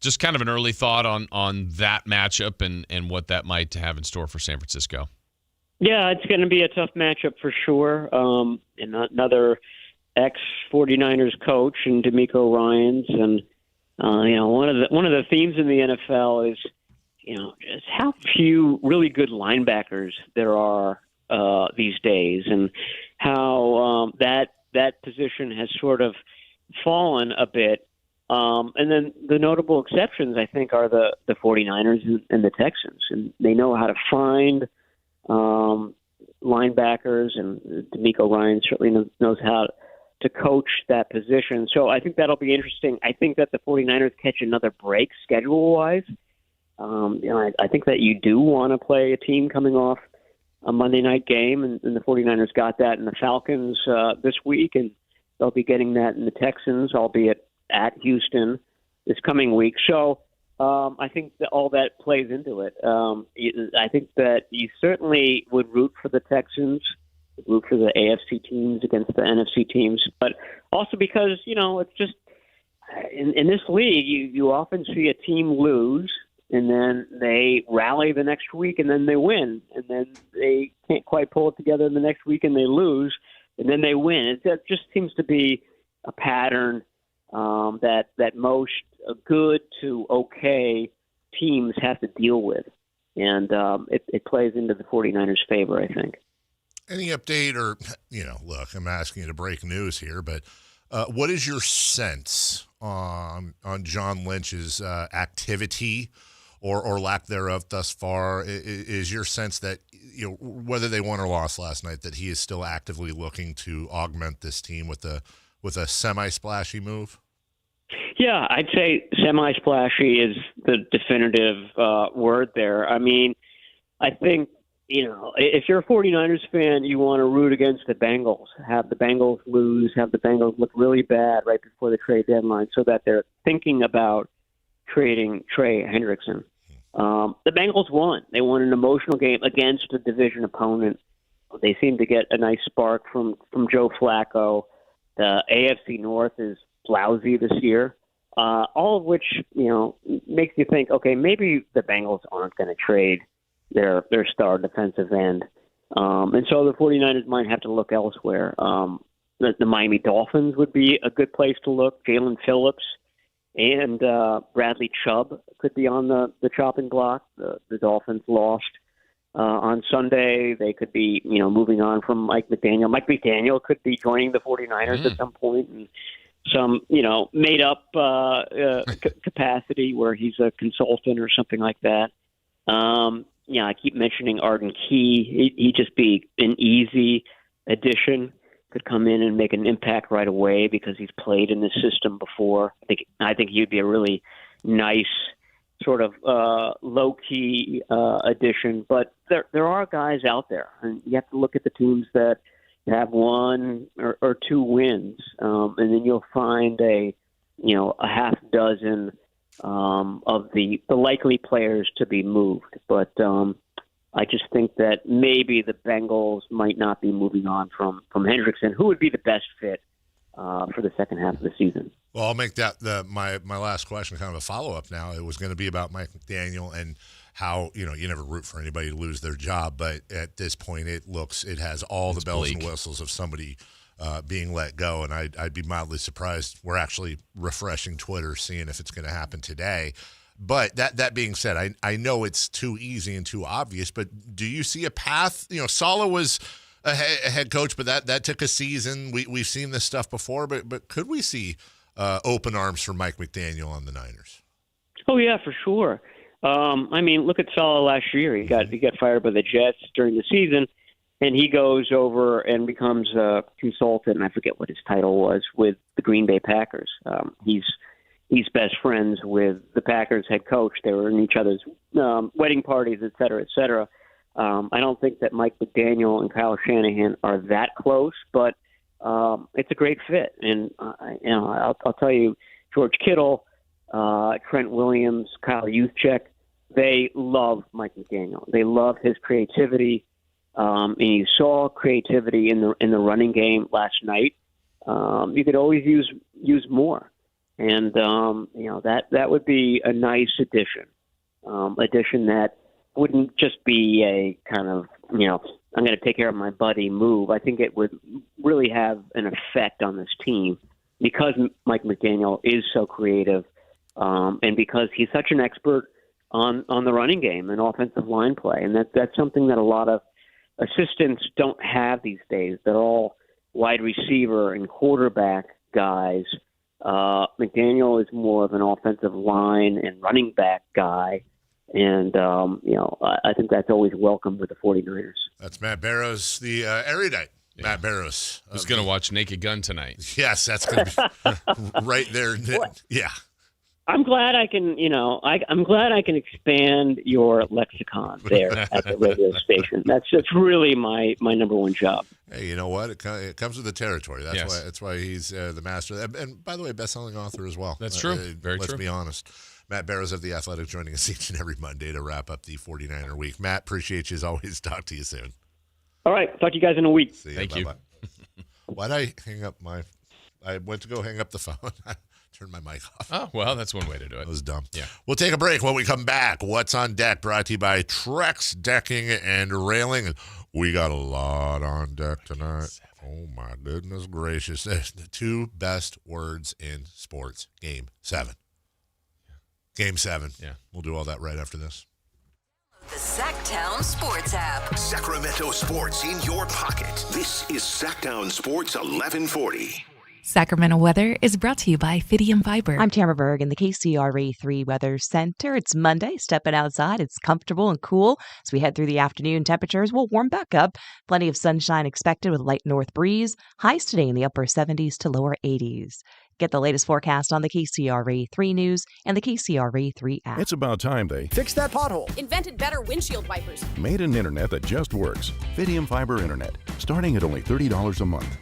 Just kind of an early thought on that matchup and what that might have in store for San Francisco. Yeah, it's going to be a tough matchup for sure. And another ex-49ers coach and D'Amico Ryans, and one of the themes in the NFL is just how few really good linebackers there are these days, and how that position has sort of fallen a bit. And then the notable exceptions, I think, are the 49ers and the Texans, and they know how to find linebackers, and D'Amico Ryans certainly knows how to coach that position. So I think that'll be interesting. I think that the 49ers catch another break schedule-wise. I think that you do want to play a team coming off a Monday night game, and the 49ers got that in the Falcons this week, and they'll be getting that in the Texans, albeit at Houston this coming week. So I think that all that plays into it. I think that you certainly would root for the Texans, root for the AFC teams against the NFC teams, but also because, it's just in this league, you often see a team lose, and then they rally the next week, and then they win, and then they can't quite pull it together the next week, and they lose, and then they win. It just seems to be a pattern that most good to okay teams have to deal with, and it plays into the 49ers' favor, I think. Any update or, look, I'm asking you to break news here, but what is your sense on John Lynch's activity or lack thereof thus far? Is your sense that, whether they won or lost last night, that he is still actively looking to augment this team with a semi-splashy move? Yeah, I'd say semi-splashy is the definitive word there. I mean, I think, if you're a 49ers fan, you want to root against the Bengals, have the Bengals lose, have the Bengals look really bad right before the trade deadline so that they're thinking about trading Trey Hendrickson. The Bengals won. They won an emotional game against a division opponent. They seem to get a nice spark from Joe Flacco. The AFC North is lousy this year, all of which, makes you think, okay, maybe the Bengals aren't going to trade their star defensive end. And so the 49ers might have to look elsewhere. The Miami Dolphins would be a good place to look. Jalen Phillips and Bradley Chubb could be on the chopping block. The Dolphins lost on Sunday. They could be, moving on from Mike McDaniel. Mike McDaniel could be joining the 49ers at some point in some, made up capacity where he's a consultant or something like that. I keep mentioning Arden Key. He'd just be an easy addition. Could come in and make an impact right away because he's played in this system before. I think he'd be a really nice sort of low-key addition. But there are guys out there, and you have to look at the teams that have one or two wins, and then you'll find a half dozen of the likely players to be moved. But I just think that maybe the Bengals might not be moving on from Hendrickson, who would be the best fit for the second half of the season. Well, I'll make that my last question kind of a follow-up now. It was going to be about Mike McDaniel and how, you never root for anybody to lose their job, but at this point it has all the bells and whistles of somebody being let go, and I'd be mildly surprised. We're actually refreshing Twitter, seeing if it's going to happen today. But that being said, I know it's too easy and too obvious, but do you see a path? Saleh was a head coach, but that took a season. We've seen this stuff before, but could we see open arms for Mike McDaniel on the Niners? Oh, yeah, for sure. Look at Saleh last year. He got fired by the Jets during the season, and he goes over and becomes a consultant, and I forget what his title was, with the Green Bay Packers. He's best friends with the Packers head coach. They were in each other's wedding parties, et cetera, et cetera. I don't think that Mike McDaniel and Kyle Shanahan are that close, but it's a great fit. And I'll tell you, George Kittle, Trent Williams, Kyle Juszczyk, they love Mike McDaniel. They love his creativity, and you saw creativity in the running game last night. You could always use more. And that would be a nice addition that wouldn't just be a kind of, I'm going to take care of my buddy move. I think it would really have an effect on this team because Mike McDaniel is so creative and because he's such an expert on the running game and offensive line play. And that's something that a lot of assistants don't have these days. They're all wide receiver and quarterback guys. McDaniel is more of an offensive line and running back guy. And, I think that's always welcome with the 49ers. That's Matt Barrows, the erudite. Yeah. Matt Barrows. Who's going to watch Naked Gun tonight? Yes, that's going to be right there. Yeah. I'm glad I can, I'm glad I can expand your lexicon there at the radio station. That's really my number one job. Hey, you know what? It comes with the territory. That's why he's the master. And by the way, best-selling author as well. That's true. Very true. Let's be honest. Matt Barrows of The Athletic joining us each and every Monday to wrap up the 49er week. Matt, appreciate you as always. Talk to you soon. All right. Talk to you guys in a week. See you. Thank you. Why'd I hang up I went to go hang up the phone. I turned my mic off. Oh, well, that's one way to do it. That was dumb. Yeah. We'll take a break. When we come back, What's on Deck, brought to you by Trex Decking and Railing. We got a lot on deck tonight. Oh, my goodness gracious. The two best words in sports. Game 7. Game 7. Yeah. We'll do all that right after this. The Sactown Sports app. Sacramento sports in your pocket. This is Sactown Sports 1140. Sacramento weather is brought to you by Fidium Fiber. I'm Tamara Berg in the KCRA 3 Weather Center. It's Monday. Stepping outside. It's comfortable and cool. As we head through the afternoon, temperatures will warm back up. Plenty of sunshine expected with light north breeze. Highs today in the upper 70s to lower 80s. Get the latest forecast on the KCRA 3 News and the KCRA 3 app. It's about time they fixed that pothole. Invented better windshield wipers. Made an internet that just works. Fidium Fiber Internet, starting at only $30 a month.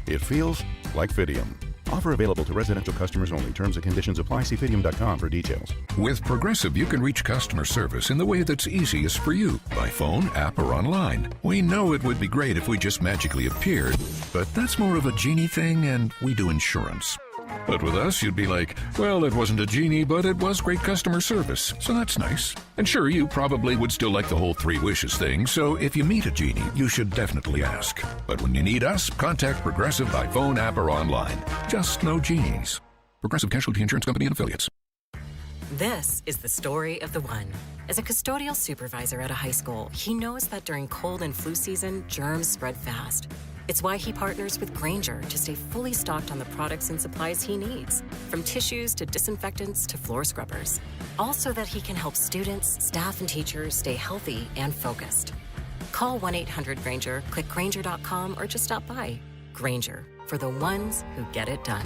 It feels like Fidium. Offer available to residential customers only. Terms and conditions apply. See Fidium.com for details. With Progressive, you can reach customer service in the way that's easiest for you, by phone, app, or online. We know it would be great if we just magically appeared, but that's more of a genie thing, and we do insurance. But with us, you'd be like, well, it wasn't a genie, but it was great customer service, so that's nice. And sure, you probably would still like the whole 3 wishes thing, so if you meet a genie, you should definitely ask. But when you need us, contact Progressive by phone, app, or online. Just no genies. Progressive Casualty Insurance Company and Affiliates. This is the story of the one. As a custodial supervisor at a high school, he knows that during cold and flu season, germs spread fast. It's why he partners with Grainger to stay fully stocked on the products and supplies he needs, from tissues to disinfectants to floor scrubbers, all so that he can help students, staff, and teachers stay healthy and focused. Call 1-800-GRAINGER, click Grainger.com, or just stop by. Grainger, for the ones who get it done.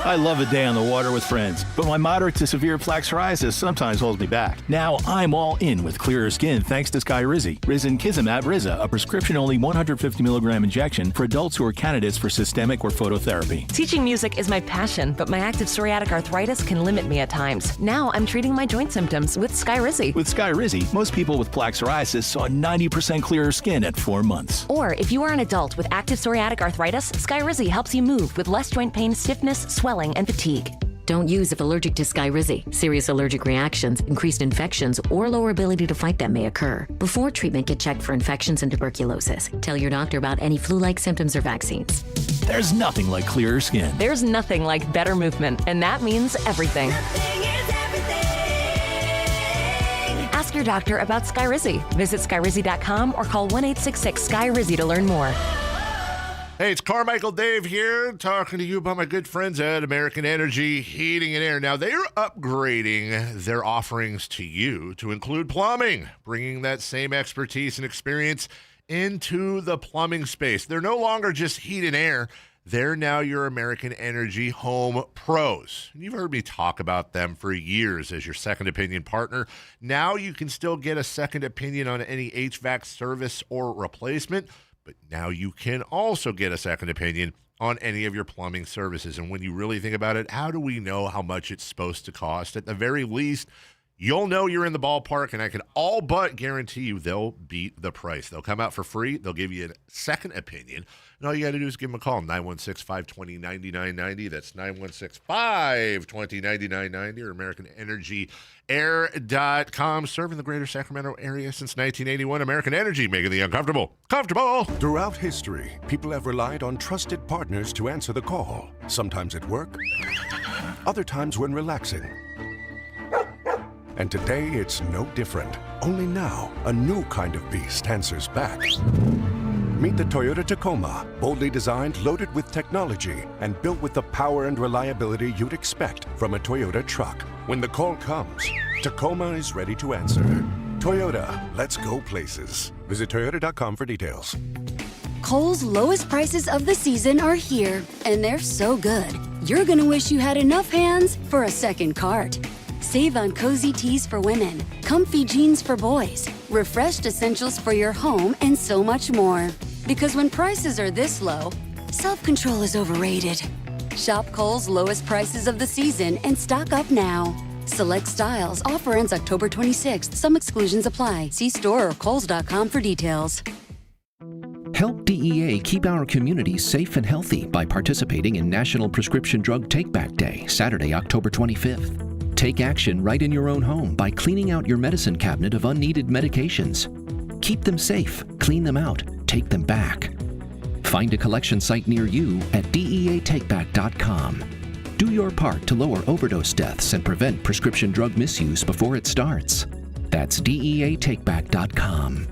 I love a day on the water with friends, but my moderate to severe plaque psoriasis sometimes holds me back. Now I'm all in with clearer skin thanks to Skyrizi. Risankizumab Riza, a prescription-only 150 milligram injection for adults who are candidates for systemic or phototherapy. Teaching music is my passion, but my active psoriatic arthritis can limit me at times. Now I'm treating my joint symptoms with Skyrizi. With Skyrizi, most people with plaque psoriasis saw 90% clearer skin at 4 months. Or if you are an adult with active psoriatic arthritis, Skyrizi helps you move with less joint pain, stiffness, swelling, and fatigue. Don't use if allergic to Skyrizi. Serious allergic reactions, increased infections, or lower ability to fight them may occur. Before treatment, get checked for infections and tuberculosis. Tell your doctor about any flu-like symptoms or vaccines. There's nothing like clearer skin. There's nothing like better movement, and that means everything. Ask your doctor about Skyrizi. Visit Skyrizi.com or call 1-866-SKYRIZI to learn more. Hey, it's Carmichael Dave here, talking to you about my good friends at American Energy Heating and Air. Now, they're upgrading their offerings to you to include plumbing, bringing that same expertise and experience into the plumbing space. They're no longer just heat and air. They're now your American Energy Home Pros. And you've heard me talk about them for years as your second opinion partner. Now you can still get a second opinion on any HVAC service or replacement. But now you can also get a second opinion on any of your plumbing services. And when you really think about it, how do we know how much it's supposed to cost? At the very least, You'll know you're in the ballpark, and I can all but guarantee you they'll beat the price. They'll come out for free. They'll give you a second opinion. And all you got to do is give them a call, 916-520-9990. That's 916-520-9990 or AmericanEnergyAir.com. Serving the greater Sacramento area since 1981. American Energy, making the uncomfortable comfortable. Throughout history, people have relied on trusted partners to answer the call. Sometimes at work, other times when relaxing. And today, it's no different. Only now, a new kind of beast answers back. Meet the Toyota Tacoma, boldly designed, loaded with technology, and built with the power and reliability you'd expect from a Toyota truck. When the call comes, Tacoma is ready to answer. Toyota, let's go places. Visit Toyota.com for details. Kohl's lowest prices of the season are here, and they're so good. You're gonna wish you had enough hands for a second cart. Save on cozy tees for women, comfy jeans for boys, refreshed essentials for your home, and so much more. Because when prices are this low, self-control is overrated. Shop Kohl's lowest prices of the season and stock up now. Select styles. Offer ends October 26th. Some exclusions apply. See store or kohls.com for details. Help DEA keep our communities safe and healthy by participating in National Prescription Drug Take-Back Day, Saturday, October 25th. Take action right in your own home by cleaning out your medicine cabinet of unneeded medications. Keep them safe, clean them out, take them back. Find a collection site near you at DEATakeback.com. Do your part to lower overdose deaths and prevent prescription drug misuse before it starts. That's DEATakeback.com.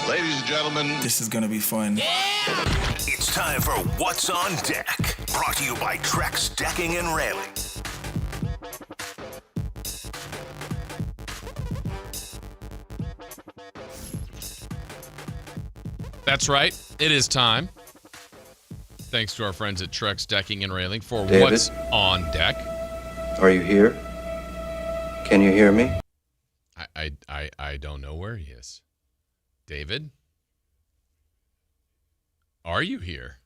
Ladies and gentlemen, this is going to be fun. Yeah! It's time for What's on Deck, brought to you by Trex Decking and Railing. That's right. It is time. Thanks to our friends at Trex Decking and Railing for David? What's on Deck. Are you here? Can you hear me? I don't know where he is. David? Are you here?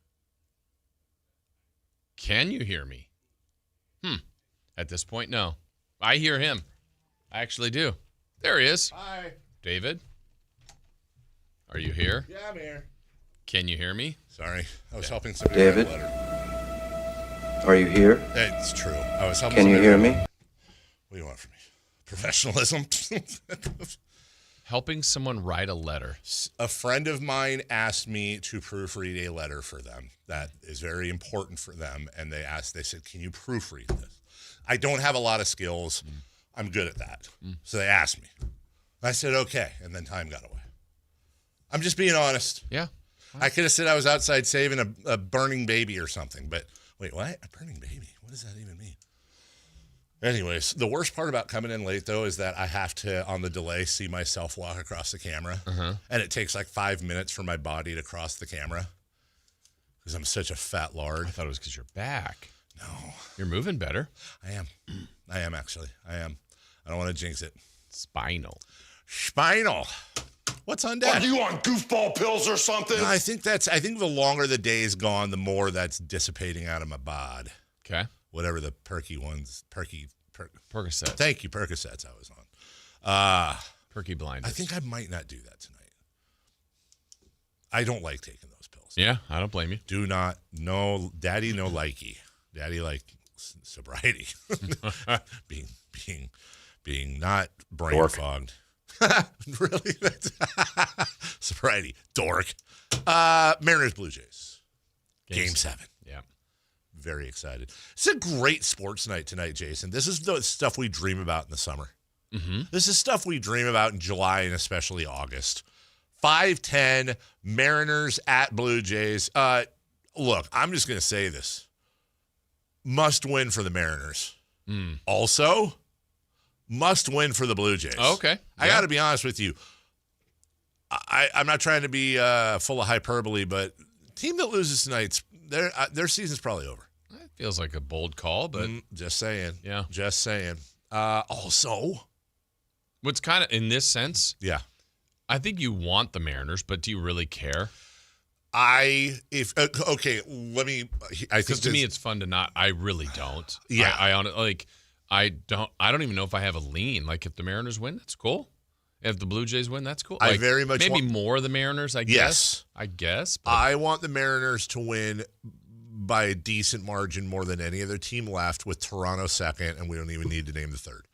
Can you hear me? At this point, no. I hear him. I actually do. There he is. Hi. David? Are you here? Yeah, I'm here. Can you hear me? Sorry. I was helping somebody David? write a letter. Are you here? It's true. I was helping Can you somebody hear write- me? What do you want from me? Professionalism? Helping someone write a letter. A friend of mine asked me to proofread a letter for them that is very important for them, and they said, can you proofread this? I don't have a lot of skills. I'm good at that. So they asked me. I said, okay, and then time got away. I'm just being honest. Yeah. I could have said I was outside saving a burning baby or something, but wait, what? A burning baby? What does that even mean? Anyways, the worst part about coming in late, though, is that I have to, on the delay, see myself walk across the camera. And it takes like 5 minutes for my body to cross the camera because I'm such a fat lard. I thought it was because you're back. No. You're moving better. I am, actually. I am. I don't want to jinx it. Spinal. What's on deck? Are you on goofball pills or something? No, I think the longer the day's gone, the more that's dissipating out of my bod. Okay. Whatever the perky ones, Percocets. Thank you, Percocets I was on. Perky blinders. I think I might not do that tonight. I don't like taking those pills. Yeah, I don't blame you. Do not. No, Daddy, no likey. Daddy like sobriety. being not brain fogged. Really? Sobriety. Dork. Mariners, Blue Jays. Game 7. Yeah. Very excited. It's a great sports night tonight, Jason. This is the stuff we dream about in the summer. This is stuff we dream about in July and especially August. 5-10, Mariners at Blue Jays. Look, I'm just going to say this. Must win for the Mariners. Also, must win for the Blue Jays. Okay. I got to be honest with you. I'm not trying to be full of hyperbole, but team that loses tonight, their season's probably over. It feels like a bold call, but just saying. Yeah. Just saying. Also, what's kind of in this sense? Yeah. I think you want the Mariners, but do you really care? I think to me it's fun to not. I really don't. Yeah. I honestly like. I don't even know if I have a lean. Like, if the Mariners win, that's cool. If the Blue Jays win, that's cool. I Like, very much maybe more of the Mariners, I guess. Yes. I guess. But I want the Mariners to win by a decent margin more than any other team left, with Toronto second, and we don't even need to name the third.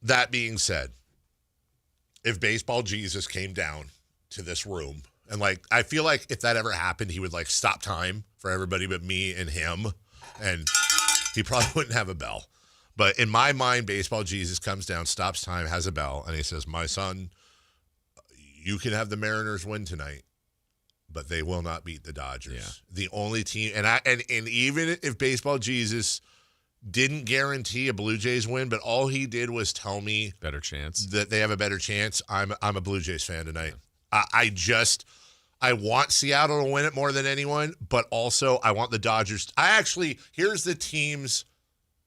That being said, if Baseball Jesus came down to this room, and like, I feel like if that ever happened, he would like stop time for everybody but me and him, and he probably wouldn't have a bell. But in my mind, Baseball Jesus comes down, stops time, has a bell, and he says, "My son, you can have the Mariners win tonight, but they will not beat the Dodgers." Yeah. The only team, and even if Baseball Jesus didn't guarantee a Blue Jays win, but all he did was tell me better chance that they have a better chance, I'm a Blue Jays fan tonight. Yeah. I want Seattle to win it more than anyone, but also I want the Dodgers. Here's the teams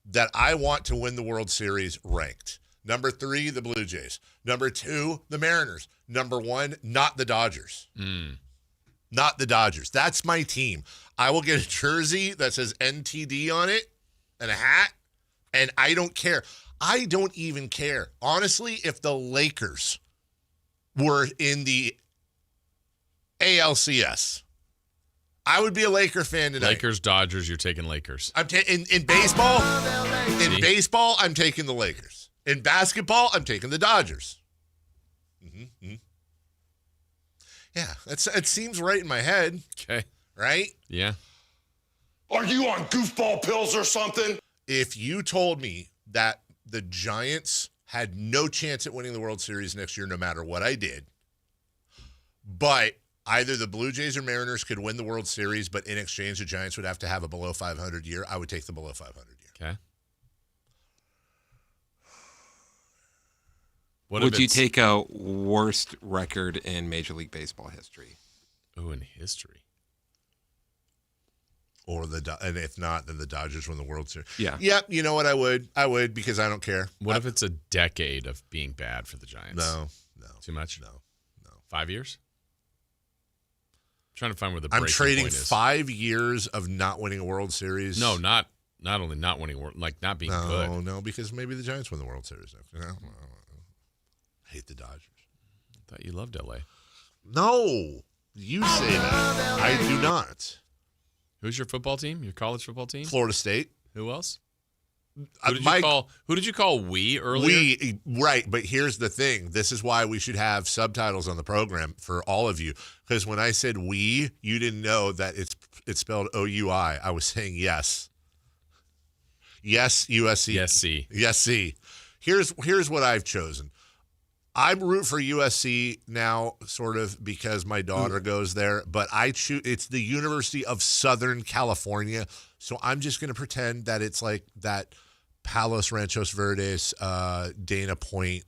that I want to win the World Series ranked. Number 3, the Blue Jays. Number 2, the Mariners. Number 1, not the Dodgers. Not the Dodgers. That's my team. I will get a jersey that says NTD on it and a hat, and I don't care. I don't even care. Honestly, if the Lakers were in the ALCS, I would be a Laker fan tonight. Lakers, Dodgers, you're taking Lakers. In baseball, I'm taking the Lakers. In basketball, I'm taking the Dodgers. Mm-hmm. Yeah, it seems right in my head. Okay. Right? Yeah. Are you on goofball pills or something? If you told me that the Giants had no chance at winning the World Series next year no matter what I did, but either the Blue Jays or Mariners could win the World Series, but in exchange, the Giants would have to have a below 500 year, I would take the below 500 year. Okay. Would you take a worst record in Major League Baseball history? Oh, in history. Or and if not, then the Dodgers win the World Series. Yeah. Yep. You know what? I would because I don't care. What if it's a decade of being bad for the Giants? No. Too much? No. 5 years? I'm trying to find where the I'm breaking trading point is. 5 years of not winning a World Series. No, not only not winning, like not being good. No, because maybe the Giants win the World Series next year. I hate the Dodgers. I thought you loved LA. No, you say that. I do not. Who's your football team? Your college football team? Florida State. Who else? Who did you call we earlier? We, right, but here's the thing. This is why we should have subtitles on the program for all of you. Because when I said we, you didn't know that it's spelled O-U-I. I was saying yes. Yes, USC. Yes, C. Yes, C. Here's what I've chosen. I'm root for USC now, sort of, because my daughter goes there, but it's the University of Southern California, so I'm just going to pretend that it's like that Palos Ranchos Verdes, Dana Point,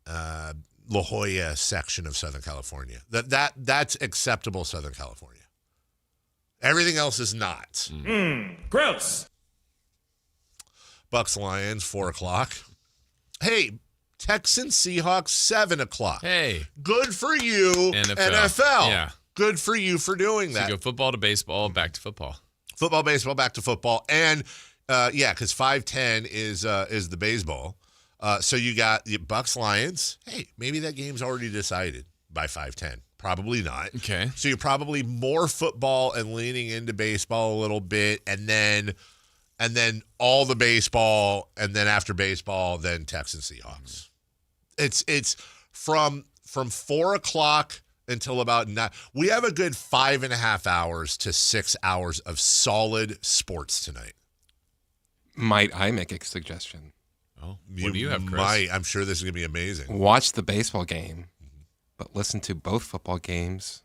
La Jolla section of Southern California. That's acceptable Southern California. Everything else is not. Gross. Bucks Lions, 4:00. Hey, Texans Seahawks, 7:00. Hey. Good for you, NFL. Yeah. Good for you for doing So that. you go football to baseball, back to football. Football, baseball, back to football. And, because 5:10 is the baseball. So you got the Bucks Lions. Hey, maybe that game's already decided by 5:10. Probably not. Okay. So you're probably more football and leaning into baseball a little bit, and then all the baseball, and then after baseball, then Texans Seahawks. It's from 4:00 until about 9. We have a good 5.5 hours to 6 hours of solid sports tonight. Might I make a suggestion? Oh, what do you have, Chris? I'm sure this is going to be amazing. Watch the baseball game, but listen to both football games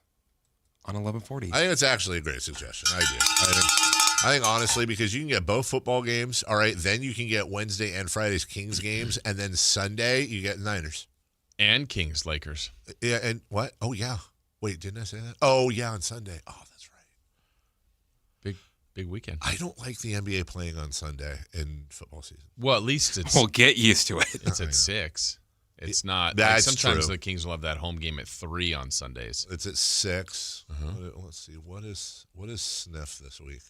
on 1140. I think it's actually a great suggestion. I do. I think honestly, because you can get both football games, all right, then you can get Wednesday and Friday's Kings games, and then Sunday you get Niners. And Kings, Lakers. Yeah, and what? Oh, yeah. Wait, didn't I say that? Oh, yeah, on Sunday. Oh, that's right. Big weekend. I don't like the NBA playing on Sunday in football season. Well, at least it's... Well, get used to it. It's at 6. It's not... That's sometimes true. the Kings will have that home game at 3 on Sundays. It's at 6. Uh-huh. Let's see. What is Sniff this week?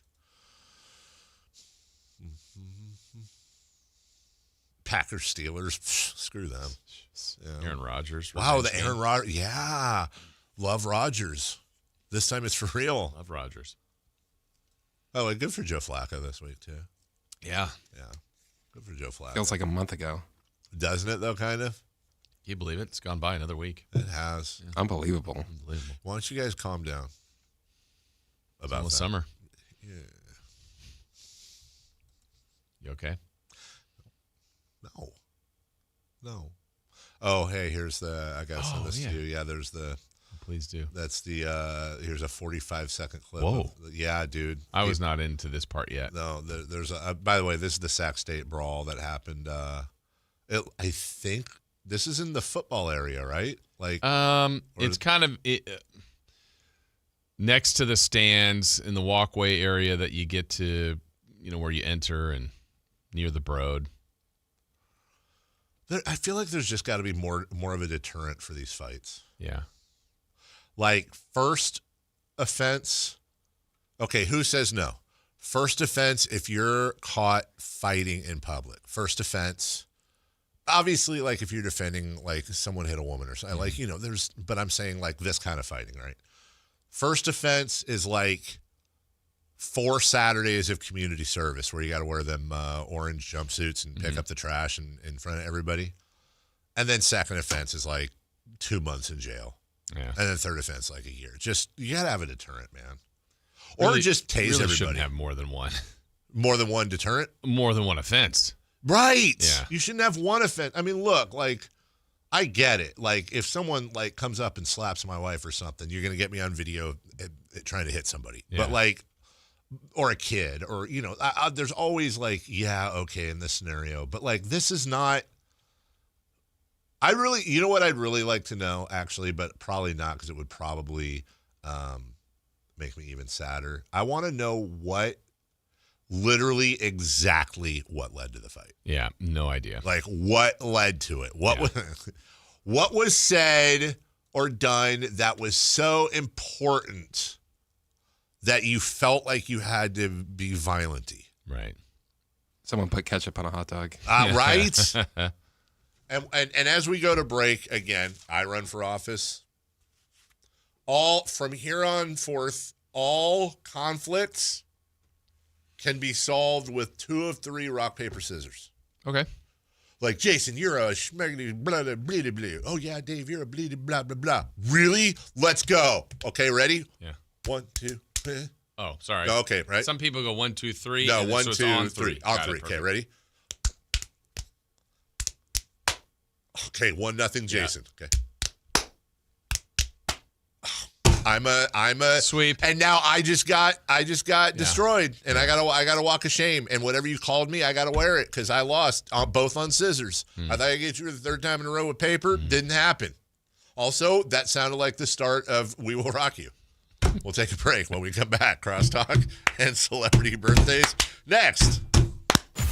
Packers, Steelers, screw them. Yeah. Aaron Rodgers. Wow, the Aaron Rodgers. Yeah. Love Rodgers. This time it's for real. Love Rodgers. Oh, and good for Joe Flacco this week, too. Yeah. Yeah. Good for Joe Flacco. Feels like a month ago. Doesn't it, though, kind of? Can you believe it? It's gone by another week. It has. Yeah. Unbelievable. Why don't you guys calm down about the summer? Yeah. You okay? No. Oh, hey, here's I got to send this to you. Yeah, there's the. Please do. That's the. Here's a 45-second clip. Whoa. Yeah, dude. I was not into this part yet. No, there's a. By the way, this is the Sac State brawl that happened. I think this is in the football area, right? Like, it's kind of next to the stands in the walkway area that you get to, where you enter and near the Broad. I feel like there's just got to be more of a deterrent for these fights. Yeah. Like, first offense. Okay, who says no? First offense, if you're caught fighting in public. First offense. Obviously, like, if you're defending, like, someone hit a woman or something. Like, but I'm saying, like, this kind of fighting, right? First offense is, like, 4 Saturdays of community service where you got to wear them orange jumpsuits and pick up the trash in front of everybody. And then second offense is, like, 2 months in jail. Yeah. And then third offense, like a year. Just, you got to have a deterrent, man. Or just tase really everybody. Shouldn't have more than one. More than one deterrent? More than one offense. Right. Yeah. You shouldn't have one offense. I mean, look, like, I get it. Like, if someone, like, comes up and slaps my wife or something, you're going to get me on video trying to hit somebody. Yeah. But, like, or a kid, or, there's always, like, yeah, okay, in this scenario. But, like, this is not. You know what I'd really like to know, actually, but probably not, because it would probably make me even sadder. I want to know literally exactly what led to the fight. Yeah, no idea. Like, what led to it? What was said or done that was so important that you felt like you had to be violent-y? Right. Someone put ketchup on a hot dog. Right? And as we go to break, again, I run for office. From here on forth, all conflicts can be solved with 2 of 3 rock, paper, scissors. Okay. Like, Jason, you're a schmeggedy blah, blah, blah, blah, blah. Oh, yeah, Dave, you're a bleedy blah, blah, blah. Really? Let's go. Okay, ready? Yeah. 1, 2, Oh, sorry. Okay, right? Some people go 1, 2, 3. No, and 1, so 2, on 3. Got On 3. Okay, ready? Okay, 1-0 Jason. Yeah. Okay. I'm a sweep, and now I just got destroyed, and I gotta walk of shame, and whatever you called me, I gotta wear it because I lost both on scissors. I thought I'd get you the 3rd time in a row with paper. Didn't happen. Also, that sounded like the start of We Will Rock You. We'll take a break. When we come back, crosstalk and celebrity birthdays next.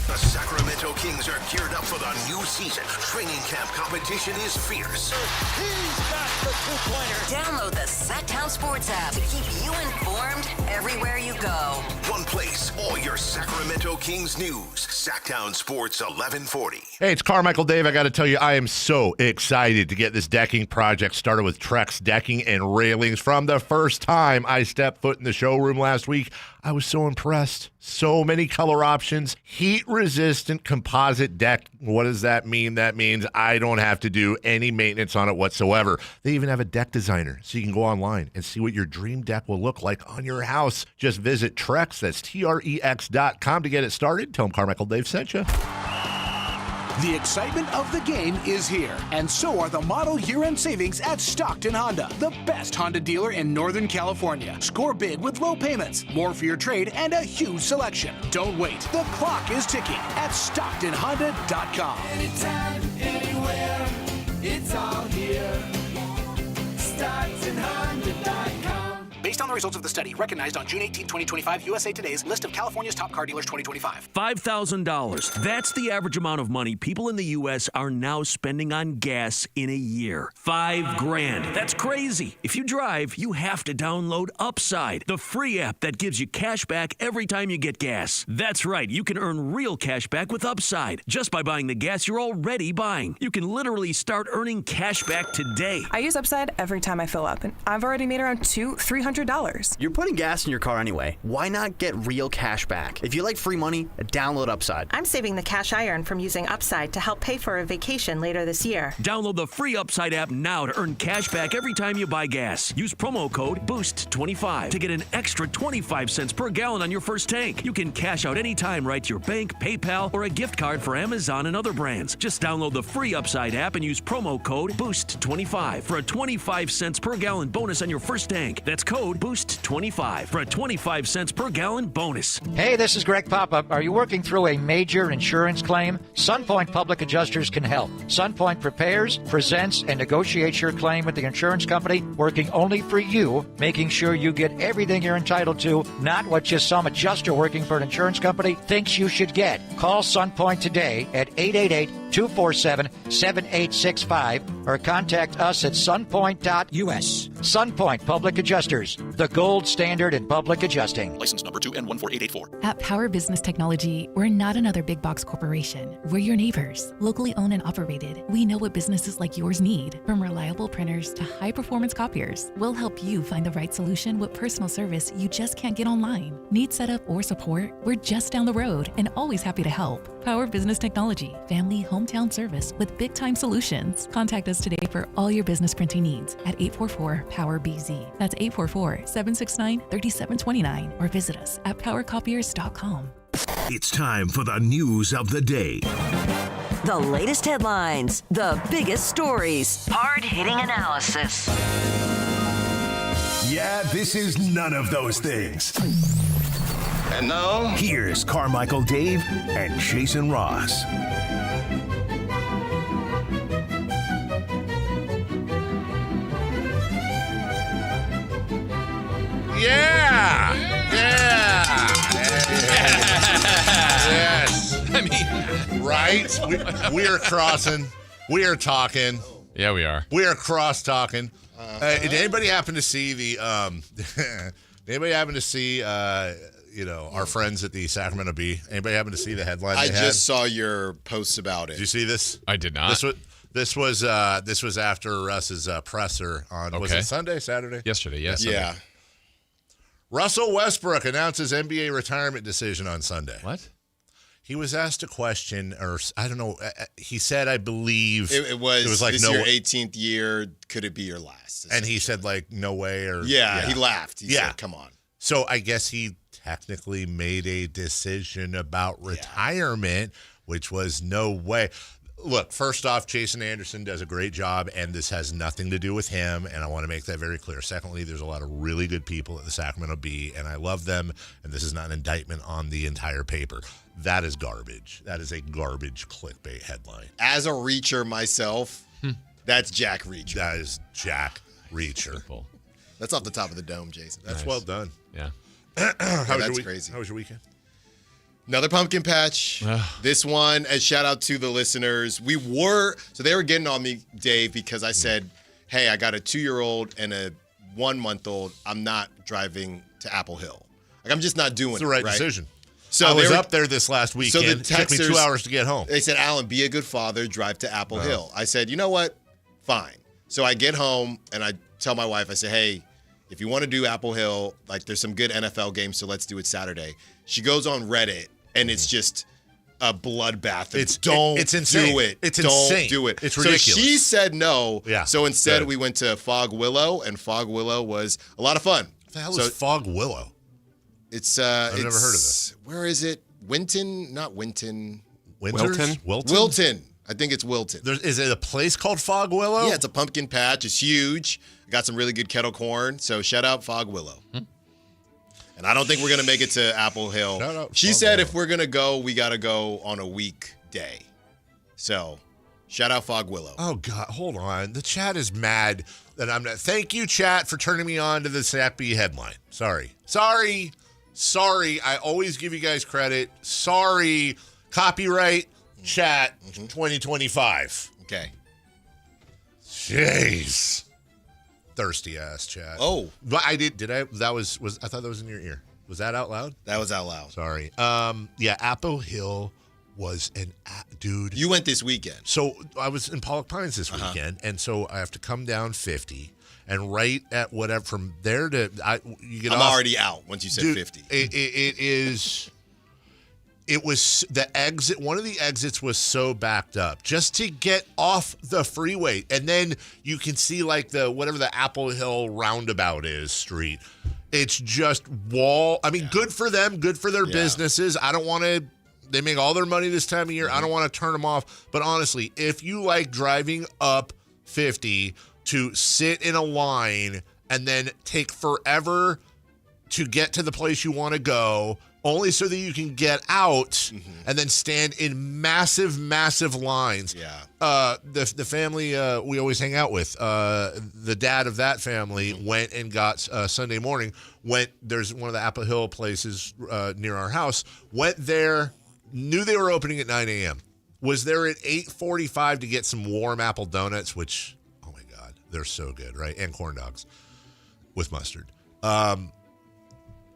The Sacramento Kings are geared up for the new season. Training camp competition is fierce. He's got the 2-pointer. Download the Sactown Sports app to keep you informed everywhere you go. One place, all your Sacramento Kings news. Sactown Sports 1140. Hey, it's Carmichael Dave. I got to tell you, I am so excited to get this decking project started with Trex Decking and Railings. From the first time I stepped foot in the showroom last week, I was so impressed. So many color options, heat-resistant composite deck. What does that mean? That means I don't have to do any maintenance on it whatsoever. They even have a deck designer, so you can go online and see what your dream deck will look like on your house. Just visit Trex, that's Trex.com to get it started. Tell them Carmichael Dave sent you. The excitement of the game is here, and so are the model year-end savings at Stockton Honda, the best Honda dealer in Northern California. Score big with low payments, more for your trade, and a huge selection. Don't wait. The clock is ticking at StocktonHonda.com. Anytime, anywhere, it's all here. StocktonHonda.com. Based based on the results of the study recognized on June 18, 2025, USA Today's list of California's top car dealers 2025. $5,000. That's the average amount of money people in the U.S. are now spending on gas in a year. $5,000. That's crazy. If you drive, you have to download Upside, the free app that gives you cash back every time you get gas. That's right. You can earn real cash back with Upside just by buying the gas you're already buying. You can literally start earning cash back today. I use Upside every time I fill up, and I've already made around $200-$300. You're putting gas in your car anyway. Why not get real cash back? If you like free money, download Upside. I'm saving the cash I earn from using Upside to help pay for a vacation later this year. Download the free Upside app now to earn cash back every time you buy gas. Use promo code BOOST25 to get an extra 25 cents per gallon on your first tank. You can cash out anytime right to your bank, PayPal, or a gift card for Amazon and other brands. Just download the free Upside app and use promo code BOOST25 for a 25 cents per gallon bonus on your first tank. That's code BOOST25 for a 25 cents per gallon bonus. Hey, this is Greg Papa. Are you working through a major insurance claim? Sunpoint Public Adjusters can help. Sunpoint prepares, presents, and negotiates your claim with the insurance company, working only for you, making sure you get everything you're entitled to, not what just some adjuster working for an insurance company thinks you should get. Call Sunpoint today at 888-247-7865 or contact us at sunpoint.us. Sunpoint Public Adjusters, the gold standard in public adjusting. License number 2N14884. At Power Business Technology, we're not another big box corporation. We're your neighbors, locally owned and operated. We know what businesses like yours need, from reliable printers to high-performance copiers. We'll help you find the right solution with personal service you just can't get online. Need setup or support? We're just down the road and always happy to help. Power Business Technology, family hometown service with big-time solutions. Contact us today for all your business printing needs at 844-POWER-BZ. That's 844-769-3729 or visit us at powercopiers.com. It's time for the news of the day. The latest headlines, the biggest stories, hard-hitting analysis. Yeah, this is none of those things. And now, here's Carmichael Dave and Jason Ross. Yeah! Yes. I mean, right? We are crossing. We are talking. Yeah, we are. We are cross-talking. Did anybody happen to see the anybody happen to see our friends at the Sacramento Bee? Anybody happen to see the headline I they had? just saw your posts about it. Did you see this? I did not. This was after Russ's presser on was it Sunday, Saturday? Yesterday, yes. Yeah. Russell Westbrook announces NBA retirement decision on Sunday. What? He was asked a question, or I don't know. He said, "I believe it was like this no your 18th year. Could it be your last?" And he said, like, no way, or he laughed. He said, "Come on." So I guess he technically made a decision about retirement, which was no way. Look, first off, Jason Anderson does a great job, and this has nothing to do with him, and I want to make that very clear. Secondly, there's a lot of really good people at the Sacramento Bee, and I love them, and this is not an indictment on the entire paper. That is garbage. That is a garbage clickbait headline. As a reacher myself, that's Jack Reacher. That is Jack Reacher. That's off the top of the dome, Jason. That's well done. Yeah. That's crazy. How was your weekend? Another pumpkin patch. This one, as shout out to the listeners. They were getting on me, Dave, because I said, hey, I got a 2-year-old and a 1-month-old. I'm not driving to Apple Hill. Like, I'm just not doing it. It's the right decision. So I was up there this last weekend. So it took me 2 hours to get home. They said, Alan, be a good father, drive to Apple Hill. I said, you know what? Fine. So I get home and I tell my wife, I say, hey, if you want to do Apple Hill, like there's some good NFL games, so let's do it Saturday. She goes on Reddit and it's just a bloodbath. It's insane. Do it. It's don't insane. do it. It's ridiculous. So she said no. Yeah. So instead Good. we went to Fog Willow, and Fog Willow was a lot of fun. What the hell is Fog Willow? I've never heard of this. Where is it? Winton? Not Winton. Wilton? Wilton. I think it's Wilton. Is it a place called Fog Willow? Yeah, it's a pumpkin patch. It's huge. Got some really good kettle corn. So shout out Fog Willow. And I don't think we're going to make it to Apple Hill. Shout out She Fog said Willow. if we're going to go, we got to go on a weekday. So Shout out Fog Willow. Oh, God. Hold on. The chat is mad that I'm not. Thank you, chat, for turning me on to the SACB headline. Sorry. I always give you guys credit. Sorry. Copyright chat 2025. Okay. Jeez. Thirsty ass chat. Oh. But I did I? That was I thought that was in your ear. Was that out loud? That was out loud. Sorry. Yeah, Apple Hill was dude. You went this weekend. So I was in Pollock Pines this weekend, and so I have to come down 50, and right at whatever from there to you get. I'm off, already out once you said 50. It is. It was the exit. One of the exits was so backed up just to get off the freeway, and then you can see like whatever the Apple Hill roundabout is street. It's just wall. I mean, good for them, good for their businesses. I don't want to. They make all their money this time of year. I don't want to turn them off. But honestly, if you like driving up 50 to sit in a line and then take forever to get to the place you want to go, only so that you can get out and then stand in massive, massive lines. Yeah. The family we always hang out with, the dad of that family went and got Sunday morning. There's one of the Apple Hill places near our house. Went there. Knew they were opening at 9 a.m. Was there at 8:45 to get some warm apple donuts, which, oh my God, they're so good, right? And corn dogs with mustard.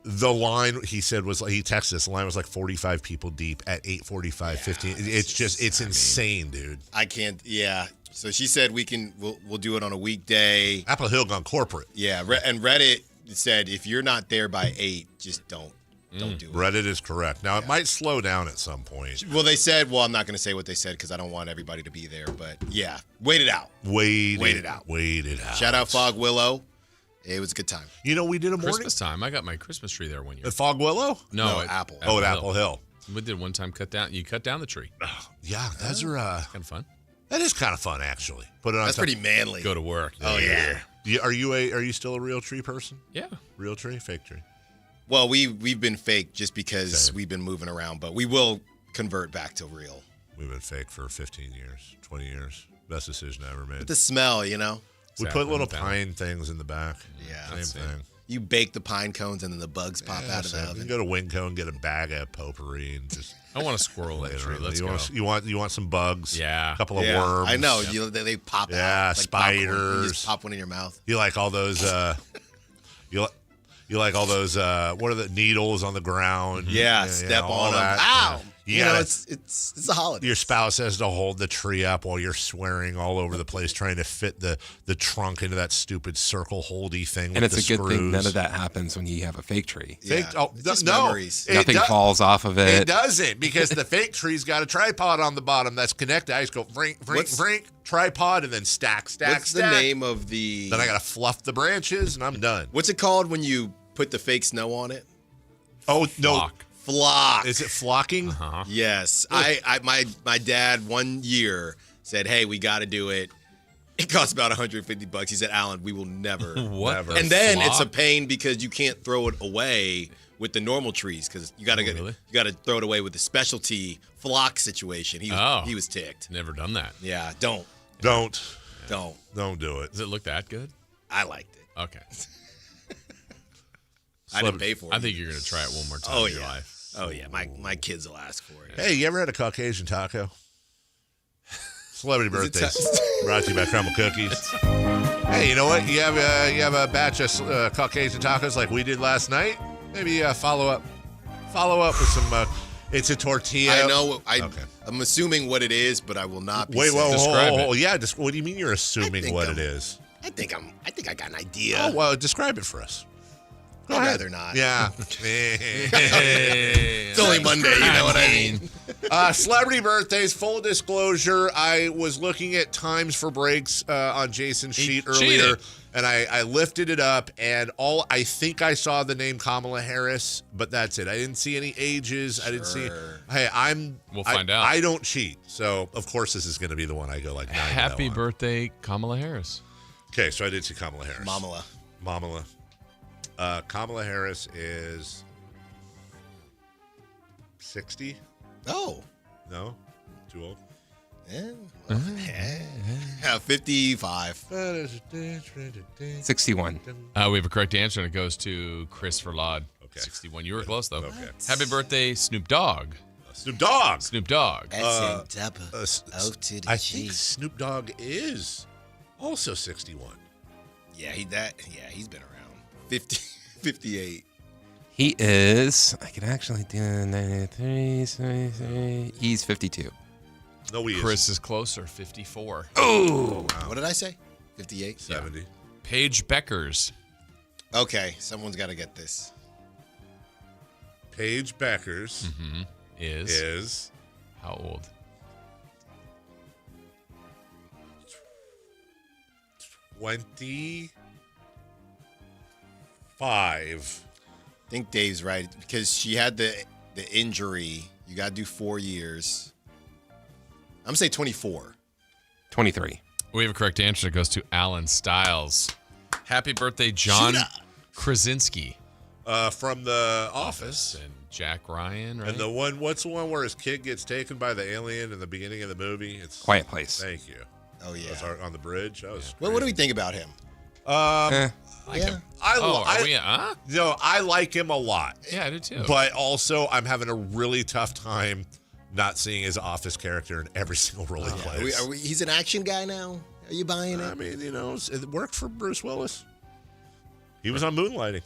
The line, he said, he texted us, the line was like 45 people deep at 8:45, 15. It's insane, dude. I can't, So she said we'll do it on a weekday. Apple Hill gone corporate. Yeah, and Reddit said if you're not there by 8, just don't do it. Reddit is correct. Now, it might slow down at some point. Well, they said, I'm not going to say what they said because I don't want everybody to be there. But, yeah, wait it out. Wait it out. Shout out Fog Willow. It was a good time. You know, we did a morning. Christmas time. I got my Christmas tree there one year. At Fog Willow? No, at Apple. At Apple Hill. We did one time you cut down the tree. Yeah, those are kind of fun. That is kind of fun, actually. Put it on. That's pretty manly. Go to work. Oh, yeah. Are you still a real tree person? Yeah. Real tree, fake tree? Well, we've been fake just because we've been moving around, but we will convert back to real. We've been fake for 15 years, 20 years. Best decision I ever made. But the smell, you know? We put little pine things in the back. Yeah. Same thing. You bake the pine cones and then the bugs pop out of the oven. You can go to Winco and get a bag of potpourri and just. I want a squirrel in the tree. Let's go. You want some bugs? Yeah. A couple of worms. I know. They pop out. Yeah, like spiders. Popcorn. You just pop one in your mouth. You like all those. You like all those. What are the needles on the ground? Yeah, step on them. Ow! You know, it's a holiday. Your spouse has to hold the tree up while you're swearing all over the place, trying to fit the trunk into that stupid circle holdy thing. And with it's the a good screws. thing none of that happens when you have a fake tree. Memories. Nothing falls off of it. It doesn't, because the fake tree's got a tripod on the bottom that's connected. I just go frink, tripod, and then stack. What's the name of the? Then I got to fluff the branches, and I'm done. What's it called when you put the fake snow on it? Oh, no. Flock. Is it flocking? Uh-huh. Yes. My dad one year said, "Hey, we got to do it." It costs about $150. He said, "Alan, we will never." What? And then it's a pain because you can't throw it away with the normal trees because you got to throw it away with the specialty flock situation. He was ticked. Never done that. Yeah, don't do it. Does it look that good? I liked it. Okay. I didn't pay for it. I think you're going to try it one more time in your life. Oh, yeah. My kids will ask for it. Hey, you ever had a Caucasian taco? Celebrity birthdays. Brought to you by Crumble Cookies. Hey, you know what? You have a batch of Caucasian tacos like we did last night? Maybe follow up with some. It's a tortilla. I know. I'm assuming what it is, but I will not be. Wait, describe it. Yeah. What do you mean you're assuming what it is? I think I got an idea. Oh, well, describe it for us. I'd rather not. Yeah. It's only Monday, you know what I mean? Celebrity birthdays, full disclosure, I was looking at times for breaks on Jason's sheet earlier, and I lifted it up, and I think I saw the name Kamala Harris, but that's it. I didn't see any ages. Sure. I didn't see. Hey, we'll find out. I don't cheat, so of course this is going to be the one I go like. Happy birthday, Kamala Harris. Okay, so I did see Kamala Harris. Mamala. Kamala Harris is 60. Oh. No? Too old? Yeah, 55. 61. We have a correct answer, and it goes to Chris Verlaud. Okay. 61. You were close, though. Okay. Happy birthday, Snoop Dogg. Snoop Dogg. Snoop Dogg. O to the I think Snoop Dogg is also 61. Yeah, he's been around. 58. He is, I could actually do 93, 73. He's 52. No, he Chris is closer, 54. Oh! What did I say? 58? 70. Paige Beckers. Okay, someone's got to get this. Paige Beckers is how old? 25. I think Dave's right because she had the injury. You got to do 4 years. I'm going to say 24. 23. We have a correct answer. It goes to Alan Stiles. Happy birthday, John Krasinski. From The Office. And Jack Ryan, right? And the one, what's the one where his kid gets taken by the alien in the beginning of the movie? It's Quiet Place. Thank you. Oh, yeah. That was on the bridge. That was What do we think about him? I like him a lot. Yeah, I do too. But also, I'm having a really tough time not seeing his Office character in every single role he plays. He's an action guy now? Are you buying it? I mean, it worked for Bruce Willis. He was on Moonlighting.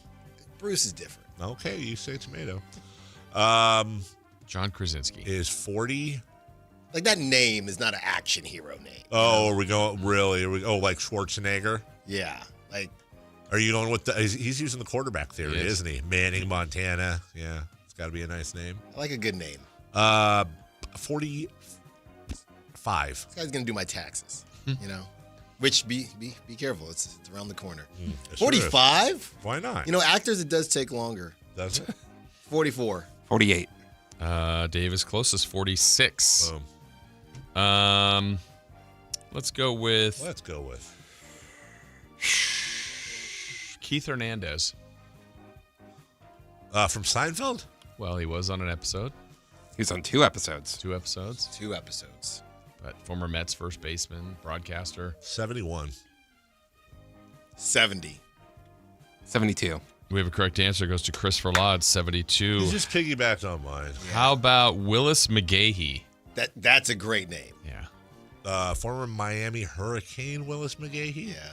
Bruce is different. Okay, you say tomato. John Krasinski is 40. Like, that name is not an action hero name. Oh, are we going, really? Like Schwarzenegger? Yeah. Like, are you going with he's using the quarterback theory, isn't he? Manning, Montana. Yeah, it's got to be a nice name. I like a good name. 45. This guy's going to do my taxes, Which, be careful. It's around the corner. 45? Why not? Actors, it does take longer. Does it? 44. 48. Dave is closest, 46. Let's go with Keith Hernandez. From Seinfeld? Well, he was on an episode. He was on 2 episodes. 2 episodes. 2 episodes. But former Mets first baseman, broadcaster. 71. 70. 72. We have a correct answer. It goes to Chris Verlaud, 72. He's just piggybacked on mine. How about Willis McGahee? That's a great name. Yeah. Former Miami Hurricane Willis McGahee? Yeah.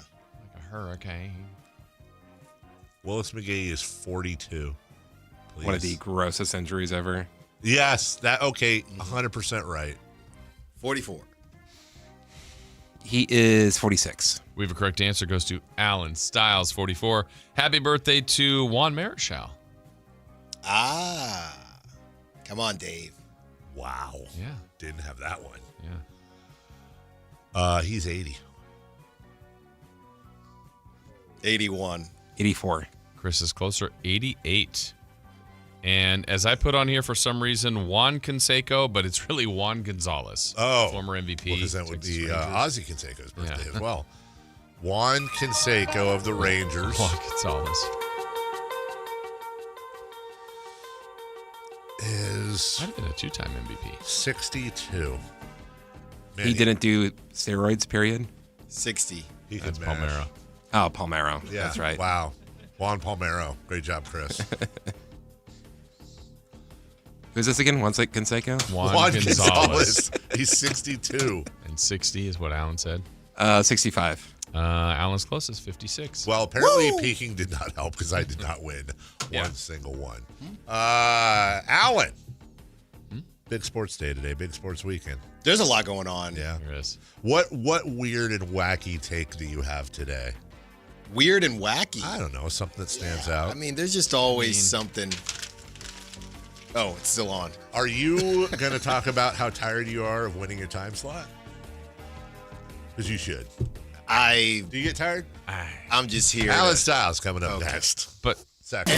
Like a hurricane. Willis McGahee is 42. Please. One of the grossest injuries ever. Yes. 100% right. 44. He is 46. We have a correct answer. It goes to Alan Stiles, 44. Happy birthday to Juan Marichal. Come on, Dave. Wow. Yeah. Didn't have that one. Yeah. He's 80. 81. 84. Chris is closer, 88. And as I put on here for some reason, Juan Canseco, but it's really Juan Gonzalez. Oh. Former MVP. Because that would be Ozzie Canseco's birthday as well. Juan Canseco of the Rangers. Juan Gonzalez. Might have been a 2-time MVP. 62. Man, he didn't do steroids, period? 60. That's Palmeiro. Oh, Palmeiro. Yeah, that's right. Wow. Juan Palmeiro. Great job, Chris. Who's this again? Juan Canseco? Juan Gonzalez. He's 62. And 60 is what Alan said. 65. Alan's closest, 56. Well, apparently peaking did not help because I did not win one single one. Alan. Big sports day today. Big sports weekend. There's a lot going on. Yeah. There is. What weird and wacky take do you have today? Weird and wacky? I don't know. Something that stands out. I mean, there's just always something. Oh, it's still on. Are you going to talk about how tired you are of winning your time slot? Because you should. Do you get tired? I'm just here. Alan Stiles coming up next. But Second.